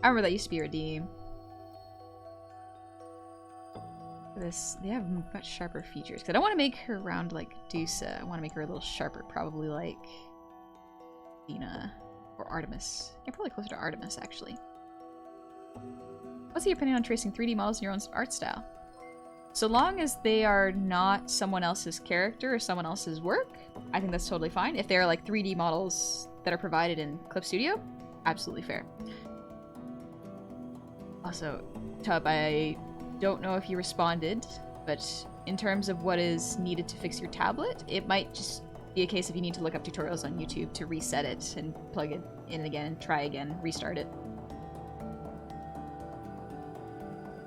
I remember that used to be Redeem. This, they have much sharper features. Because I don't want to make her round like Dusa. I want to make her a little sharper. Probably like... Dina. Or Artemis. Yeah, probably closer to Artemis, actually. What's your opinion on tracing 3D models in your own art style? So long as they are not someone else's character or someone else's work, I think that's totally fine. If they are like 3D models that are provided in Clip Studio, absolutely fair. Also, Tub, I don't know if you responded, but in terms of what is needed to fix your tablet, it might just be a case if you need to look up tutorials on YouTube to reset it and plug it in again, try again, restart it.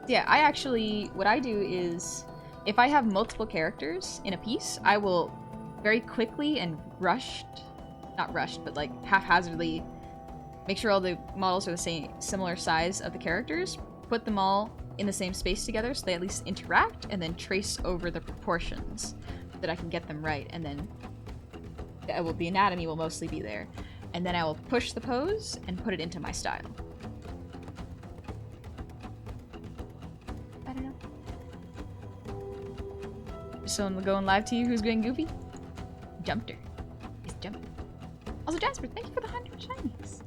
Yeah, I actually, what I do is, if I have multiple characters in a piece, I will very quickly and not rushed, but like haphazardly make sure all the models are the same, similar size of the characters, put them all in the same space together so they at least interact, and then trace over the proportions so that I can get them right, and then the anatomy will mostly be there. And then I will push the pose and put it into my style. I don't know. Is someone going live to you who's going goofy? Jumped her. It's jumping. Also, Jasper, thank you for the 100 shinies.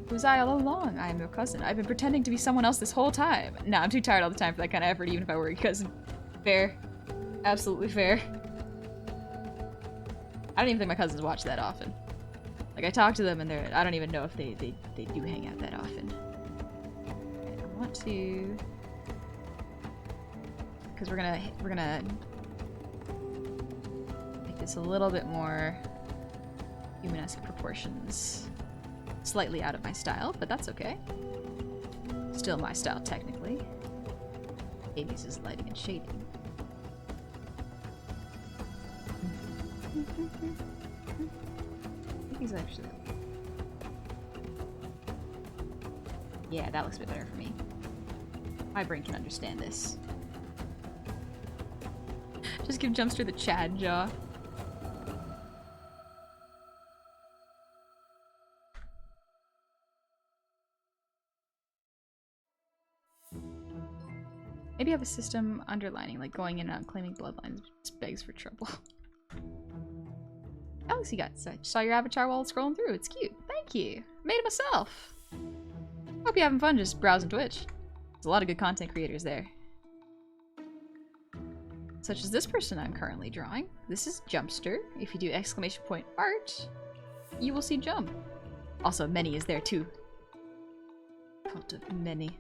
It was I all along. I am your cousin. I've been pretending to be someone else this whole time. No, I'm too tired all the time for that kind of effort, even if I were your cousin. Fair. Absolutely fair. I don't even think my cousins watch that often. Like, I talk to them and I don't even know if they do hang out that often. Okay, I want to... Because we're gonna make this a little bit more humanesque proportions. Slightly out of my style, but that's okay. Still my style, technically. Hades is lighting and shading. I think he's actually... Yeah, that looks a bit better for me. My brain can understand this. Just give Jumpster the Chad jaw. maybe have a system underlining, like going in and out claiming bloodlines just begs for trouble. Galaxy Guts, I saw your avatar while scrolling through. It's cute. Thank you. Made it myself. Hope you're having fun just browsing Twitch. There's a lot of good content creators there. Such as this person I'm currently drawing. This is Jumpster. If you do !art, you will see Jump. Also, Many is there too. Cult of Many.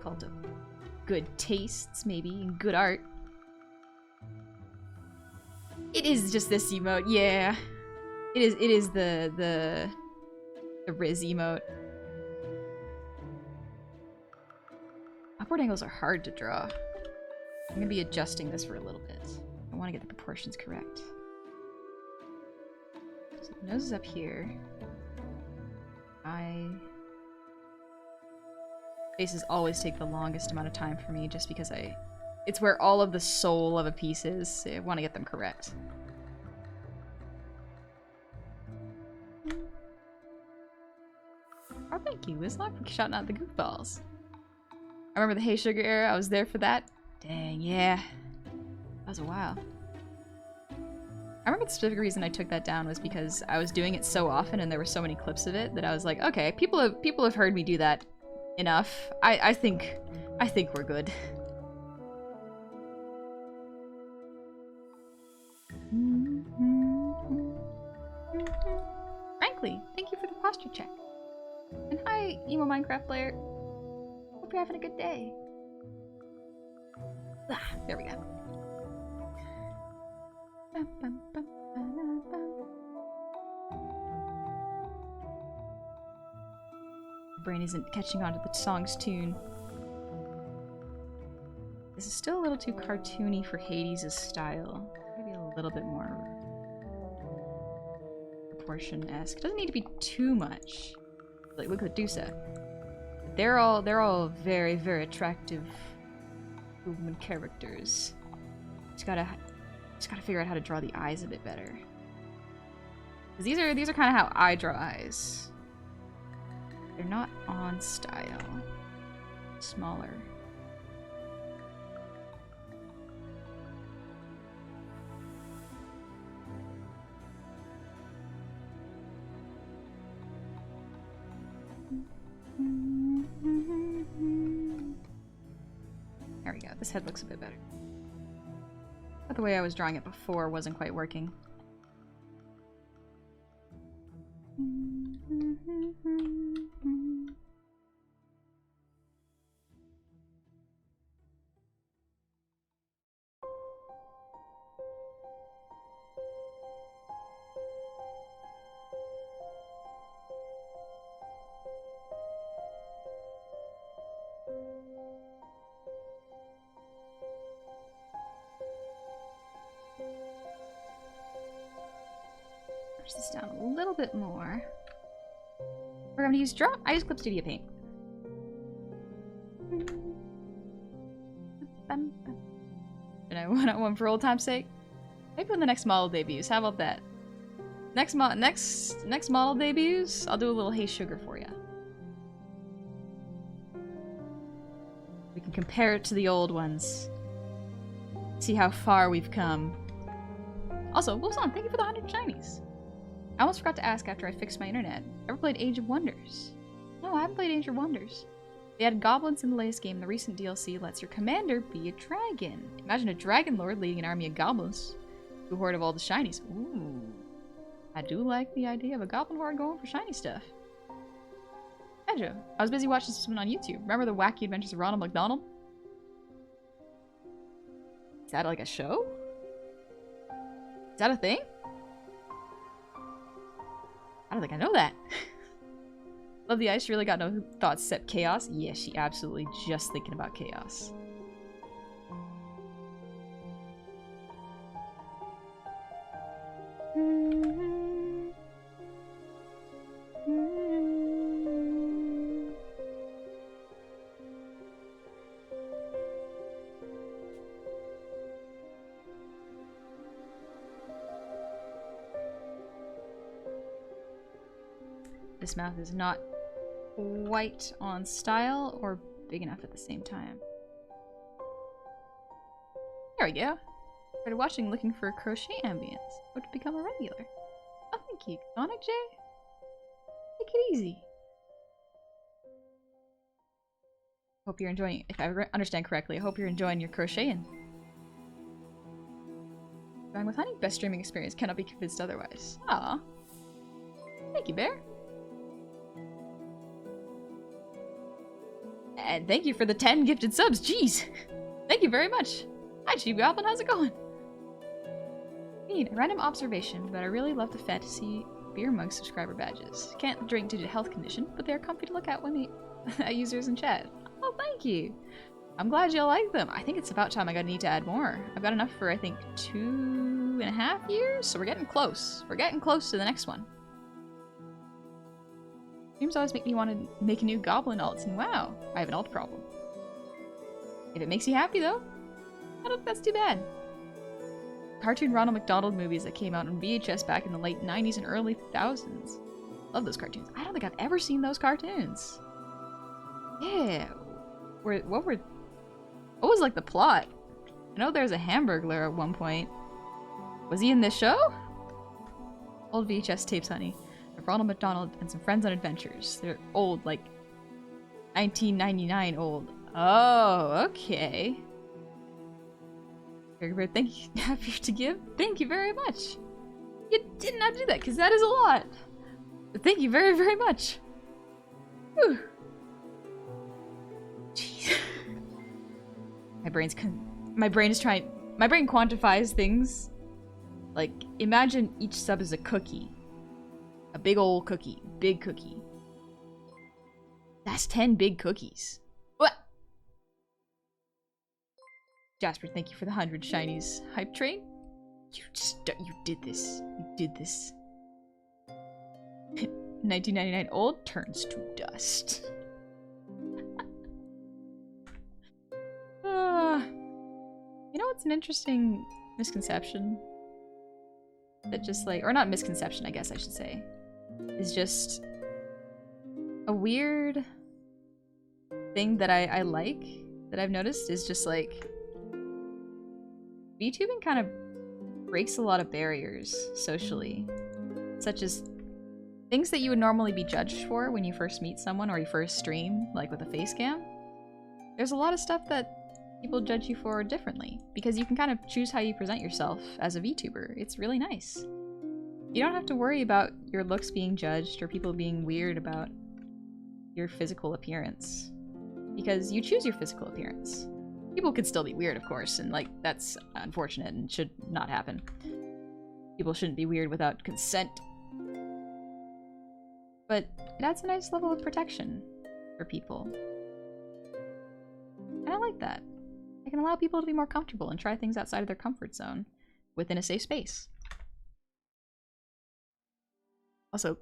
Cult of good tastes, maybe, and good art. It is just this emote, yeah. It is the Riz emote. Upward angles are hard to draw. I'm gonna be adjusting this for a little bit. I want to get the proportions correct. So the nose is up here. Faces always take the longest amount of time for me just because it's where all of the soul of a piece is. So I want to get them correct. Oh, thank you, Wizlock, for shouting out the goofballs. I remember the Hey Sugar era. I was there for that. Dang, yeah. That was a while. I remember the specific reason I took that down was because I was doing it so often and there were so many clips of it that I was like, okay, people have heard me do that enough. I think we're good. Frankly, thank you for the posture check. And hi, emo Minecraft player. Hope you're having a good day. Ah, there we go. Brain isn't catching on to the song's tune. This is still a little too cartoony for Hades' style. Maybe a little bit more proportion-esque. Doesn't need to be too much. Like, look at Dusa. They're all very, very attractive woman characters. Just gotta figure out how to draw the eyes a bit better. 'Cause these are kind of how I draw eyes. They're not on style. Smaller. There we go. This head looks a bit better. But the way I was drawing it before wasn't quite working. Push this down a little bit more. We're going to use drop. I use Clip Studio Paint. And I want one for old time's sake. Maybe when the next model debuts. How about that? Next model debuts, I'll do a little Hey Sugar for you. We can compare it to the old ones. See how far we've come. Also, Wolfson, thank you for the 100 shinies. I almost forgot to ask after I fixed my internet. Ever played Age of Wonders? No, I haven't played Age of Wonders. They added goblins in the latest game. The recent DLC lets your commander be a dragon. Imagine a dragon lord leading an army of goblins who hoard of all the shinies. Ooh. I do like the idea of a goblin horde going for shiny stuff. Pedro, I was busy watching something on YouTube. Remember the Wacky Adventures of Ronald McDonald? Is that like a show? Is that a thing? I don't think I know that. Love the ice. She really got no thoughts except chaos. Yeah, she absolutely just thinking about chaos. This mouth is not quite on style or big enough at the same time. There we go. Started watching looking for crochet ambience. Hope to become a regular. Oh, thank you. Sonic J? Take it easy. Hope you're enjoying, if I understand correctly, I hope you're enjoying your crocheting. Going with honey, best streaming experience, cannot be convinced otherwise. Aw. Thank you, Bear. And thank you for the 10 gifted subs, jeez. Thank you very much. Hi, Chief Goblin, how's it going? A random observation, but I really love the fantasy beer mug subscriber badges. Can't drink due to health condition, but they're comfy to look at when the users in chat. Oh, thank you. I'm glad you like them. I think it's about time I need to add more. I've got enough for, I think, 2.5 years? So we're getting close. We're getting close to the next one. Streams always make me want to make a new Goblin alt, and wow, I have an alt problem. If it makes you happy, though, I don't think that's too bad. Cartoon Ronald McDonald movies that came out on VHS back in the late 90s and early 2000s. Love those cartoons. I don't think I've ever seen those cartoons. Yeah. What was like the plot? I know there's a Hamburglar at one point. Was he in this show? Old VHS tapes, honey. Of Ronald McDonald and some friends on adventures. They're old, like 1999 old. Oh, okay. Thank you. Happy to give. Thank you very much. You didn't have to do that because that is a lot. But thank you very, very much. Whew. Jeez. My brain quantifies things. Like, imagine each sub is a cookie. A big old cookie. Big cookie. That's 10 big cookies. What? Jasper, thank you for the 100 shinies. Hype train? You did this. You did this. 1999 old turns to dust. You know what's an interesting misconception? That just like, or not misconception, I guess I should say, is just a weird thing that I like, that I've noticed, is just like VTubing kind of breaks a lot of barriers socially, such as things that you would normally be judged for when you first meet someone or you first stream, like with a face cam. There's a lot of stuff that people judge you for differently, because you can kind of choose how you present yourself as a VTuber. It's really nice. You don't have to worry about your looks being judged or people being weird about your physical appearance, because you choose your physical appearance. People could still be weird, of course, and like, that's unfortunate and should not happen. People shouldn't be weird without consent. But it adds a nice level of protection for people. And I like that. It can allow people to be more comfortable and try things outside of their comfort zone within a safe space. Also,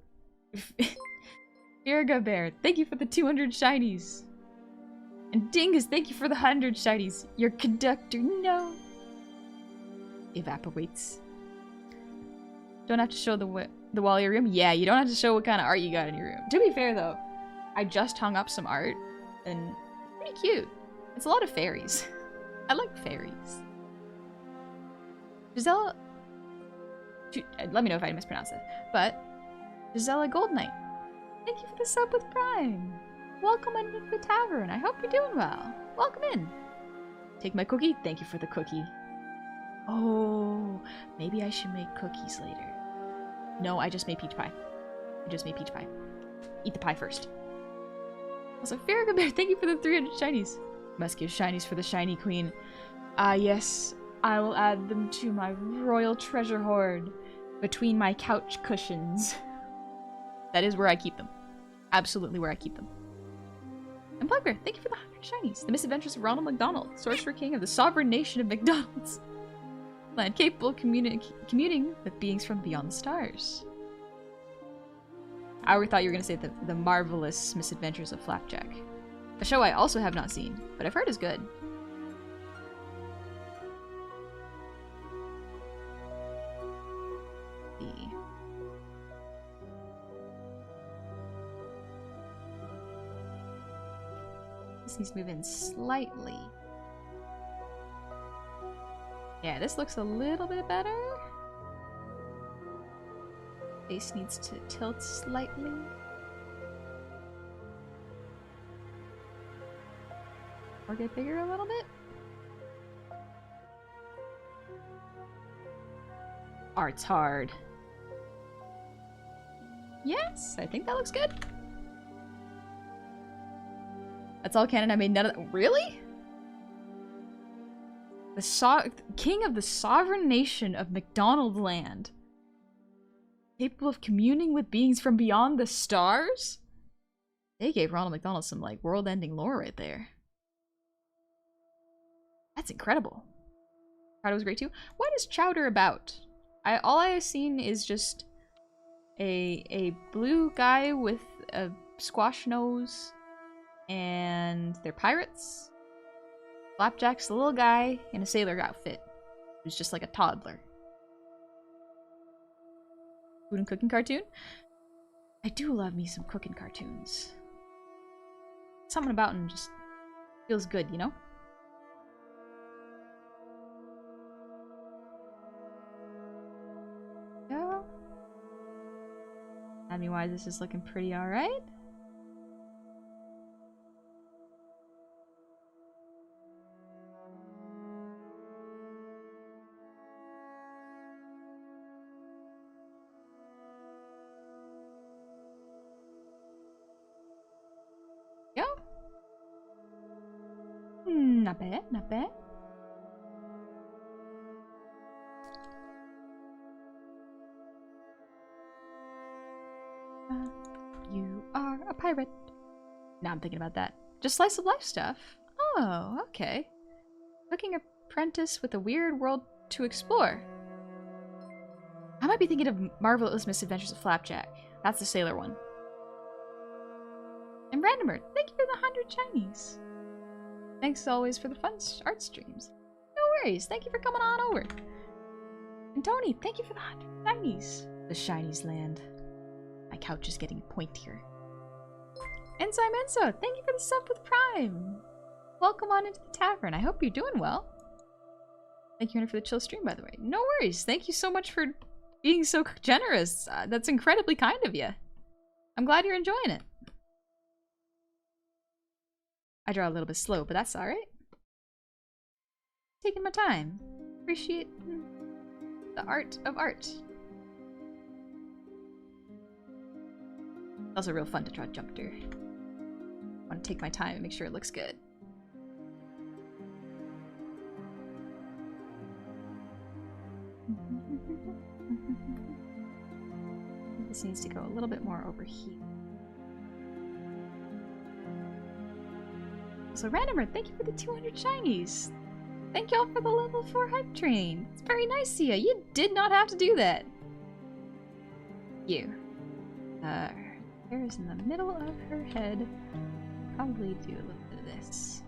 Virga Bear, thank you for the 200 shinies. And Dingus, thank you for the 100 shinies. Your conductor, no. Evaporates. Don't have to show the wall of your room? Yeah, you don't have to show what kind of art you got in your room. To be fair though, I just hung up some art and it's pretty cute. It's a lot of fairies. I like fairies. Gisela... Let me know if I mispronounced it. But, Gisela Gold Knight, thank you for the sub with Prime. Welcome into the tavern. I hope you're doing well. Welcome in. Take my cookie? Thank you for the cookie. Oh, maybe I should make cookies later. No, I just made peach pie. I just made peach pie. Eat the pie first. Also, Farragut Bear, thank you for the 300 shinies. Must give shinies for the shiny queen. Ah, yes. I will add them to my royal treasure hoard between my couch cushions. That is where I keep them. Absolutely where I keep them. And Plugbear, thank you for the 100 shinies. The Misadventures of Ronald McDonald, Sorcerer King of the sovereign nation of McDonald's. Land capable of commuting with beings from beyond the stars. I thought you were going to say the marvelous Misadventures of Flapjack. A show I also have not seen, but I've heard is good. This needs to move in slightly. Yeah, this looks a little bit better. Face needs to tilt slightly. Or get bigger a little bit. Art's hard. Yes, I think that looks good. That's all canon. I made none of that. Really? The king of the sovereign nation of McDonald Land. Capable of communing with beings from beyond the stars? They gave Ronald McDonald some, like, world-ending lore right there. That's incredible. Chowder was great too. What is Chowder about? All I have seen is just a blue guy with a squash nose, and they're pirates. Flapjack's the little guy in a sailor outfit, who's just like a toddler. Food and cooking cartoon? I do love me some cooking cartoons. Something about them just feels good, you know? Yeah. Anatomy-wise, this is looking pretty alright. Yeah. Not bad, not bad. You are a pirate. Now I'm thinking about that. Just slice of life stuff. Oh, okay. Cooking apprentice with a weird world to explore. I might be thinking of Marvelous Misadventures of Flapjack. That's the sailor one. And Randomer, thank you for the 100 Chinese. Thanks as always for the fun art streams. No worries, thank you for coming on over. And Tony, thank you for the 100 Chinese. The Shinies land. My couch is getting pointier. Enzyme Enzo, thank you for the sub with Prime. Welcome on into the tavern. I hope you're doing well. Thank you for the chill stream, by the way. No worries. Thank you so much for being so generous. That's incredibly kind of you. I'm glad you're enjoying it. I draw a little bit slow, but that's alright. Taking my time. Appreciate the art of art. It's also real fun to draw Jumper. I want to take my time and make sure it looks good. This needs to go a little bit more over here. So Randomer, thank you for the 200 shinies. Thank y'all for the level 4 hype train. It's very nice of you. You did not have to do that. You. Hair is in the middle of her head. Probably do a little bit of this.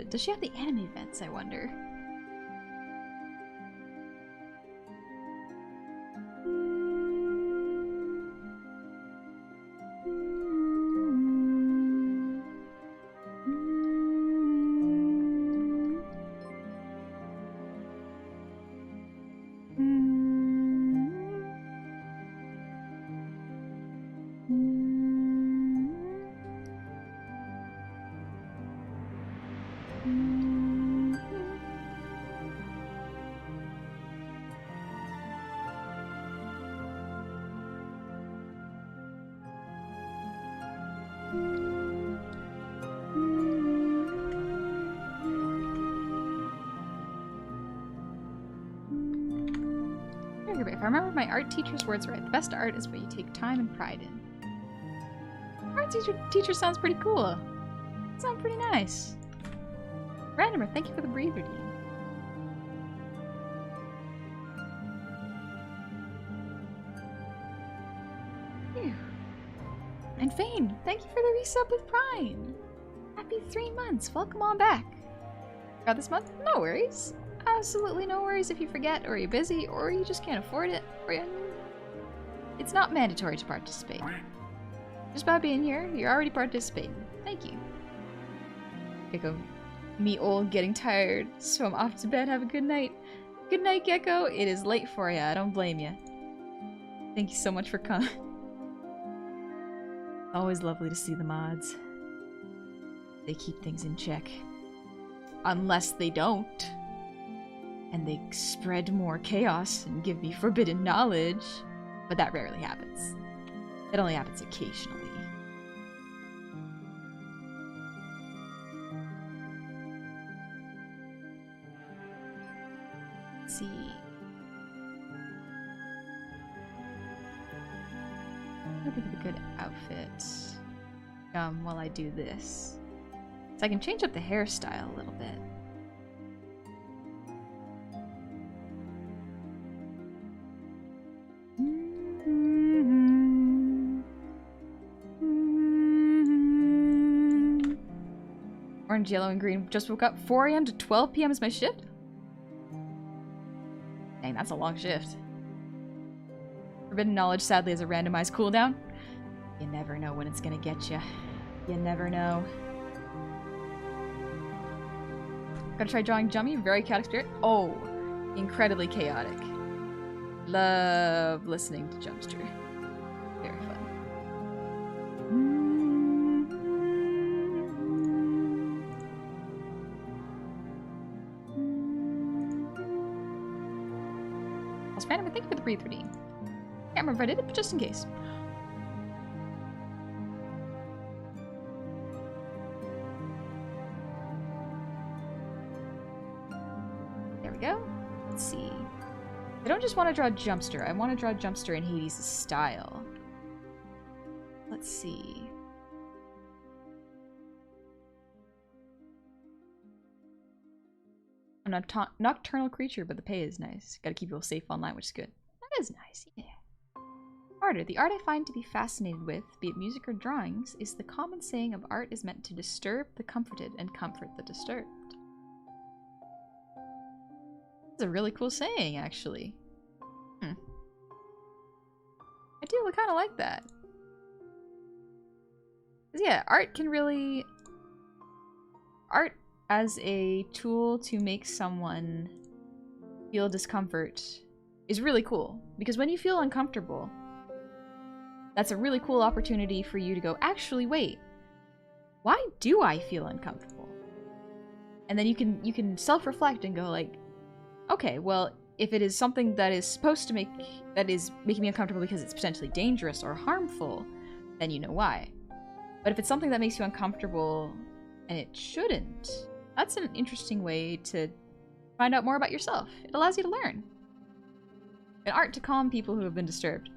Does she have the anime events, I wonder? If I remember my art teacher's words right, the best art is what you take time and pride in. Art teacher sounds pretty cool. Sounds pretty nice. Randomer, thank you for the breather, Dean. Phew. And Fane, thank you for the resub with Prime. Happy 3 months. Welcome on back. Got this month? No worries. Absolutely no worries if you forget, or you're busy, or you just can't afford it, or it's not mandatory to participate. Just by being here, you're already participating. Thank you. Here go me old getting tired, so I'm off to bed. Have a good night. Good night, Gecko. It is late for you. I don't blame you. Thank you so much for coming. Always lovely to see the mods. They keep things in check. Unless they don't. And they spread more chaos and give me forbidden knowledge. But that rarely happens. It only happens occasionally. Let's see. I think of a good outfit. While I do this. So I can change up the hairstyle a little bit. Orange, yellow, and green. Just woke up. 4 a.m. to 12 p.m. is my shift? Dang, that's a long shift. Forbidden knowledge sadly has a randomized cooldown. You never know when it's gonna get you. You never know. Gotta try drawing Jummy. Very chaotic spirit. Oh, incredibly chaotic. Love listening to Jumpster. Very fun. I was randomly thinking for the breathe routine. Can't remember if I did it, but just in case. There we go. Let's see. I don't just want to draw Jumpster. I want to draw Jumpster in Hades' style. Let's see. I'm a nocturnal creature, but the pay is nice. Gotta keep people safe online, which is good. That is nice, yeah. Arter. The art I find to be fascinated with, be it music or drawings, is the common saying of art is meant to disturb the comforted and comfort the disturbed. That's a really cool saying, actually. I do kind of like that. 'Cause yeah, art can really... Art as a tool to make someone feel discomfort is really cool. Because when you feel uncomfortable, that's a really cool opportunity for you to go, actually, wait, why do I feel uncomfortable? And then you can self-reflect and go like, okay, well, if it is something that is supposed to that is making me uncomfortable because it's potentially dangerous or harmful, then you know why. But if it's something that makes you uncomfortable and it shouldn't, that's an interesting way to find out more about yourself. It allows you to learn. And art to calm people who have been disturbed.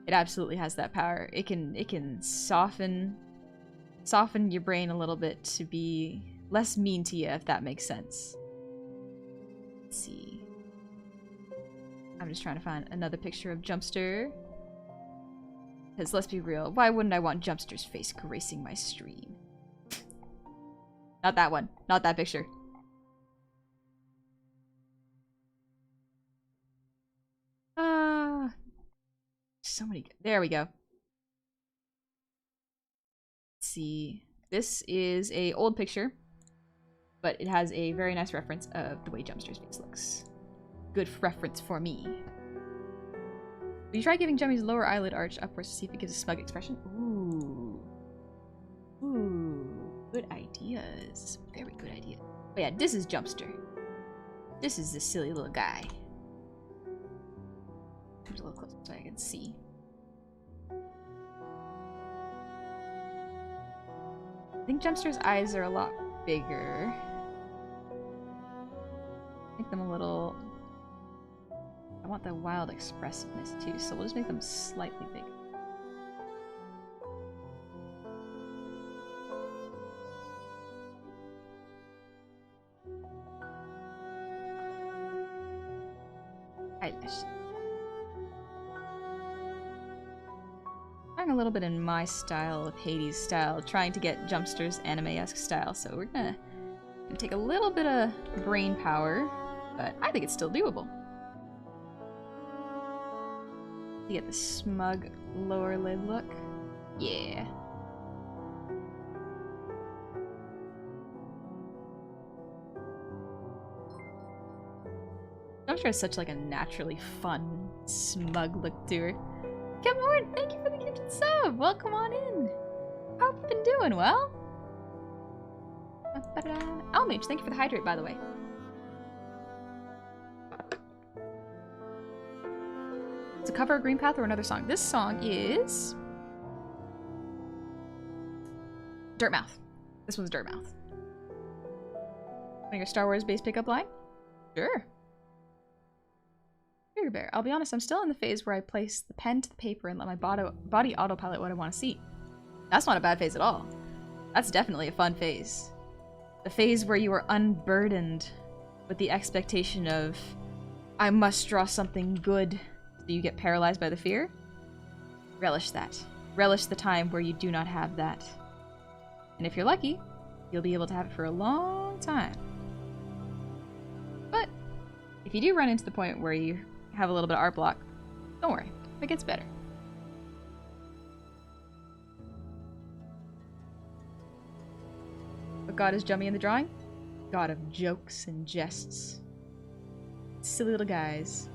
It absolutely has that power. It can soften your brain a little bit to be less mean to you, if that makes sense. Let's see. I'm just trying to find another picture of Jumpster. Because let's be real, why wouldn't I want Jumpster's face gracing my stream? Not that one. Not that picture. So many. There we go. Let's see. This is a old picture, but it has a very nice reference of the way Jumpster's face looks. Good reference for me. Will you try giving Jummy's lower eyelid arch upwards to see if it gives a smug expression? Ooh. Ooh. Good ideas. Very good idea. But yeah, this is Jumpster. This is this silly little guy. Comes a little closer so I can see. I think Jumpster's eyes are a lot bigger. Make them a little... I want the wild expressiveness too, so we'll just make them slightly bigger. Eyelash. Trying a little bit in my style of Hades style, trying to get Jumpster's anime-esque style, so we're gonna take a little bit of brain power, but I think it's still doable. To get the smug lower lid look. Yeah. I'm sure it's such like a naturally fun, smug look to her. Come on, thank you for the gifted sub. Welcome on in. How have you been doing? Well? Almage, thank you for the hydrate, by the way. It's a cover of Green Path or another song. This song is Dirtmouth. This one's Dirtmouth. Want your Star Wars base pickup line? Sure. Figure Bear. I'll be honest, I'm still in the phase where I place the pen to the paper and let my body autopilot what I want to see. That's not a bad phase at all. That's definitely a fun phase. The phase where you are unburdened with the expectation of, I must draw something good, so you get paralyzed by the fear. Relish that. Relish the time where you do not have that. And if you're lucky, you'll be able to have it for a long time. But if you do run into the point where you have a little bit of art block, don't worry, it gets better. What god is Jummy in the drawing? God of jokes and jests. Silly little guys.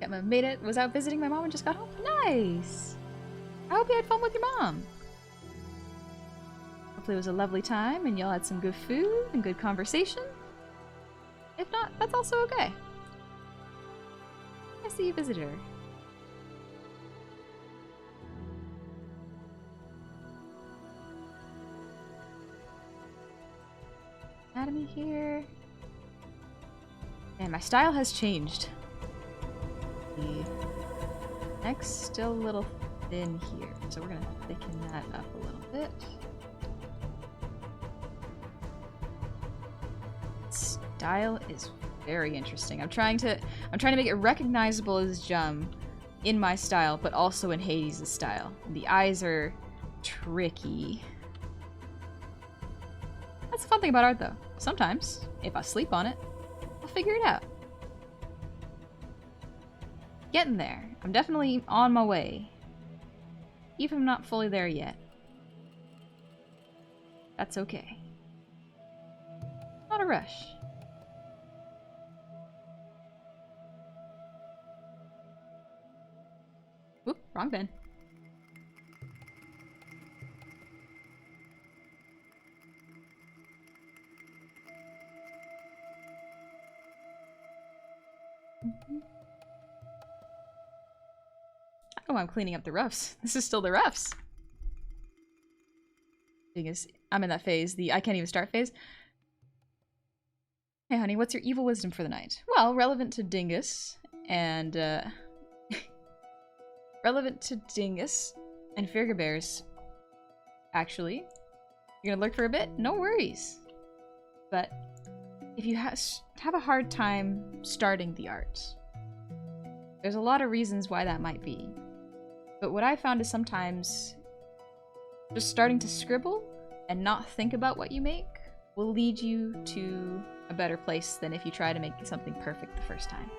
Emma made it. Was out visiting my mom and just got home. Nice! I hope you had fun with your mom. Hopefully it was a lovely time and y'all had some good food and good conversation. If not, that's also okay. I see you visited her. Anatomy here. And my style has changed. The neck's still a little thin here, so we're gonna thicken that up a little bit. Style is very interesting. I'm trying to make it recognizable as Jum in my style, but also in Hades' style. The eyes are tricky. That's the fun thing about art, though. Sometimes, if I sleep on it, I'll figure it out. Getting there. I'm definitely on my way. Even if I'm not fully there yet. That's okay. Not a rush. Whoop, wrong pen. Oh, I'm cleaning up the roughs. This is still the roughs. Thing is, I'm in that phase, the I can't even start phase. Hey honey, what's your evil wisdom for the night? Well, relevant to Dingus and relevant to Dingus and Figure Bears. Actually, you're gonna lurk for a bit? No worries. But if you have a hard time starting the art, there's a lot of reasons why that might be. But what I found is sometimes just starting to scribble and not think about what you make will lead you to a better place than if you try to make something perfect the first time.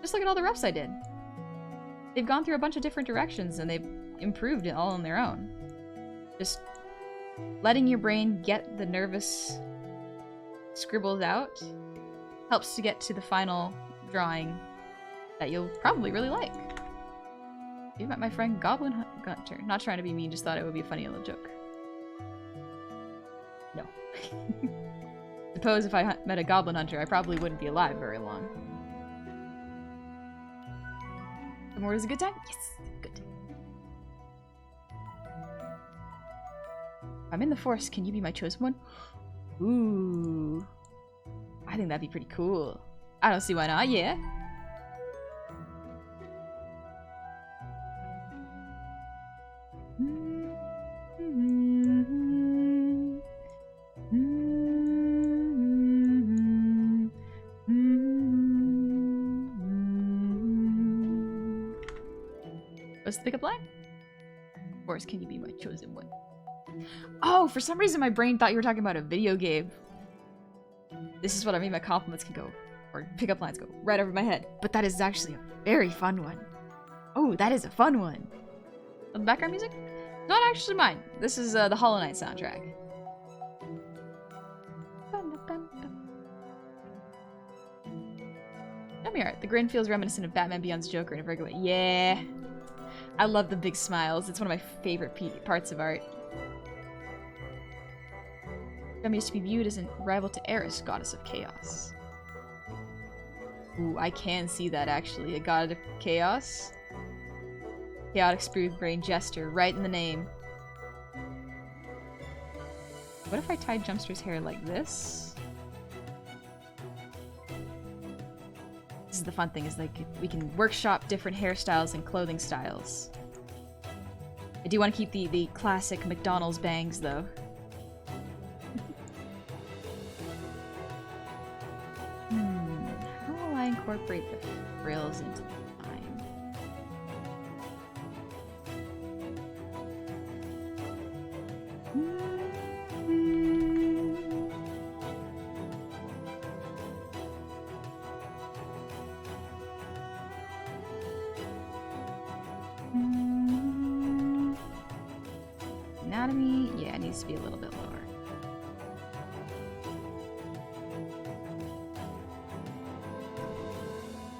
Just look at all the roughs I did. They've gone through a bunch of different directions and they've improved it all on their own. Just letting your brain get the nervous scribbles out helps to get to the final drawing that you'll probably really like. You met my friend Goblin Hunter. Not trying to be mean, just thought it would be a funny little joke. No. Suppose if I met a Goblin Hunter, I probably wouldn't be alive very long. The more is a good time? Yes! Good. I'm in the forest, can you be my chosen one? Ooh. I think that'd be pretty cool. I don't see why not, yeah. What's the pickup line? Of course, can you be my chosen one? Oh, for some reason my brain thought you were talking about a video game. This is what I mean by compliments can go, or pickup lines go right over my head. But that is actually a very fun one. Oh, that is a fun one. The background music? Not actually mine. This is the Hollow Knight soundtrack. Jummy art. The grin feels reminiscent of Batman Beyond's Joker in a regular way. Yeah. I love the big smiles. It's one of my favorite parts of art. Jummy used to be viewed as a rival to Eris, goddess of chaos. Ooh, I can see that actually. A god of chaos. Chaotic Spirit Brain Jester, right in the name. What if I tied Jumpster's hair like this? This is the fun thing, is like we can workshop different hairstyles and clothing styles. I do want to keep the classic McDonald's bangs though. How will I incorporate the frills into the time? Anatomy, yeah, it needs to be a little bit lower.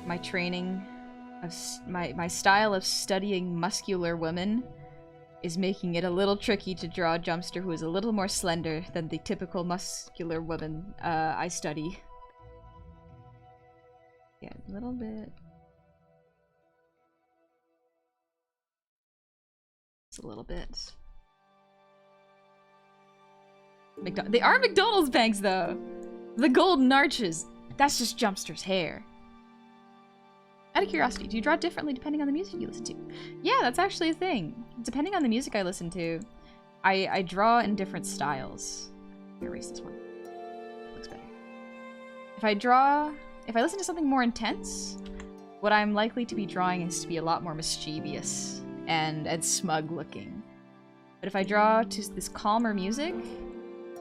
My training of my style of studying muscular women is making it a little tricky to draw a Jumpster who is a little more slender than the typical muscular woman I study. Yeah, a little bit. Just a little bit. They are McDonald's bangs though! The golden arches. That's just Jumpster's hair. Out of curiosity, do you draw differently depending on the music you listen to? Yeah, that's actually a thing. Depending on the music I listen to, I draw in different styles. Let me erase this one. That looks better. If I listen to something more intense, what I'm likely to be drawing is to be a lot more mischievous and smug looking. But if I draw to this calmer music,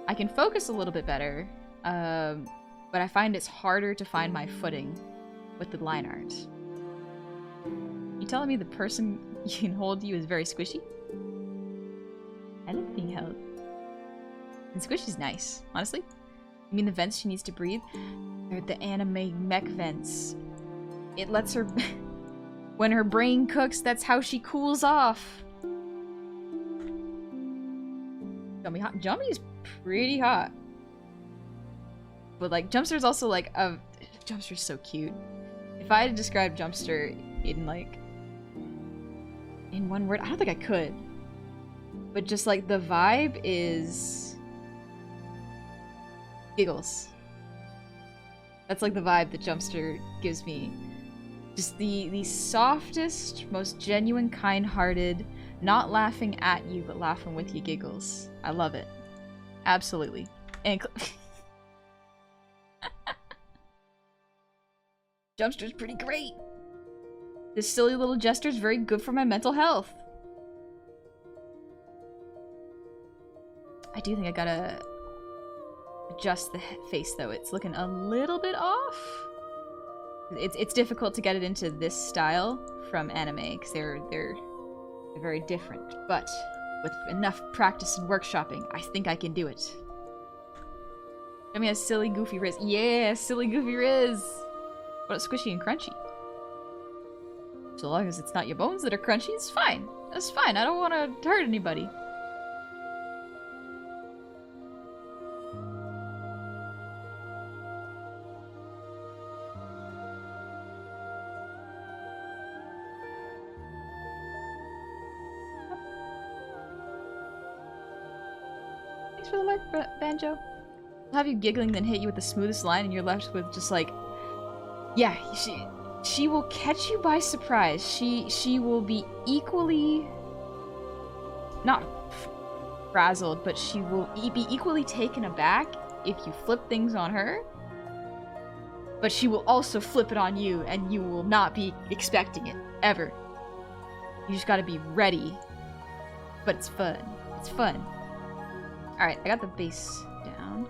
I can focus a little bit better, but I find it's harder to find my footing with the line art. You telling me the person you can hold you is very squishy? I like being held. And squishy's nice, honestly. You mean the vents she needs to breathe? They're the anime mech vents. It lets her... when her brain cooks, that's how she cools off. Jummy hot. Jummy's pretty hot. But like, Jumpster's also like a... Jumpster's so cute. If I had to describe Jumpster in like... in one word, I don't think I could. But just like the vibe is... giggles. That's like the vibe that Jumpster gives me. Just the softest, most genuine, kind-hearted, not laughing at you, but laughing with you giggles. I love it. Absolutely. And Jumpster's pretty great. This silly little Jester's very good for my mental health. I do think I gotta adjust the face though. It's looking a little bit off. It's difficult to get it into this style from anime because they're very different. But with enough practice and workshopping, I think I can do it. Jummy has silly goofy riz. Yeah, silly goofy riz. What about squishy and crunchy? So long as it's not your bones that are crunchy, it's fine. That's fine. I don't want to hurt anybody. Thanks for the lurk, Banjo. I'll have you giggling, then hit you with the smoothest line, and you're left with just like... Yeah, she will catch you by surprise. She will be equally... not frazzled, but she will be equally taken aback if you flip things on her. But she will also flip it on you, and you will not be expecting it, ever. You just gotta be ready. But it's fun. It's fun. Alright, I got the base down.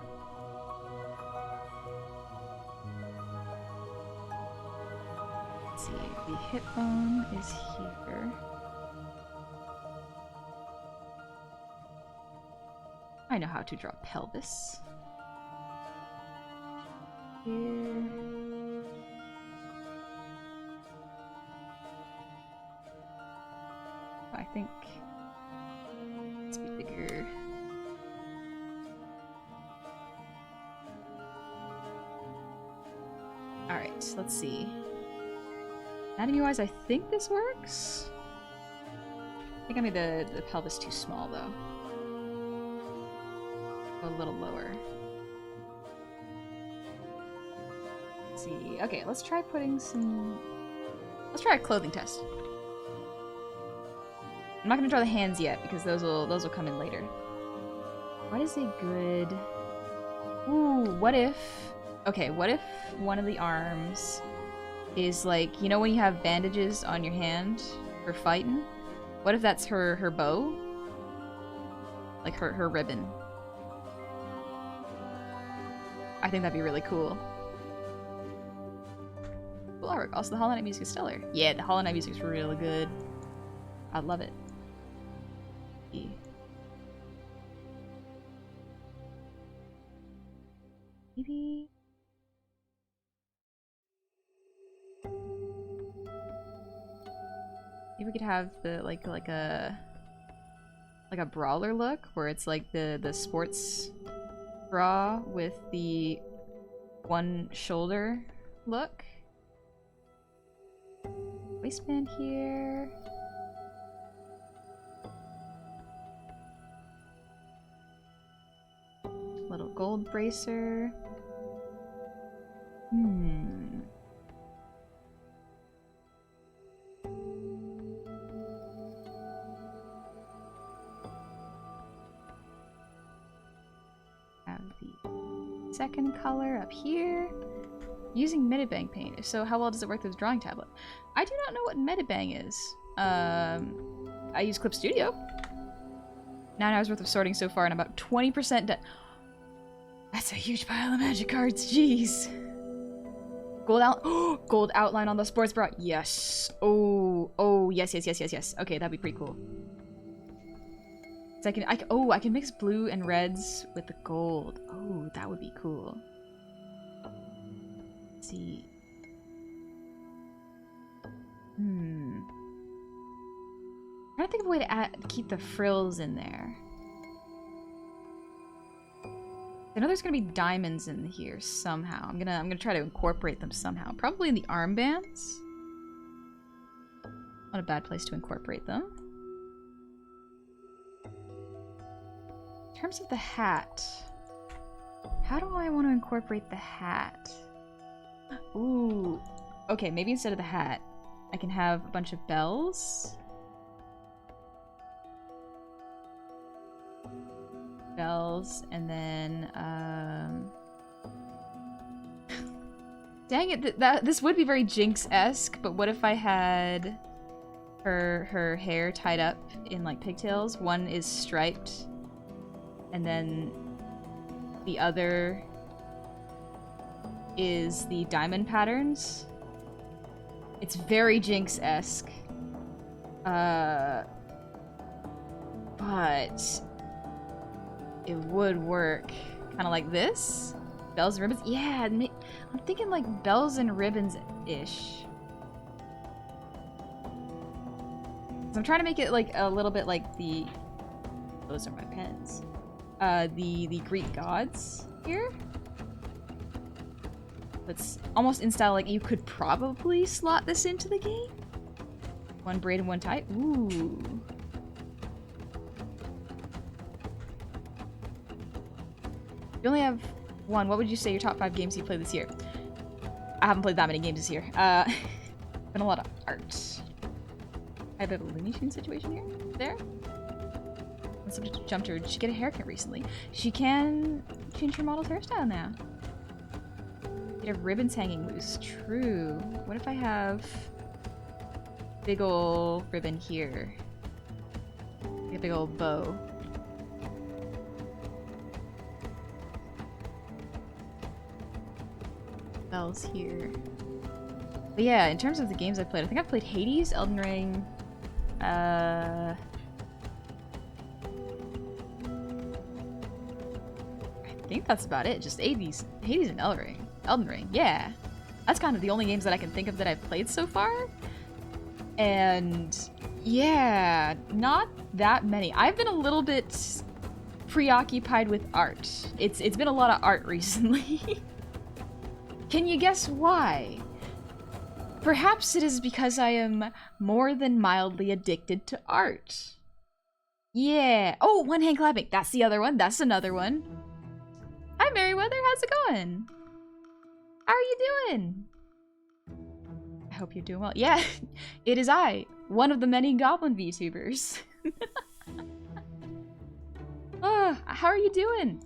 Let's see, the hip bone is here. I know how to draw pelvis. Here. I think let's be bigger. Alright, let's see. Anatomy-wise, I think this works. I think I made the pelvis too small, though. A little lower. Let's see. Okay, let's try putting some... Let's try a clothing test. I'm not gonna draw the hands yet, because those will come in later. What is a good... Ooh, what if... Okay, what if one of the arms is like, you know when you have bandages on your hand for fighting? What if that's her bow? Like her ribbon. I think that'd be really cool. Cool artwork. Also, the Hollow Knight music is stellar. Yeah, the Hollow Knight music is really good. I love it. Maybe... Maybe we could have the like a brawler look where it's like the sports bra with the one shoulder look. Waistband here. Little gold bracer. Have the second color up here. Using Metabang paint. So how well does it work with the drawing tablet? I do not know what Metabang is. I use Clip Studio. 9 hours worth of sorting so far and about 20% done. That's a huge pile of magic cards, jeez. Gold outline on the sports bra. Yes. Oh, yes. Okay, that'd be pretty cool. So I can mix blue and reds with the gold. Oh, that would be cool. Let's see. I'm trying to think of a way to keep the frills in there. I know there's gonna be diamonds in here somehow. I'm gonna try to incorporate them somehow. Probably in the armbands. Not a bad place to incorporate them. In terms of the hat, how do I want to incorporate the hat? Ooh, okay, maybe instead of the hat, I can have a bunch of bells. And then dang it, this would be very Jinx-esque, but what if I had her hair tied up in like pigtails? One is striped and then the other is the diamond patterns. It's very Jinx-esque. But it would work kind of like this. Bells and ribbons. Yeah, I'm thinking like bells and ribbons-ish. So I'm trying to make it like a little bit like the... Those are my pens. The Greek gods here. It's almost in style like you could probably slot this into the game. One braid and one tie. Ooh. You only have one. What would you say your top 5 games you played this year? I haven't played that many games this year. Been a lot of art. I have a Looney Tunes situation here. There. And subject jumped her. Did she get a haircut recently? She can change her model's hairstyle now. You have ribbons hanging loose. True. What if I have big ol' ribbon here? Like a big old bow. Bells here. But yeah, in terms of the games I've played, I think I've played Hades, Elden Ring, I think that's about it. Just Hades and Elden Ring, yeah. That's kind of the only games that I can think of that I've played so far. And Yeah, not that many. I've been a little bit preoccupied with art. It's been a lot of art recently. Can you guess why? Perhaps it is because I am more than mildly addicted to art. Yeah. Oh, one hand clapping. That's the other one. That's another one. Hi, Merryweather. How's it going? How are you doing? I hope you're doing well. Yeah, it is I, one of the many Goblin VTubers. Oh, how are you doing?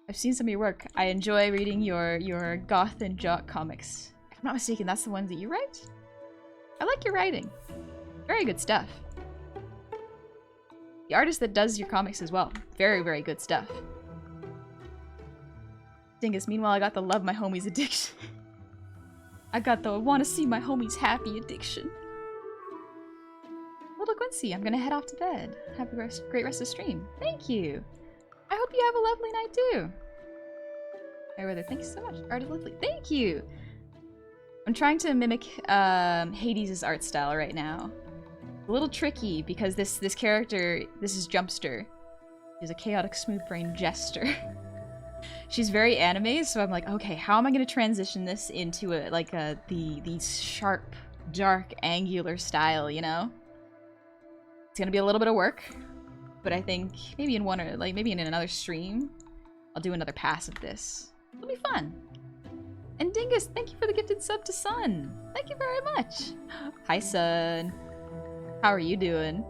I've seen some of your work. I enjoy reading your goth and jock comics. If I'm not mistaken, that's the ones that you write? I like your writing. Very good stuff. The artist that does your comics as well. Very, very good stuff. Dingus, meanwhile, I got the love my homies addiction. I got the wanna see my homies happy addiction. Little Quincy, I'm gonna head off to bed. Have a great rest of the stream. Thank you. I hope you have a lovely night too. Merryweather, thank you so much. Art is lovely. Thank you. I'm trying to mimic Hades' art style right now. A little tricky because this character, this is Jumpster. She's a chaotic smooth-brained jester. She's very anime, so I'm like, okay, how am I gonna transition this into the sharp, dark, angular style, you know? It's gonna be a little bit of work, but I think maybe in maybe in another stream, I'll do another pass of this. It'll be fun. And Dingus, thank you for the gifted sub to Sun. Thank you very much. Hi, Sun. How are you doing?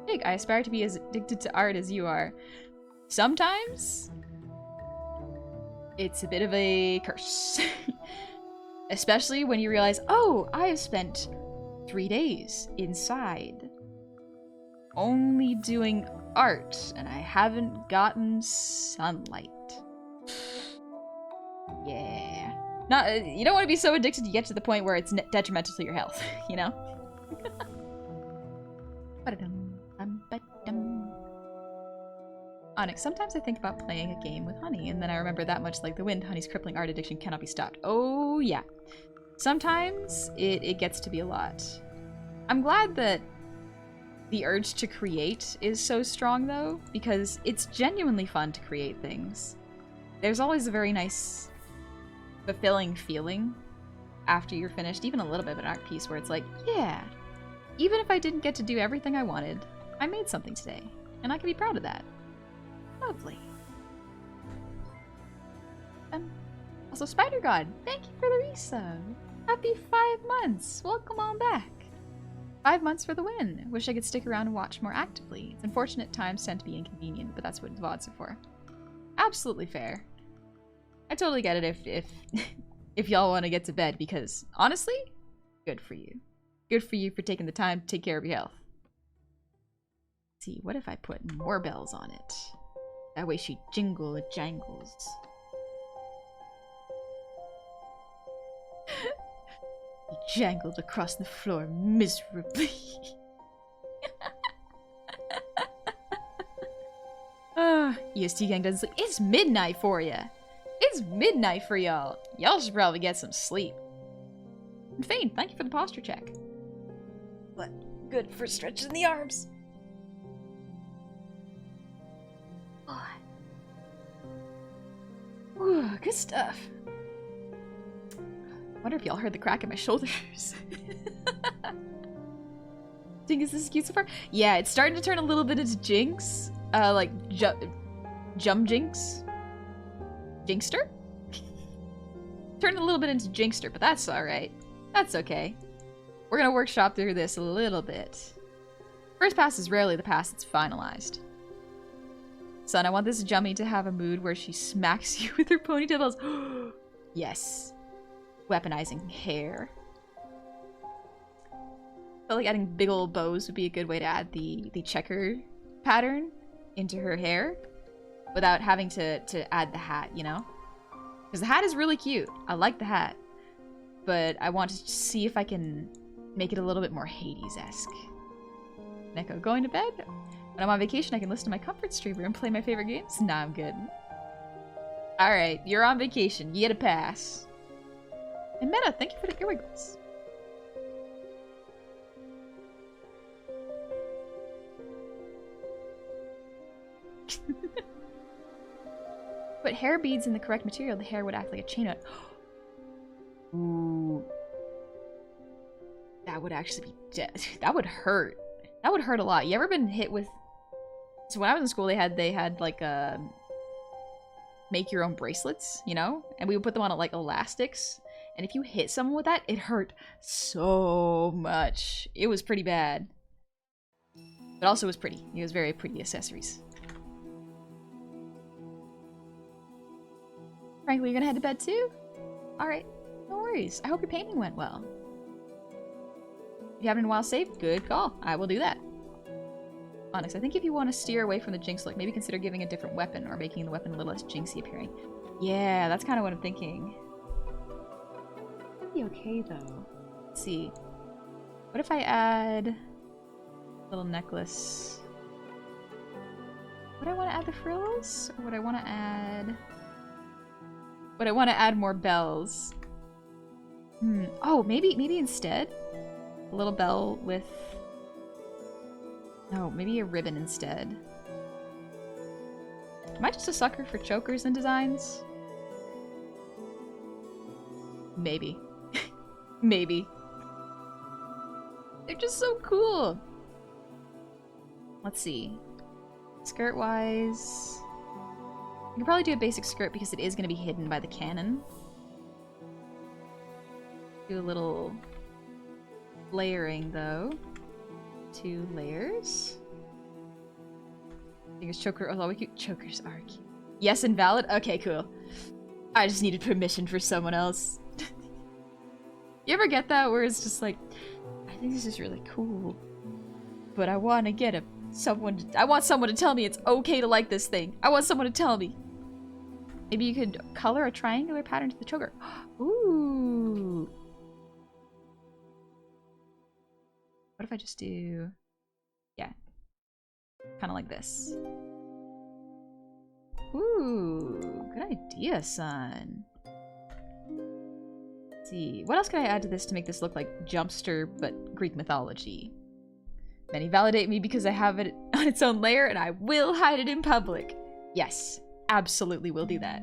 Jake, I aspire to be as addicted to art as you are. Sometimes, it's a bit of a curse. Especially when you realize, oh, I have spent 3 days inside only doing art, and I haven't gotten sunlight. Yeah. You don't want to be so addicted you get to the point where it's detrimental to your health, you know? Onyx, sometimes I think about playing a game with Honey, and then I remember that much like the wind, Honey's crippling art addiction cannot be stopped. Oh, yeah. Sometimes it gets to be a lot. I'm glad that the urge to create is so strong, though, because it's genuinely fun to create things. There's always a very nice, fulfilling feeling after you're finished, even a little bit of an art piece where it's like, yeah, even if I didn't get to do everything I wanted, I made something today, and I can be proud of that. Lovely. Also, Spider God, thank you for the resub. Happy 5 months. Welcome on back. 5 months for the win. Wish I could stick around and watch more actively. It's unfortunate times tend to be inconvenient, but that's what VODs are for. Absolutely fair. I totally get it if y'all want to get to bed, because honestly, good for you. Good for you for taking the time to take care of your health. Let's see, what if I put more bells on it? That way she jangles. He jangled across the floor miserably. EST gang doesn't sleep. It's midnight for ya. It's midnight for y'all. Y'all should probably get some sleep. And Fane, thank you for the posture check. But good for stretching the arms. Ooh, good stuff. Wonder if y'all heard the crack in my shoulders. Think is this cute so far? Yeah, it's starting to turn a little bit into Jinx. Like Jinx? Jinxter? Turned a little bit into Jinxter, but that's alright. That's okay. We're gonna workshop through this a little bit. First pass is rarely the pass that's finalized. Son, I want this Jummy to have a mood where she smacks you with her ponytail bells. Yes. Weaponizing hair. Felt like adding big old bows would be a good way to add the checker pattern into her hair without having to add the hat, you know? Because the hat is really cute. I like the hat. But I want to see if I can make it a little bit more Hades-esque. Neko, going to bed? When I'm on vacation, I can listen to my comfort streamer and play my favorite games? Nah, I'm good. Alright, you're on vacation. You get a pass. And Meta, thank you for the earwiggles. Put hair beads in the correct material, the hair would act like a chain. Ooh. That would actually be dead. That would hurt. That would hurt a lot. You ever been hit with... So when I was in school, they had like make your own bracelets, you know? And we would put them on like elastics. And if you hit someone with that, it hurt so much. It was pretty bad. But also it was pretty. It was very pretty accessories. Frankly, you're gonna head to bed too? Alright, no worries. I hope your painting went well. If you haven't in a while saved, good call. I will do that. Onyx, I think if you want to steer away from the jinx look, maybe consider giving a different weapon or making the weapon a little less jinxy appearing. Yeah, that's kind of what I'm thinking. That'd be okay though. Let's see. What if I add a little necklace? Would I want to add the frills? Or would I want to add... Would I want to add more bells? Oh, maybe instead? A little bell with... No, maybe a ribbon instead. Am I just a sucker for chokers and designs? Maybe. Maybe. They're just so cool! Let's see. Skirt-wise... I can probably do a basic skirt because it is going to be hidden by the cannon. Do a little layering though. 2 layers. I think it's choker. Oh, we cute. Chokers are cute. Yes, invalid? Okay, cool. I just needed permission for someone else. You ever get that where it's just like, I think this is really cool, but I want to get I want someone to tell me it's okay to like this thing. I want someone to tell me. Maybe you could color a triangular pattern to the choker. Ooh. What if I just do... Yeah. Kind of like this. Ooh. Good idea, son. Let's see. What else could I add to this to make this look like Jumpster, but Greek mythology? Many validate me because I have it on its own layer and I will hide it in public. Yes. Absolutely will do that.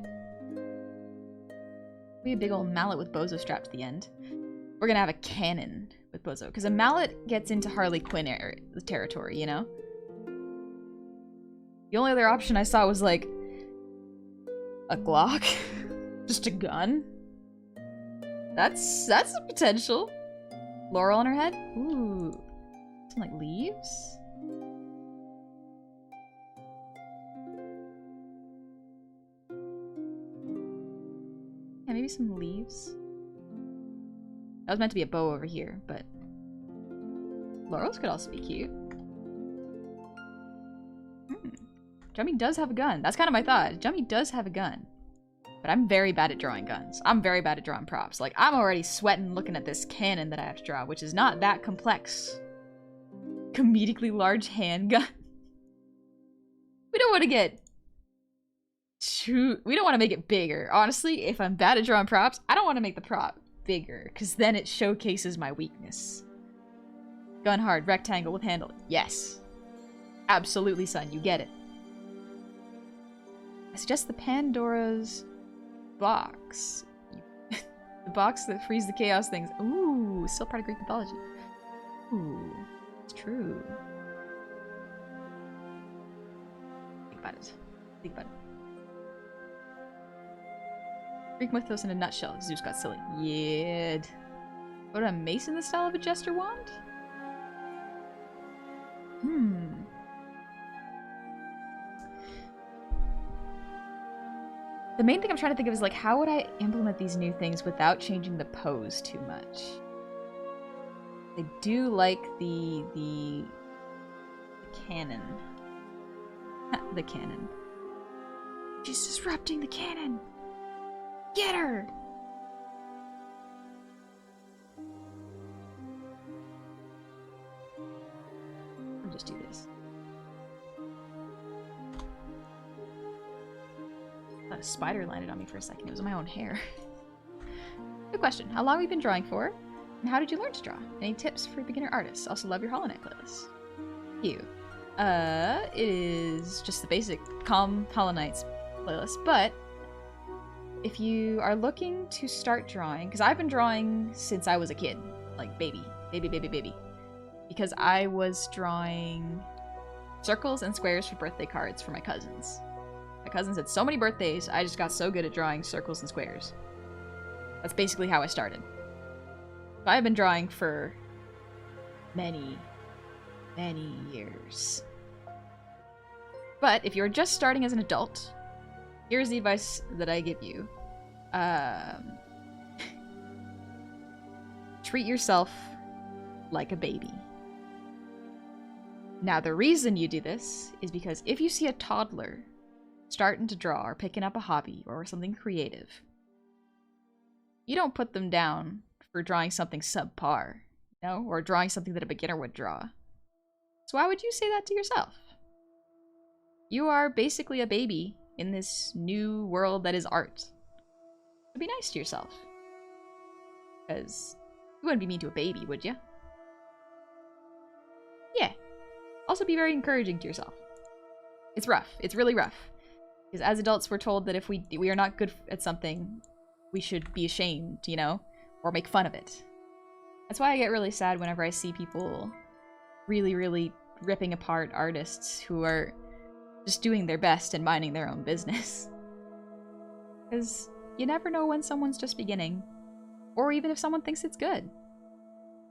We have a big old mallet with bozo strapped to the end. We're gonna have a cannon with bozo, because a mallet gets into Harley Quinn territory, you know? The only other option I saw was like a Glock. Just a gun. That's a potential. Laurel on her head? Ooh. Some like leaves? Yeah, maybe some leaves. That was meant to be a bow over here, but laurels could also be cute. Jummy does have a gun. That's kind of my thought. Jummy does have a gun. But I'm very bad at drawing guns. I'm very bad at drawing props. Like, I'm already sweating looking at this cannon that I have to draw, which is not that complex. Comedically large handgun. We don't want to get we don't want to make it bigger. Honestly, if I'm bad at drawing props, I don't want to make the prop bigger, because then it showcases my weakness. Gun hard, rectangle with handle. Yes. Absolutely, son. You get it. I suggest the Pandora's box. The box that frees the chaos things. Ooh, still part of Greek mythology. Ooh, it's true. Think about it. Think about it. Greek mythos in a nutshell. Zeus got silly. Yeah. What a mace in the style of a Jester wand? The main thing I'm trying to think of is like, how would I implement these new things without changing the pose too much? I do like the cannon. The cannon. She's disrupting the cannon! Get her! I'll just do this. I thought a spider landed on me for a second. It was my own hair. Good question. How long have you been drawing for? And how did you learn to draw? Any tips for beginner artists? Also love your Hollow Knight playlist. Thank you. It is just the basic calm Hollow Knights playlist, but if you are looking to start drawing, because I've been drawing since I was a kid, like baby, because I was drawing circles and squares for birthday cards for my cousins. My cousins had so many birthdays, I just got so good at drawing circles and squares. That's basically how I started. So I've been drawing for many years. But if you're just starting as an adult, here's the advice that I give you. Treat yourself like a baby. Now, the reason you do this is because if you see a toddler starting to draw or picking up a hobby or something creative, you don't put them down for drawing something subpar, you know, or drawing something that a beginner would draw. So why would you say that to yourself? You are basically a baby in this new world that is art. So be nice to yourself. Because you wouldn't be mean to a baby, would you? Yeah. Also be very encouraging to yourself. It's rough. It's really rough. Because as adults, we're told that if we are not good at something, we should be ashamed, you know? Or make fun of it. That's why I get really sad whenever I see people really ripping apart artists who are just doing their best and minding their own business. Because you never know when someone's just beginning. Or even if someone thinks it's good.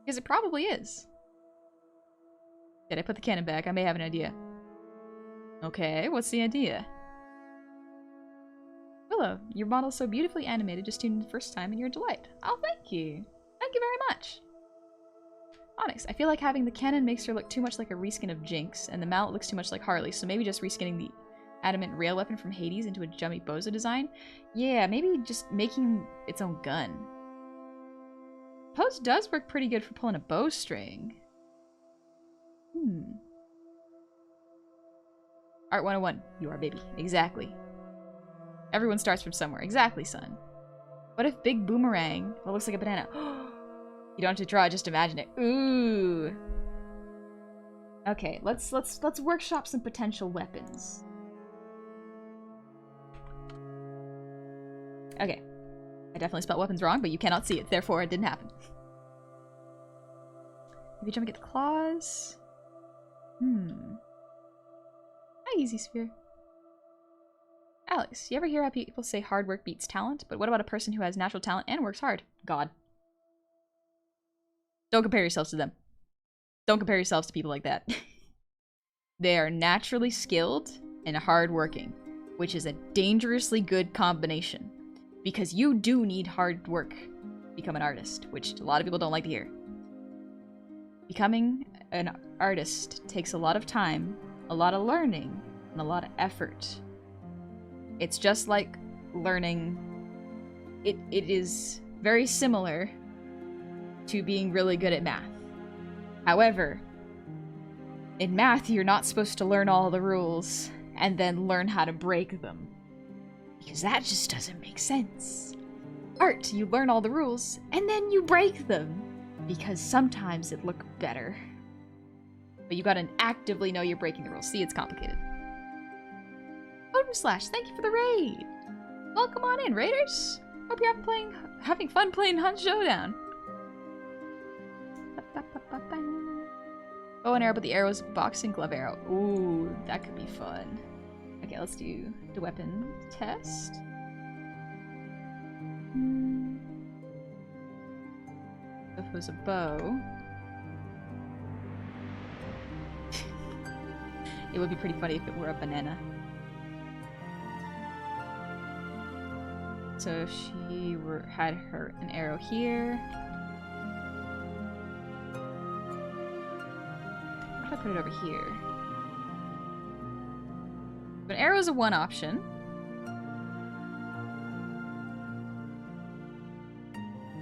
Because it probably is. Did I put the cannon back? I may have an idea. Okay, what's the idea? Willow, your model's so beautifully animated, just tuned in the first time and you're a delight. Oh, thank you. Thank you very much. Onyx, I feel like having the cannon makes her look too much like a reskin of Jinx, and the mallet looks too much like Harley, so maybe just reskinning the adamant rail weapon from Hades into a Jummy Bozo design? Yeah, maybe just making its own gun. Pose does work pretty good for pulling a bowstring. Art 101. You are baby. Exactly. Everyone starts from somewhere. Exactly, son. What if Big Boomerang that looks like a banana? You don't have to draw, just imagine it. Ooh. Okay, let's workshop some potential weapons. Okay. I definitely spelled weapons wrong, but you cannot see it, therefore it didn't happen. Maybe Jummy get the claws. Hi, Easy Sphere. Alex, you ever hear how people say hard work beats talent? But what about a person who has natural talent and works hard? God. Don't compare yourselves to them. Don't compare yourselves to people like that. They are naturally skilled and hardworking, which is a dangerously good combination. Because you do need hard work to become an artist, which a lot of people don't like to hear. Becoming an artist takes a lot of time, a lot of learning, and a lot of effort. It's just like learning. It is very similar to being really good at math. However, in math, you're not supposed to learn all the rules and then learn how to break them. Because that just doesn't make sense. Art, you learn all the rules and then you break them. Because sometimes it looks better. But you gotta actively know you're breaking the rules. See, it's complicated. Odin Slash, thank you for the raid! Welcome on in, raiders! Hope you're having fun playing Hunt Showdown. Bow and arrow, but the arrow is boxing glove arrow. Ooh, that could be fun. Okay, let's do the weapon test. If it was a bow, it would be pretty funny if it were a banana. So if she had an arrow here. How do I put it over here? But arrow is a one option.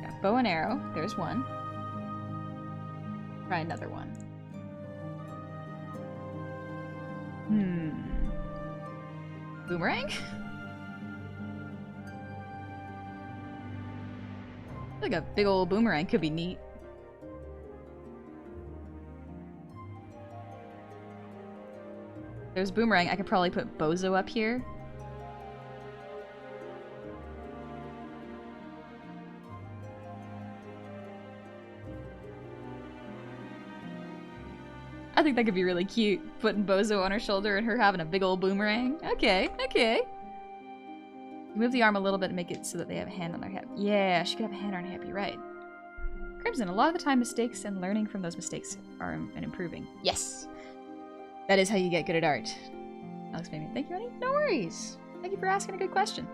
Yeah, bow and arrow. There's one. Try another one. Boomerang? Like a big old boomerang could be neat. There's boomerang. I could probably put Bozo up here. I think that could be really cute. Putting Bozo on her shoulder and her having a big old boomerang. Okay, okay. Move the arm a little bit and make it so that they have a hand on their hip. Yeah, she could have a hand on her hip, you're right. Crimson, a lot of the time mistakes and learning from those mistakes are and improving. Yes! That is how you get good at art. Alex Baby, thank you, honey. No worries. Thank you for asking a good question.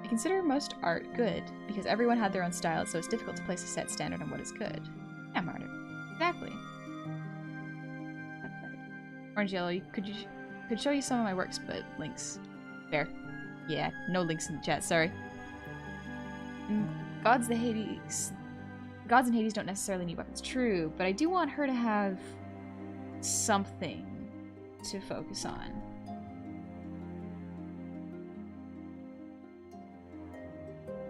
I consider most art good because everyone had their own style, so it's difficult to place a set standard on what is good. Yeah, Martyr. Exactly. Orange Yellow, could show you some of my works, but links. Fair. Yeah, no links in the chat, sorry. Gods and Hades don't necessarily need weapons. True, but I do want her to have something to focus on.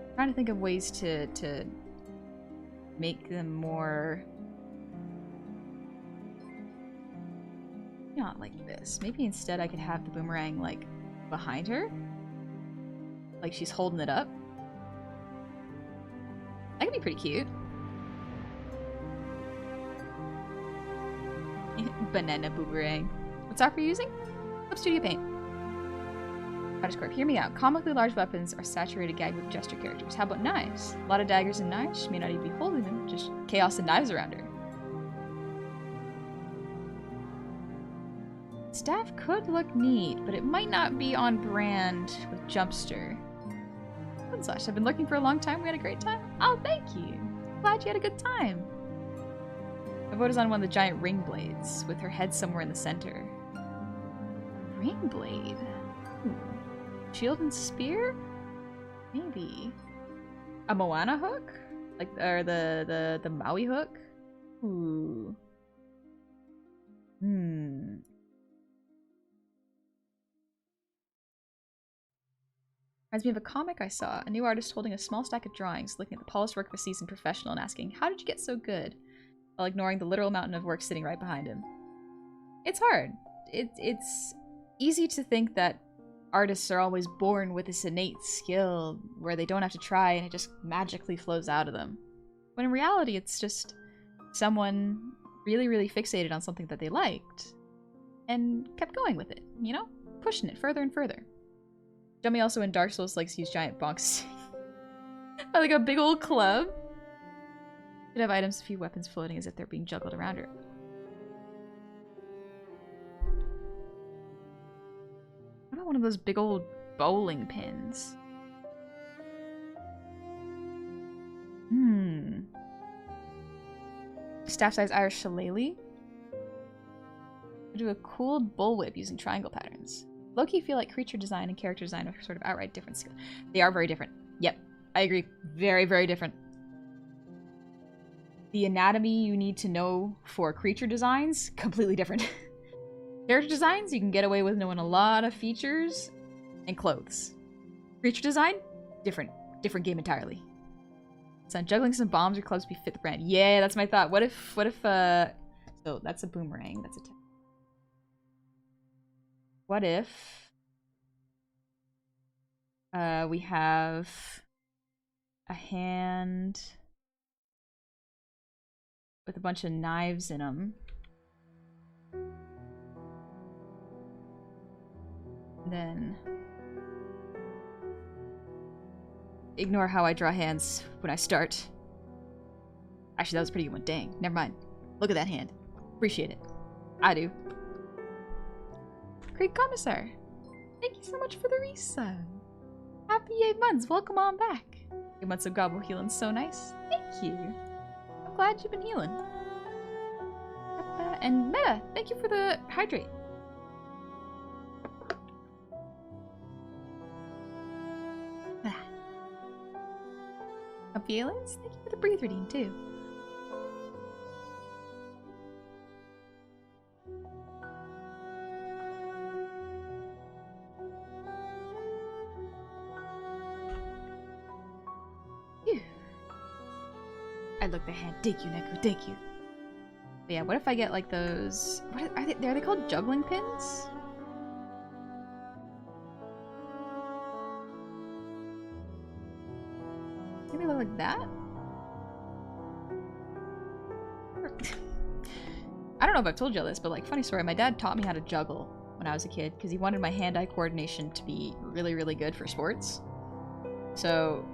I'm trying to think of ways to make them more not like this. Maybe instead I could have the boomerang like behind her. Like she's holding it up. That could be pretty cute. Banana boomerang. What software are you using? Clip Studio Paint. Corp, hear me out. Comically large weapons are saturated gagged with Jester characters. How about knives? A lot of daggers and knives. She may not even be holding them. Just chaos and knives around her. Staff could look neat, but it might not be on brand with Jumpster. Slash, I've been looking for a long time. We had a great time. Oh, thank you. Glad you had a good time. My vote is on one of the giant ring blades, with her head somewhere in the center. Ring blade? Shield and spear? Maybe. A Moana hook? Like, or the Maui hook? Ooh. Reminds me of a comic I saw. A new artist holding a small stack of drawings, looking at the polished work of a seasoned professional and asking, how did you get so good? While ignoring the literal mountain of work sitting right behind him. It's hard. It's easy to think that artists are always born with this innate skill where they don't have to try and it just magically flows out of them. When in reality, it's just someone really, really fixated on something that they liked and kept going with it, you know? Pushing it further and further. Jummy also in Dark Souls likes to use giant bonks. Like a big old club. Could have items, a few weapons floating as if they're being juggled around her. What about one of those big old bowling pins? Staff-size Irish shillelagh? Do a cool bullwhip using triangle patterns. Low-key feel like creature design and character design are sort of outright different skills. They are very different. Yep, I agree. Very, very different. The anatomy you need to know for creature designs, completely different. Character designs, you can get away with knowing a lot of features and clothes. Creature design, different game entirely. So juggling some bombs or clubs be fit the brand. Yeah, that's my thought. What if, so that's a boomerang, that's a what if we have a hand with a bunch of knives in them. And then ignore how I draw hands when I start. Actually, that was a pretty good one. Dang. Never mind. Look at that hand. Appreciate it. I do. Great Commissar. Thank you so much for the resub. Happy 8 months. Welcome on back. 8 months of Gobble healing. So nice. Thank you. I'm glad you've been healing. And Meta, thank you for the hydrate. Feelings? Thank you for the breathe reading too. Phew. I look the hand. Thank you, Necro. Thank you. But yeah, what if I get like those... What are they called juggling pins? Maybe they look like that? I don't know if I've told you this, but like, funny story, my dad taught me how to juggle when I was a kid because he wanted my hand-eye coordination to be really, really good for sports. So,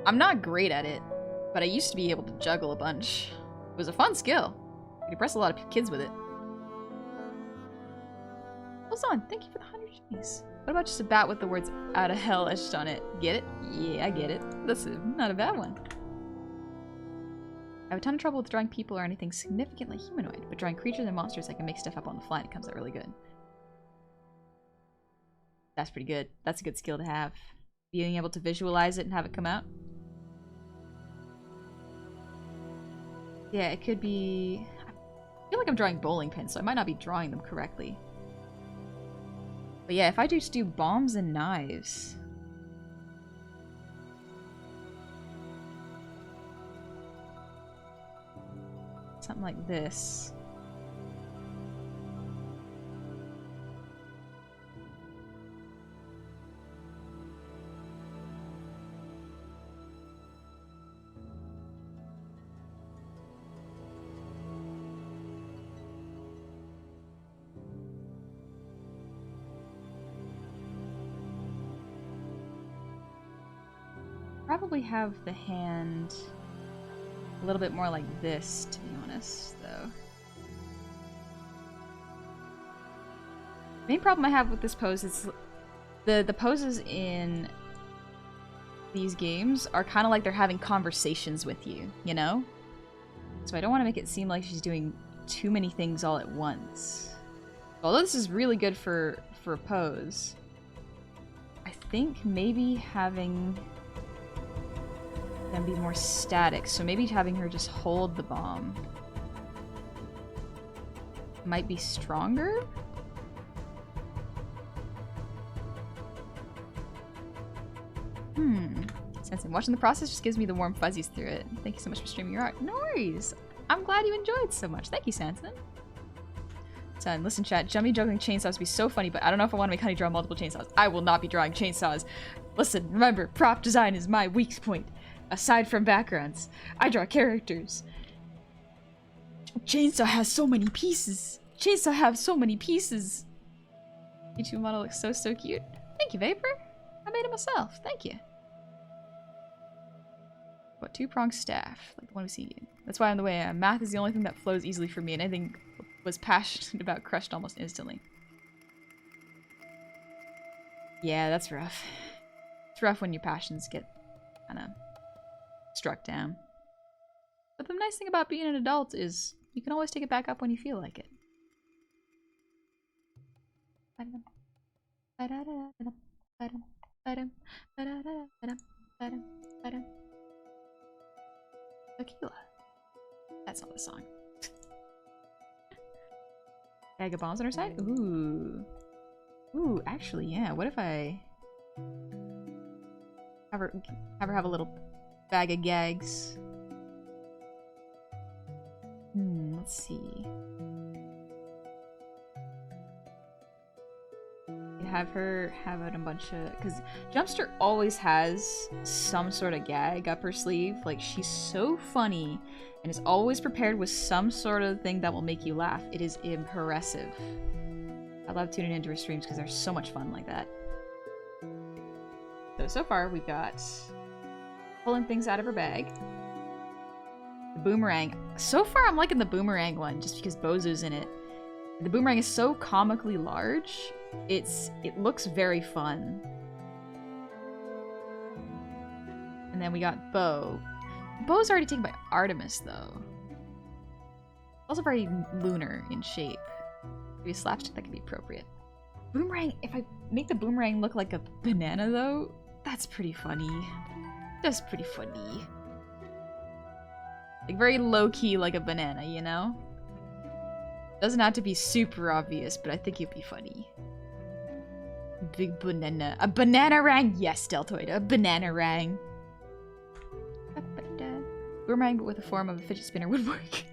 I'm not great at it, but I used to be able to juggle a bunch. It was a fun skill. You could impress a lot of kids with it. Hold on, thank you for the 100 Jummies. What about just a bat with the words "out of hell" etched on it? Get it? Yeah, I get it. That's not a bad one. I have a ton of trouble with drawing people or anything significantly humanoid, but drawing creatures and monsters I can make stuff up on the fly and it comes out really good. That's pretty good. That's a good skill to have. Being able to visualize it and have it come out. Yeah, it could be... I feel like I'm drawing bowling pins, so I might not be drawing them correctly. But yeah, if I just do bombs and knives... Something like this. Probably have the hand a little bit more like this, to be honest, though. The main problem I have with this pose is the poses in these games are kind of like they're having conversations with you, you know? So I don't want to make it seem like she's doing too many things all at once. Although this is really good for a pose, I think maybe having them be more static, so maybe having her just hold the bomb might be stronger? Sensing. Watching the process just gives me the warm fuzzies through it. Thank you so much for streaming your art. No worries! I'm glad you enjoyed so much. Thank you, Sanson. Son, listen chat, Jummy juggling chainsaws would be so funny, but I don't know if I want to make Honey draw multiple chainsaws. I will not be drawing chainsaws. Listen, remember, prop design is my weak point. Aside from backgrounds, I draw characters. Chainsaw has so many pieces. Chainsaw have so many pieces. YouTube model looks so cute. Thank you, Vapor. I made it myself. Thank you. What, two-pronged staff, like the one we see. That's why on the way, math is the only thing that flows easily for me, and anything was passionate about crushed almost instantly. Yeah, that's rough. It's rough when your passions get kind of struck down. But the nice thing about being an adult is you can always take it back up when you feel like it. Tequila. That's not the song. Bag of bombs on her side? Ooh. Ooh, actually, yeah. What if I have her have a little bag of gags? Let's see. Have her have a bunch of, because Jumpster always has some sort of gag up her sleeve. Like, she's so funny and is always prepared with some sort of thing that will make you laugh. It is impressive. I love tuning into her streams because they're so much fun like that. So far we've got pulling things out of her bag. The boomerang. So far I'm liking the boomerang one just because Bozu's in it. The boomerang is so comically large. It looks very fun. And then we got Bo. Bo's already taken by Artemis, though. Also very lunar in shape. Maybe a slapstick that could be appropriate. Boomerang, if I make the boomerang look like a banana, though, that's pretty funny. That's pretty funny. Like, very low-key like a banana, you know? Doesn't have to be super obvious, but I think it'd be funny. Big banana. A banana rang? Yes, Deltoid. A banana rang. Boomerang, but with the form of a fidget spinner would work.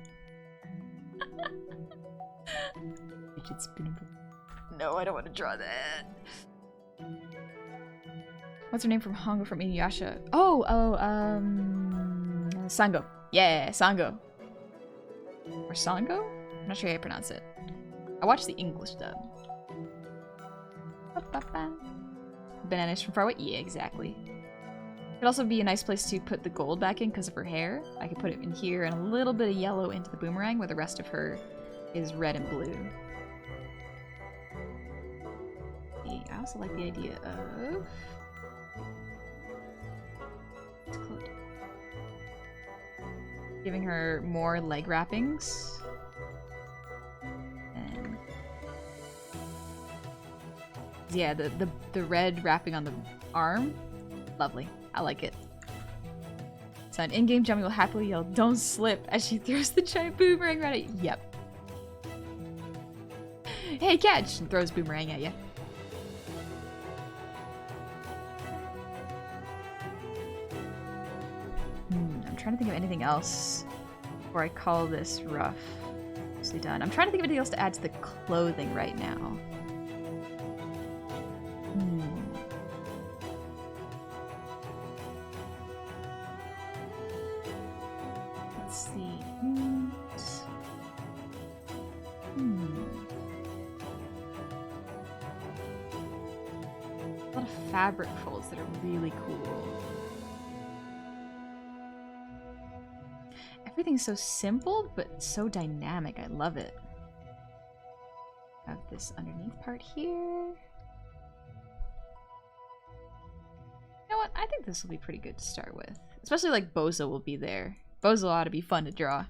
Fidget spinner. No, I don't want to draw that. What's her name from Hongo from Inuyasha? Sango. Yeah, Sango. Or Sango? I'm not sure how you pronounce it. I watched the English dub. Bananas from far away? Yeah, exactly. Could also be a nice place to put the gold back in because of her hair. I could put it in here and a little bit of yellow into the boomerang where the rest of her is red and blue. I also like the idea of... giving her more leg wrappings. And... yeah, the red wrapping on the arm. Lovely. I like it. So an in-game Jummy will happily yell, "Don't slip," as she throws the giant boomerang right at you. Yep. Hey, catch! And throws boomerang at you. I'm trying to think of anything else before I call this rough. Mostly done. I'm trying to think of anything else to add to the clothing right now. Let's see. A lot of fabric folds that are really cool. Everything's so simple, but so dynamic. I love it. Have this underneath part here. You know what? I think this will be pretty good to start with. Especially like Bozo will be there. Bozo ought to be fun to draw.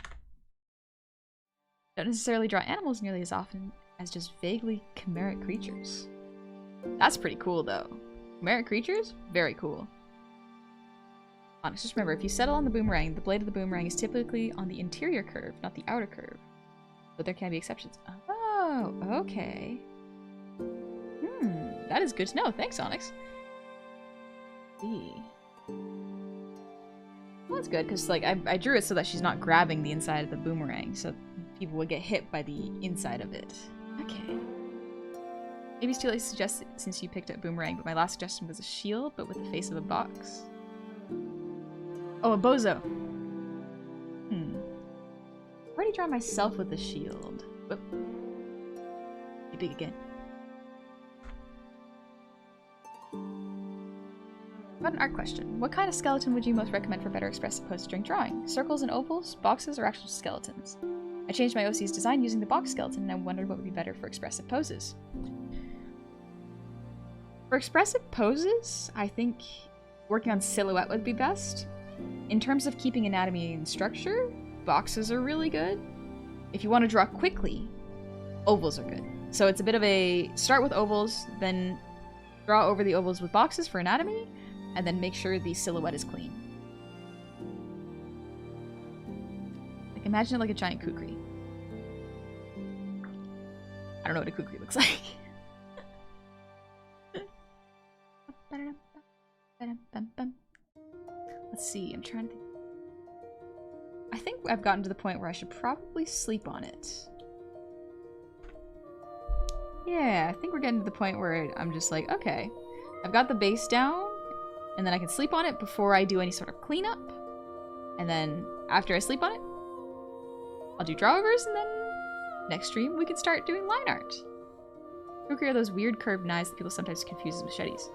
Don't necessarily draw animals nearly as often as just vaguely chimeric creatures. That's pretty cool though. Chimeric creatures? Very cool. Honest, just remember, if you settle on the boomerang, the blade of the boomerang is typically on the interior curve, not the outer curve. But there can be exceptions. Oh, okay. That is good to know. Thanks, Onyx. Well, that's good, because like I drew it so that she's not grabbing the inside of the boomerang, so people would get hit by the inside of it. Okay. Maybe it's too late to suggest it since you picked up boomerang, but my last suggestion was a shield, but with the face of a box. Oh, a Bozo. I already drawn myself with a shield. Whoop. Be big again. Got an art question. What kind of skeleton would you most recommend for better expressive poses during drawing? Circles and ovals, boxes, or actual skeletons? I changed my OC's design using the box skeleton and I wondered what would be better for expressive poses. For expressive poses, I think working on silhouette would be best. In terms of keeping anatomy and structure, boxes are really good. If you want to draw quickly, ovals are good. So it's a bit of a start with ovals, then draw over the ovals with boxes for anatomy, and then make sure the silhouette is clean. Like imagine it like a giant kukri. I don't know what a kukri looks like. Let's see, I'm trying to think. I think I've gotten to the point where I should probably sleep on it. Yeah, I think we're getting to the point where I'm just like, okay, I've got the base down, and then I can sleep on it before I do any sort of cleanup. And then after I sleep on it, I'll do drawovers, and then next stream we can start doing line art. Kukri are those weird curved knives that people sometimes confuse as machetes.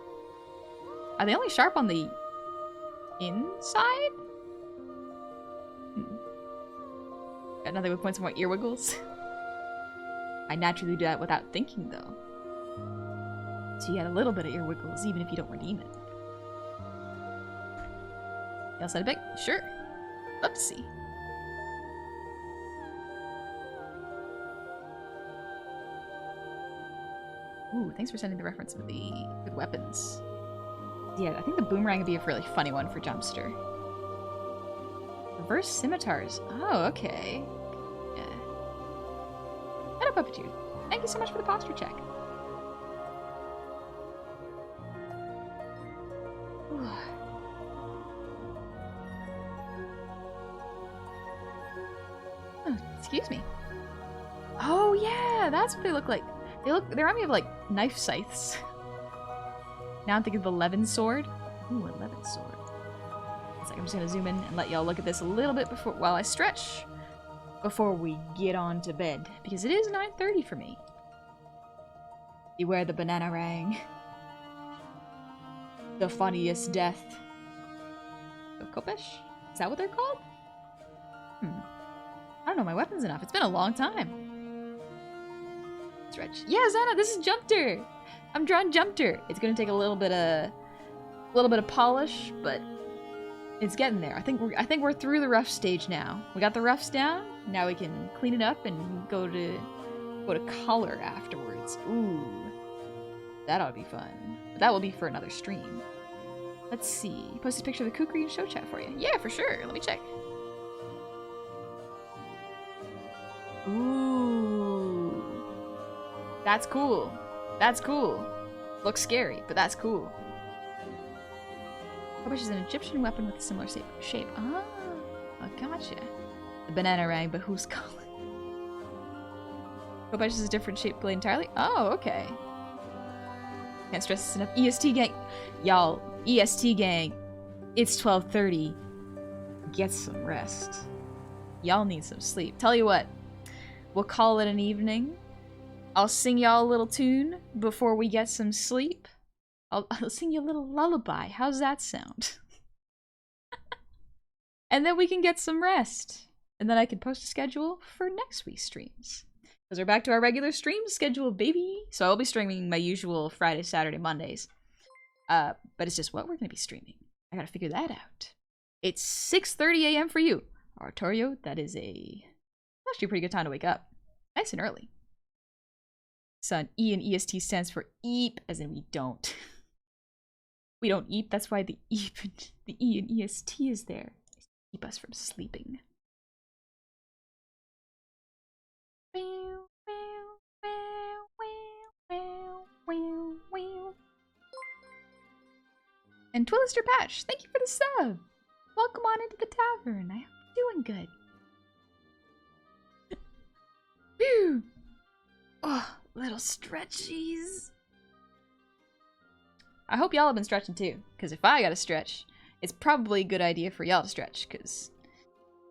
Are they only sharp on the inside? Got another good point, some more ear wiggles. I naturally do that without thinking though. So you get a little bit of ear wiggles even if you don't redeem it. You all said a bit? Sure. Love to see. Ooh, thanks for sending the reference of the good weapons. Yeah, I think the boomerang would be a really funny one for Jumpster. Reverse scimitars. Oh, okay. Yeah. Hello, Puppeteer. Thank you so much for the posture check. Excuse me. Oh yeah, that's what they look like. They remind me of like knife scythes. Now I'm thinking of a Levin sword. Ooh, a Levin sword. It's like I'm just gonna zoom in and let y'all look at this a little bit before while I stretch before we get on to bed. Because it is 9:30 for me. Beware the banana rang. The funniest death. Kopesh? Is that what they're called? I don't know my weapons enough. It's been a long time. Stretch. Yeah, Zana, this is Jumter. I'm drawing Jumter. It's gonna take a little bit of polish, but it's getting there. I think we're through the rough stage now. We got the roughs down. Now we can clean it up and go to color afterwards. Ooh, that ought to be fun. But that will be for another stream. Let's see. Post a picture of the kukri in show chat for you. Yeah, for sure. Let me check. Ooh. That's cool. That's cool. Looks scary, but that's cool. Kopesh is an Egyptian weapon with a similar shape. Ah, I gotcha. The banana rang, but who's calling? Kopesh is a different shaped blade entirely? Oh, okay. Can't stress this enough. EST gang. Y'all, EST gang. It's 12:30. Get some rest. Y'all need some sleep. Tell you what. We'll call it an evening. I'll sing y'all a little tune before we get some sleep. I'll sing you a little lullaby. How's that sound? And then we can get some rest. And then I can post a schedule for next week's streams. Because we're back to our regular stream schedule, baby. So I'll be streaming my usual Friday, Saturday, Mondays. But it's just what we're going to be streaming. I gotta figure that out. It's 6:30 a.m. for you. Artorio, that is actually a pretty good time to wake up. Nice and early. Son, E and EST stands for EEP, as in we don't. We don't eep, that's why the EEP and the E and EST is there. To keep us from sleeping. And Twilister Patch, thank you for the sub! Welcome on into the tavern. I hope you're doing good. Whew! Oh, little stretchies. I hope y'all have been stretching too, because if I gotta stretch, it's probably a good idea for y'all to stretch, because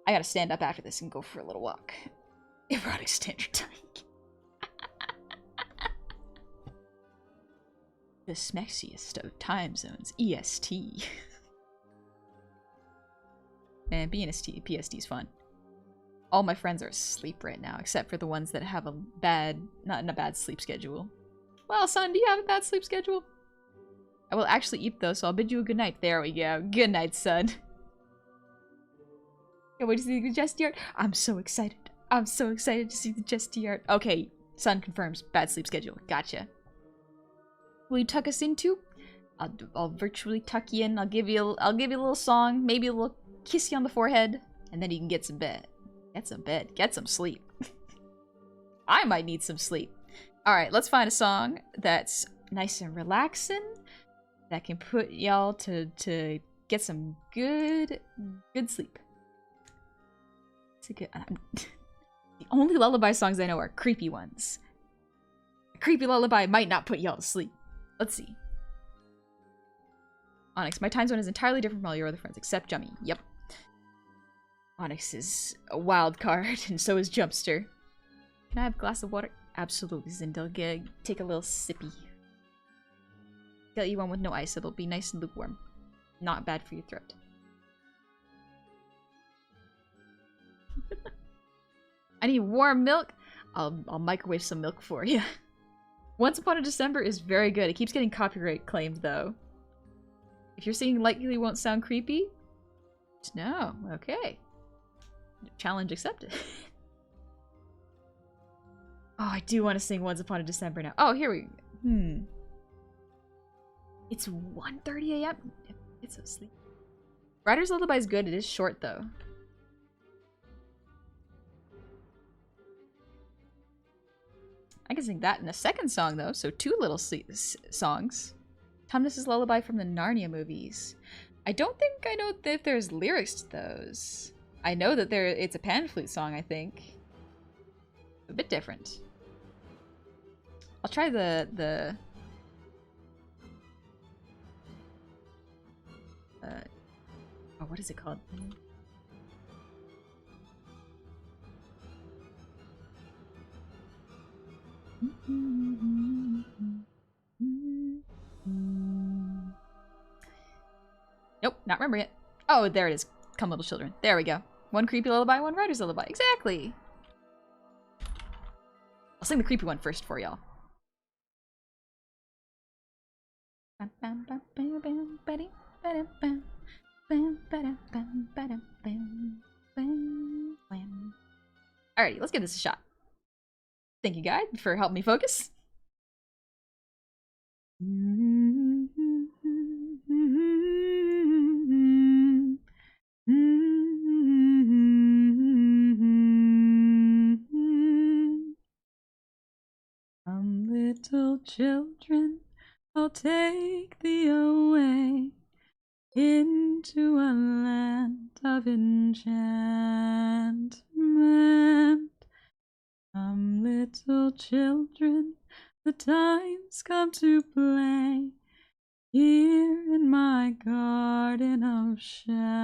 I gotta stand up after this and go for a little walk. Erotic Standard Time. The smexiest of time zones, EST. Man, being a PST is fun. All my friends are asleep right now, except for the ones that have a bad, not in a bad sleep schedule. Well, son, do you have a bad sleep schedule? I will actually eat though, so I'll bid you a good night. There we go. Good night, son. Can't wait to see the Jester art. I'm so excited. I'm so excited to see the Jester art. Okay, son confirms. Bad sleep schedule. Gotcha. Will you tuck us into? I'll virtually tuck you in. I'll give you a little song, maybe a little kiss you on the forehead, and then you can get some bed. Get some bed. Get some sleep. I might need some sleep. Alright, let's find a song that's nice and relaxing, that can put y'all to get some good sleep. It's a good... the only lullaby songs I know are creepy ones. A creepy lullaby might not put y'all to sleep. Let's see. Onyx, my time zone is entirely different from all your other friends, except Jummy. Yep. Onyx is a wild card, and so is Jumpster. Can I have a glass of water? Absolutely, Zindel. Take a little sippy. Get you one with no ice. It'll be nice and lukewarm. Not bad for your throat. I need warm milk. I'll microwave some milk for you. Once Upon a December is very good. It keeps getting copyright claimed, though. If you're saying likely won't sound creepy, no. Okay. Challenge accepted. Oh, I do want to sing Once Upon a December now. Oh, here we go. It's 1:30 a.m. It's so sleepy. Rider's Lullaby is good. It is short, though. I can sing that in a second song, though, so 2 little songs. Tumnus's Lullaby from the Narnia movies. I don't think I know if there's lyrics to those. I know that it's a pan flute song, I think. a bit different. I'll try the oh, what is it called? Nope, not remembering it. Oh, there it is. Come, little children. There we go. One creepy lullaby, one writer's lullaby. Exactly. I'll sing the creepy one first for y'all. Alrighty, let's give this a shot. Thank you, guide, for helping me focus. Come, little children, I'll take thee away into a land of enchantment. Come, little children, the time's come to play here in my garden of shadows.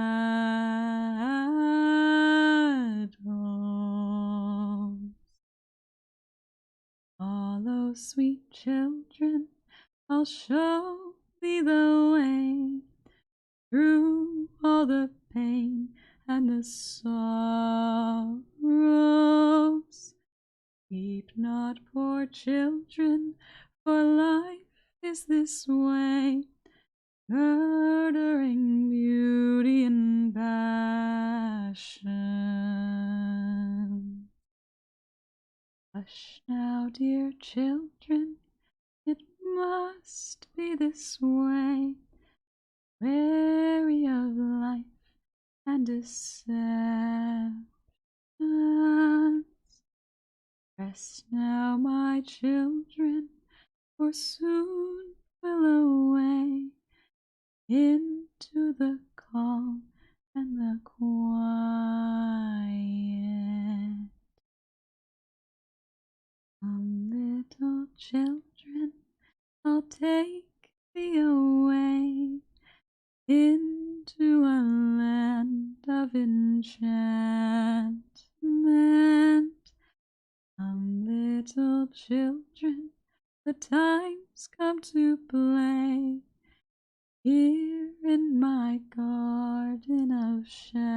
Follow, sweet children, I'll show thee the way through all the pain and the sorrows. Weep not, poor children, for life is this way, murdering beauty and passion. Hush now, dear children, it must be this way, weary of life and deceptions. Rest now, my children, for soon we'll away into the calm and the quiet. Come, little children, I'll take thee away into a land of enchantment. Come, little children, the time's come to play here in my garden of shadows.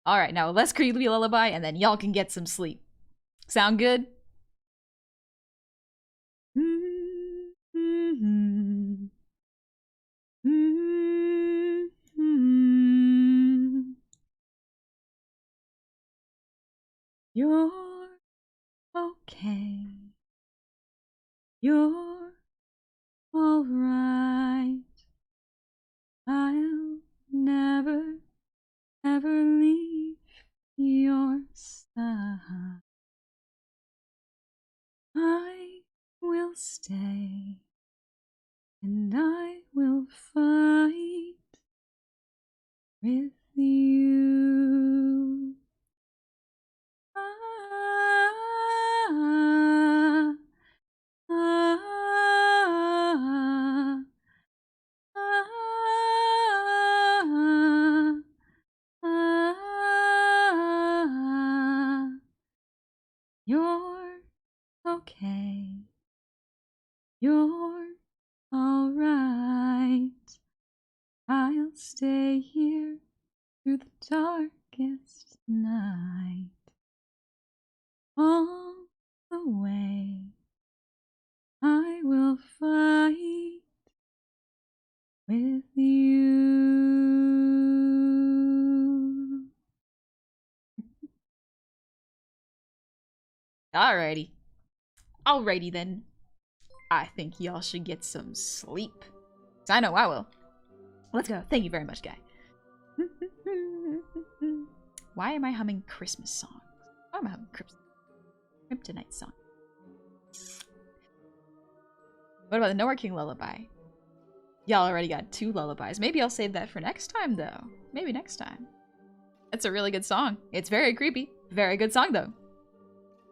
Alright, now let's creepy lullaby and then y'all can get some sleep. Sound good? You're okay. You're alright. I'll never, ever leave your side. I will stay, and I will fight with you. You're okay. You're alright. I'll stay here through the darkest night. All the way I will fight with you. Alrighty. Alrighty then. I think y'all should get some sleep. 'Cause I know I will. Let's go. Thank you very much, guy. Why am I humming Christmas songs? Why am I humming Kryptonite song? What about the Nowhere King lullaby? Y'all already got 2 lullabies. Maybe I'll save that for next time, though. Maybe next time. It's a really good song. It's very creepy. Very good song, though.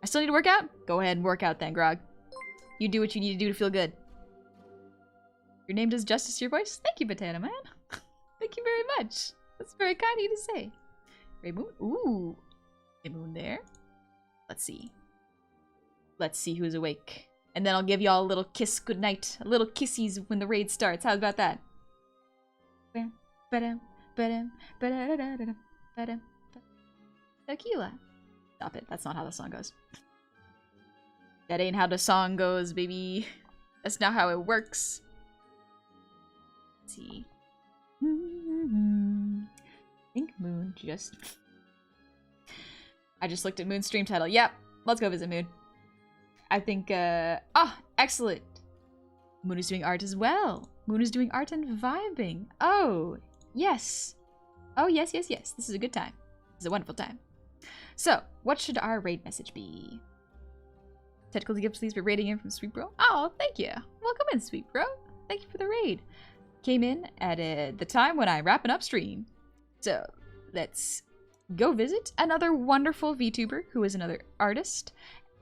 I still need to work out? Go ahead and work out then, Grog. You do what you need to do to feel good. Your name does justice to your voice? Thank you, Potato Man. Thank you very much. That's very kind of you to say. Gray moon? Ooh. Gray moon there. Let's see. Let's see who's awake. And then I'll give y'all a little kiss goodnight. A little kissies when the raid starts. How about that? Tequila. Stop it. That's not how the song goes. That ain't how the song goes, baby. That's not how it works. Let's see. Think Moon just... I just looked at Moon's stream title. Yep. Let's go visit Moon. I think, excellent. Moon is doing art as well. Moon is doing art and vibing. Oh, yes. Oh, yes, yes, yes. This is a good time. This is a wonderful time. So, what should our raid message be? Technical gifts, please be raiding in from Sweet Bro. Oh, thank you. Welcome in, Sweet Bro. Thank you for the raid. Came in at the time when I'm wrapping up stream. So, let's go visit another wonderful VTuber who is another artist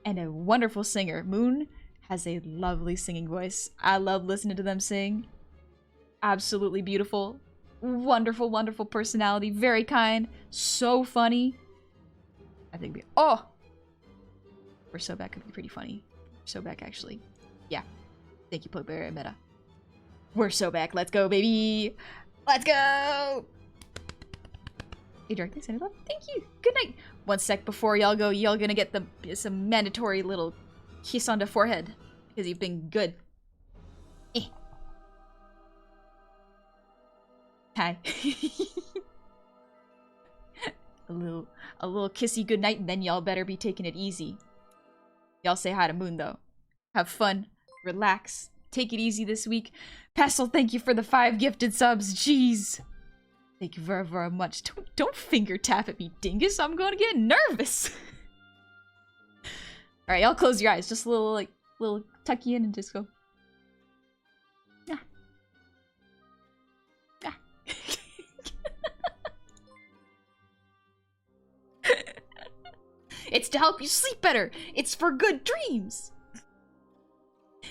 and a wonderful singer. Moon has a lovely singing voice. I love listening to them sing. Absolutely beautiful. Wonderful, wonderful personality. Very kind. So funny. I think oh! We're so back could be pretty funny. So back, actually. Yeah. Thank you, Playberry Meta. We're so back. Let's go, baby! Let's go! Hey, Dark, thanks, love. Thank you. Good night. 1 sec before y'all go, y'all gonna get some mandatory little kiss on the forehead. Because you've been good. Eh. Hi. a little kissy goodnight, and then y'all better be taking it easy. Y'all say hi to Moon, though. Have fun. Relax. Take it easy this week. Pestle, thank you for the 5 gifted subs. Jeez. Thank you very, very much. Don't finger tap at me, dingus. I'm gonna get nervous. Alright, y'all close your eyes. Just a little tuck you in and just go. Ah. Ah. It's to help you sleep better. It's for good dreams.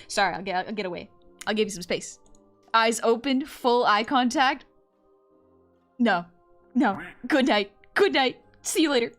Sorry, I'll get away. I'll give you some space. Eyes open, full eye contact. No. No. Good night. Good night. See you later.